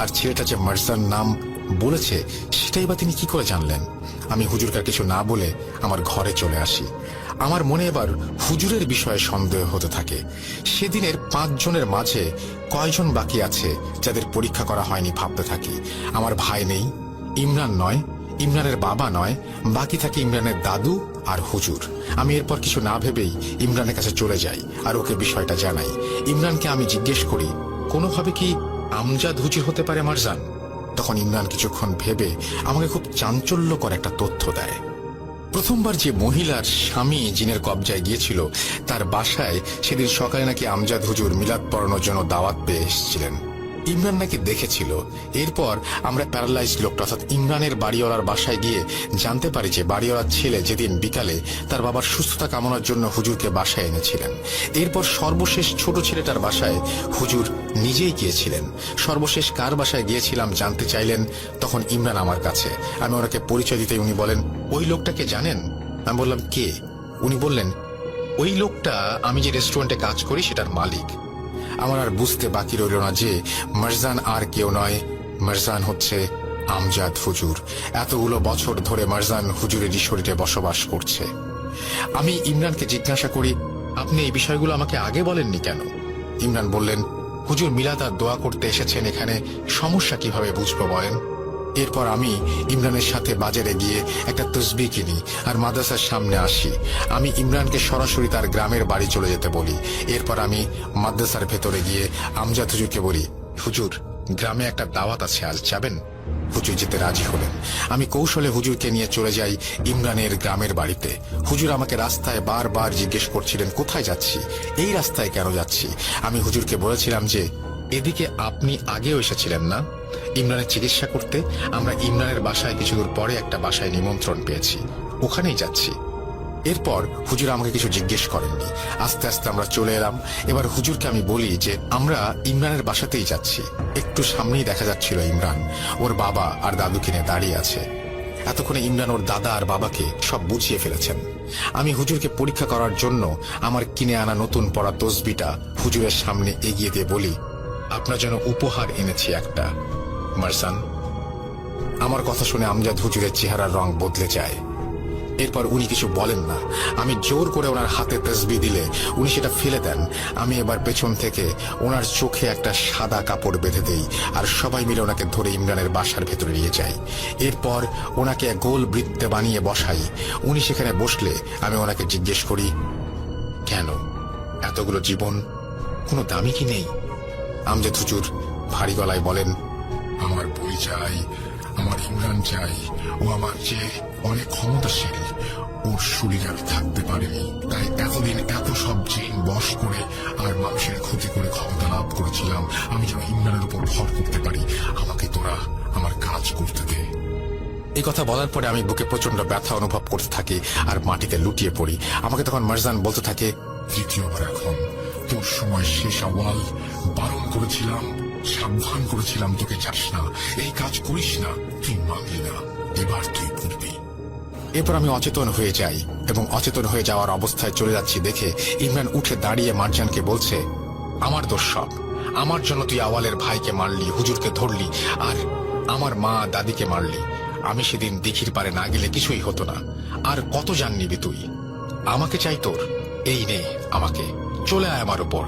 আর ছেলেটা যে মারজান নাম বলেছে সেটাই বা তিনি কি করে জানলেন? আমি হুজুরকে কিছু না বলে আমার ঘরে চলে আসি। আমার মনে এবার হুজুরের বিষয়ে সন্দেহ হতে থাকে। সেদিনের 5 জনের মাঝে কয়জন বাকি আছে যাদের পরীক্ষা করা হয়নি ভাবতে থাকি। আমার ভাই নেই, ইমরান নয়, ইমরানের বাবা নয়, বাকি থাকে ইমরানের দাদু আর হুজুর। আমি এরপর কিছু না ভেবেই ইমরানের কাছে চলে যাই আর ওকে বিষয়টা জানাই। ইমরানকে আমি জিজ্ঞেস করি, কোনোভাবে কি আমজাদ হুজুর হতে পারে মারজান? তখন ইমরান কিছুক্ষণ ভেবে আমাকে খুব চাঞ্চল্যকর একটা তথ্য দেয়। প্রথমবার যে মহিলার স্বামী জিনের কবজায় গিয়েছিল তার বাসায় সেদিন সকালে নাকি আমজাদ হুজুর মিলাদ পড়ানোর জন্য দাওয়াত পেয়ে এসেছিলেন। ইমরান নাকি দেখেছিল। এরপর আমরা প্যারালাইজ লোকটা অর্থাৎ ইমরানের বাড়িওয়ালার বাসায় গিয়ে জানতে পারি যে বাড়িওয়ালার ছেলে যেদিন বিকালে তার বাবার সুস্থতা কামনার জন্য হুজুরকে বাসায় এনেছিলেন। এরপর সর্বশেষ ছোট ছেলেটার বাসায় হুজুর নিজেই গিয়েছিলেন। সর্বশেষ কার বাসায় গিয়েছিলাম জানতে চাইলেন, তখন ইমরান আমার কাছে। আমি ওনাকে পরিচয় দিতেই উনি বলেন, ওই লোকটাকে জানেন? আমি বললাম, কে? উনি বললেন, ওই লোকটা আমি যে রেস্টুরেন্টে কাজ করি সেটার মালিক। আমার আর বুঝতে বাকি রইল না যে মারজান আর কেউ নয়, মারজান হচ্ছে আমজাদ হুজুর। এতগুলো বছর ধরে মারজান হুজুরেরই শরীরে বসবাস করছে। আমি ইমরানকে জিজ্ঞাসা করি, আপনি এই বিষয়গুলো আমাকে আগে বলেননি কেন? ইমরান বললেন, হুজুর মিলাদ আর দোয়া করতে এসেছেন এখানে, সমস্যা কিভাবে বুঝবো বলেন? এরপর আমি ইমরানের সাথে বাজারে গিয়ে একটা তসবিহ কিনি আর মাদ্রাসার সামনে আসি। আমি ইমরানকে সরাসরি তার গ্রামের বাড়ি চলে যেতে বলি। এরপর আমি মাদ্রাসার ভেতরে গিয়ে আমজাদ হুজুরকে বলি, হুজুর গ্রামে একটা দাওয়াত আছে, আজ যাবেন? হুজুর যেতে রাজি হলেন। আমি কৌশলে হুজুরকে নিয়ে চলে যাই ইমরানের গ্রামের বাড়িতে। হুজুর আমাকে রাস্তায় বারবার জিজ্ঞেস করছিলেন, কোথায় যাচ্ছি, এই রাস্তায় কেন যাচ্ছি? আমি হুজুরকে বলেছিলাম যে এদিকে আপনি আগেও এসেছিলেন না ইমরানের চিকিৎসা করতে। আমরা ইমরানের বাসায় কিছু দূর পরে একটা বাসায় নিমন্ত্রণ পেয়েছি, ওখানেই যাচ্ছি। এরপর হুজুর আমাকে কিছু জিজ্ঞেস করেননি। আস্তে আস্তে আমরা চলে এলাম। এবার হুজুরকে আমি বলি যে আমরা ইমরানের বাসাতেই যাচ্ছি। একটু সামনেই দেখা যাচ্ছিল ইমরান ওর বাবা আর দাদুকে নিয়ে দাঁড়িয়ে আছে। এতক্ষণে ইমরান ওর দাদা আর বাবাকে সব বুঝিয়ে ফেলেছেন। আমি হুজুরকে পরীক্ষা করার জন্য আমার কিনে আনা নতুন পড়া তসবিটা হুজুরের সামনে এগিয়ে দিয়ে বলি, আপনার জন্য উপহার এনেছি একটা, মারজান। আমার কথা শুনে আমজাদ হুজুরের চেহারার রং বদলে যায়। এরপর উনি কিছু বলেন না। আমি জোর করে ওনার হাতে তসবিহ দিলে উনি সেটা ফেলে দেন। আমি এবার পেছন থেকে ওনার চোখে একটা সাদা কাপড় বেঁধে দেই আর সবাই মিলে ওনাকে ধরে ইমরানের বাসার ভেতরে নিয়ে যাই। এরপর ওনাকে গোল বৃত্তে বানিয়ে বসাই। উনি সেখানে বসলে আমি ওনাকে জিজ্ঞেস করি, কেন এতগুলো জীবন কোনো দামি কি নেই? আমজাদ হুজুর ভারী গলায় বলেন, আমার বই চাই, আমার ইমরান চাই। ও আমার চেয়ে অনেক ক্ষমতাশীল, ওর শরীরে আমি থাকতে পারিনি, তাই এতদিন এত সব জিন বশ করে আর মানুষের ক্ষতি করে ক্ষমতা লাভ করেছিলাম। আমি যেন ইমরানের উপর ভর করতে পারি। আমাকে তোরা আমার কাজ করতে দে। এই কথা বলার পরে আমি বুকে প্রচন্ড ব্যথা অনুভব করতে থাকি আর মাটিতে লুটিয়ে পড়ি। আমাকে তখন মারজান বলতে থাকে, তৃতীয়বার এখন তোর সময় শেষ। আওয়াল, বারণ করেছিলাম, সাবধান করেছিলাম তোকে যাস না, এই কাজ করিস না। তুই মানলি না, এবার তুই করবি। এরপর আমি অচেতন হয়ে যাই এবং অচেতন হয়ে যাওয়ার অবস্থায় চলে যাচ্ছি দেখে ইমরান উঠে দাঁড়িয়ে মারজানকে বলছে, আমার দোষ সব, আমার জন্য তুই আওয়ালের ভাইকে মারলি, হুজুরকে ধরলি, আর আমার মা দাদিকে মারলি, আমি সেদিন দিঘির পারে না গেলে কিছুই হতো না। আর কত জান নিবি তুই? আমাকে চাই তোর, এই নে আমাকে, চলে আয় আমার উপর।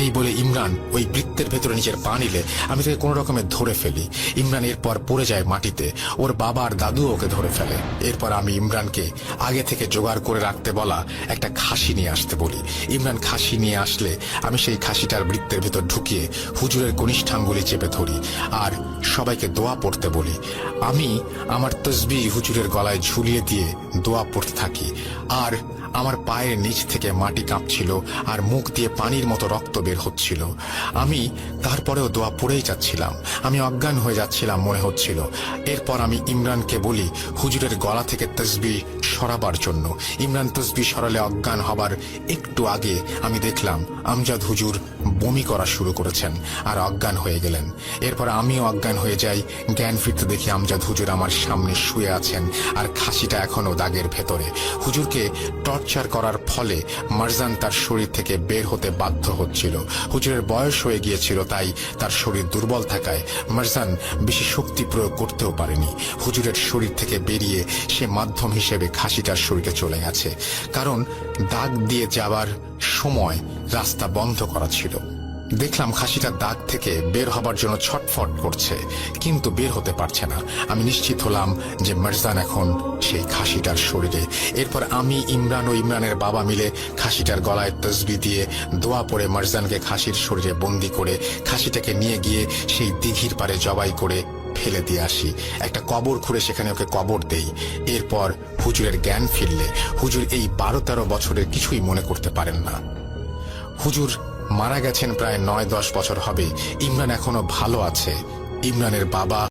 এই বলে ইমরান ওই বৃত্তের ভেতরে নিজের পা নিলে আমি তাকে কোনো রকমে ধরে ফেলি। ইমরান এরপর পড়ে যায় মাটিতে, ওর বাবা আর দাদু ওকে ধরে ফেলে। এরপর আমি ইমরানকে আগে থেকে জোগাড় করে রাখতে বলা একটা খাসি নিয়ে আসতে বলি। ইমরান খাসি নিয়ে আসলে আমি সেই খাসিটার বৃত্তের ভেতর ঢুকিয়ে হুজুরের কনিষ্ঠাঙ্গুলি চেপে ধরি আর সবাইকে দোয়া পড়তে বলি। আমি আমার তসবিহ হুজুরের গলায় ঝুলিয়ে দিয়ে দোয়া পড়তে থাকি। আর আমার পায়ের নিচ থেকে মাটি কাঁপছিল আর মুখ দিয়ে পানির মতো রক্ত বের হচ্ছিল। আমি তারপরেও দোয়া পড়েই যাচ্ছিলাম। আমি অজ্ঞান হয়ে যাচ্ছিলাম মনে হচ্ছিল। এরপর আমি ইমরানকে বলি হুজুরের গলা থেকে তসবিহ সরাবার জন্য। ইমরান তসবিহ সরালে অজ্ঞান হবার একটু আগে আমি দেখলাম আমজাদ হুজুর বমি করা শুরু করেছেন আর অজ্ঞান হয়ে গেলেন। এরপর আমিও অজ্ঞান হয়ে যাই। জ্ঞান ফিরতে দেখি আমজাদ হুজুর আমার সামনে শুয়ে আছেন আর খাসিটা এখনো দাগের ভেতরে। হুজুরকে টর্চার করার ফলে মারজান তার শরীর থেকে বের হতে বাধ্য হচ্ছিল। হুজুরের বয়স হয়ে গিয়েছিল, তাই তার শরীর দুর্বল থাকায় মারজান বেশি শক্তি প্রয়োগ করতেও পারেনি। হুজুরের শরীর থেকে বেরিয়ে সে মাধ্যম হিসেবে খাসিটার শরীরে চলে গেছে, কারণ দাগ দিয়ে যাবার সময় রাস্তা বন্ধ করা ছিল। দেখলাম খাসিটা দাগ থেকে বের হবার জন্য ছটফট করছে, কিন্তু বের হতে পারছে না। আমি নিশ্চিত হলাম যে মারজান এখন সেই খাসিটার শরীরে। এরপর আমি, ইমরান ও ইমরানের বাবা মিলে খাসিটার গলায় তসবিহ দিয়ে দোয়া পড়ে মারজানকে খাসির শরীরে বন্দি করে খাসিটাকে নিয়ে গিয়ে সেই দিঘির পারে জবাই করে ফেলে দিয়ে আসি। একটা কবর খুঁড়ে সেখানে ওকে কবর দেই। এরপর হুজুরের জ্ঞান ফিরলে হুজুর এই 12-13 বছরের কিছুই মনে করতে পারেন না। হুজুর মারা গেছেন প্রায় 9-10 বছর হবে। ইমরান এখনো ভালো আছে। ইমরানের বাবা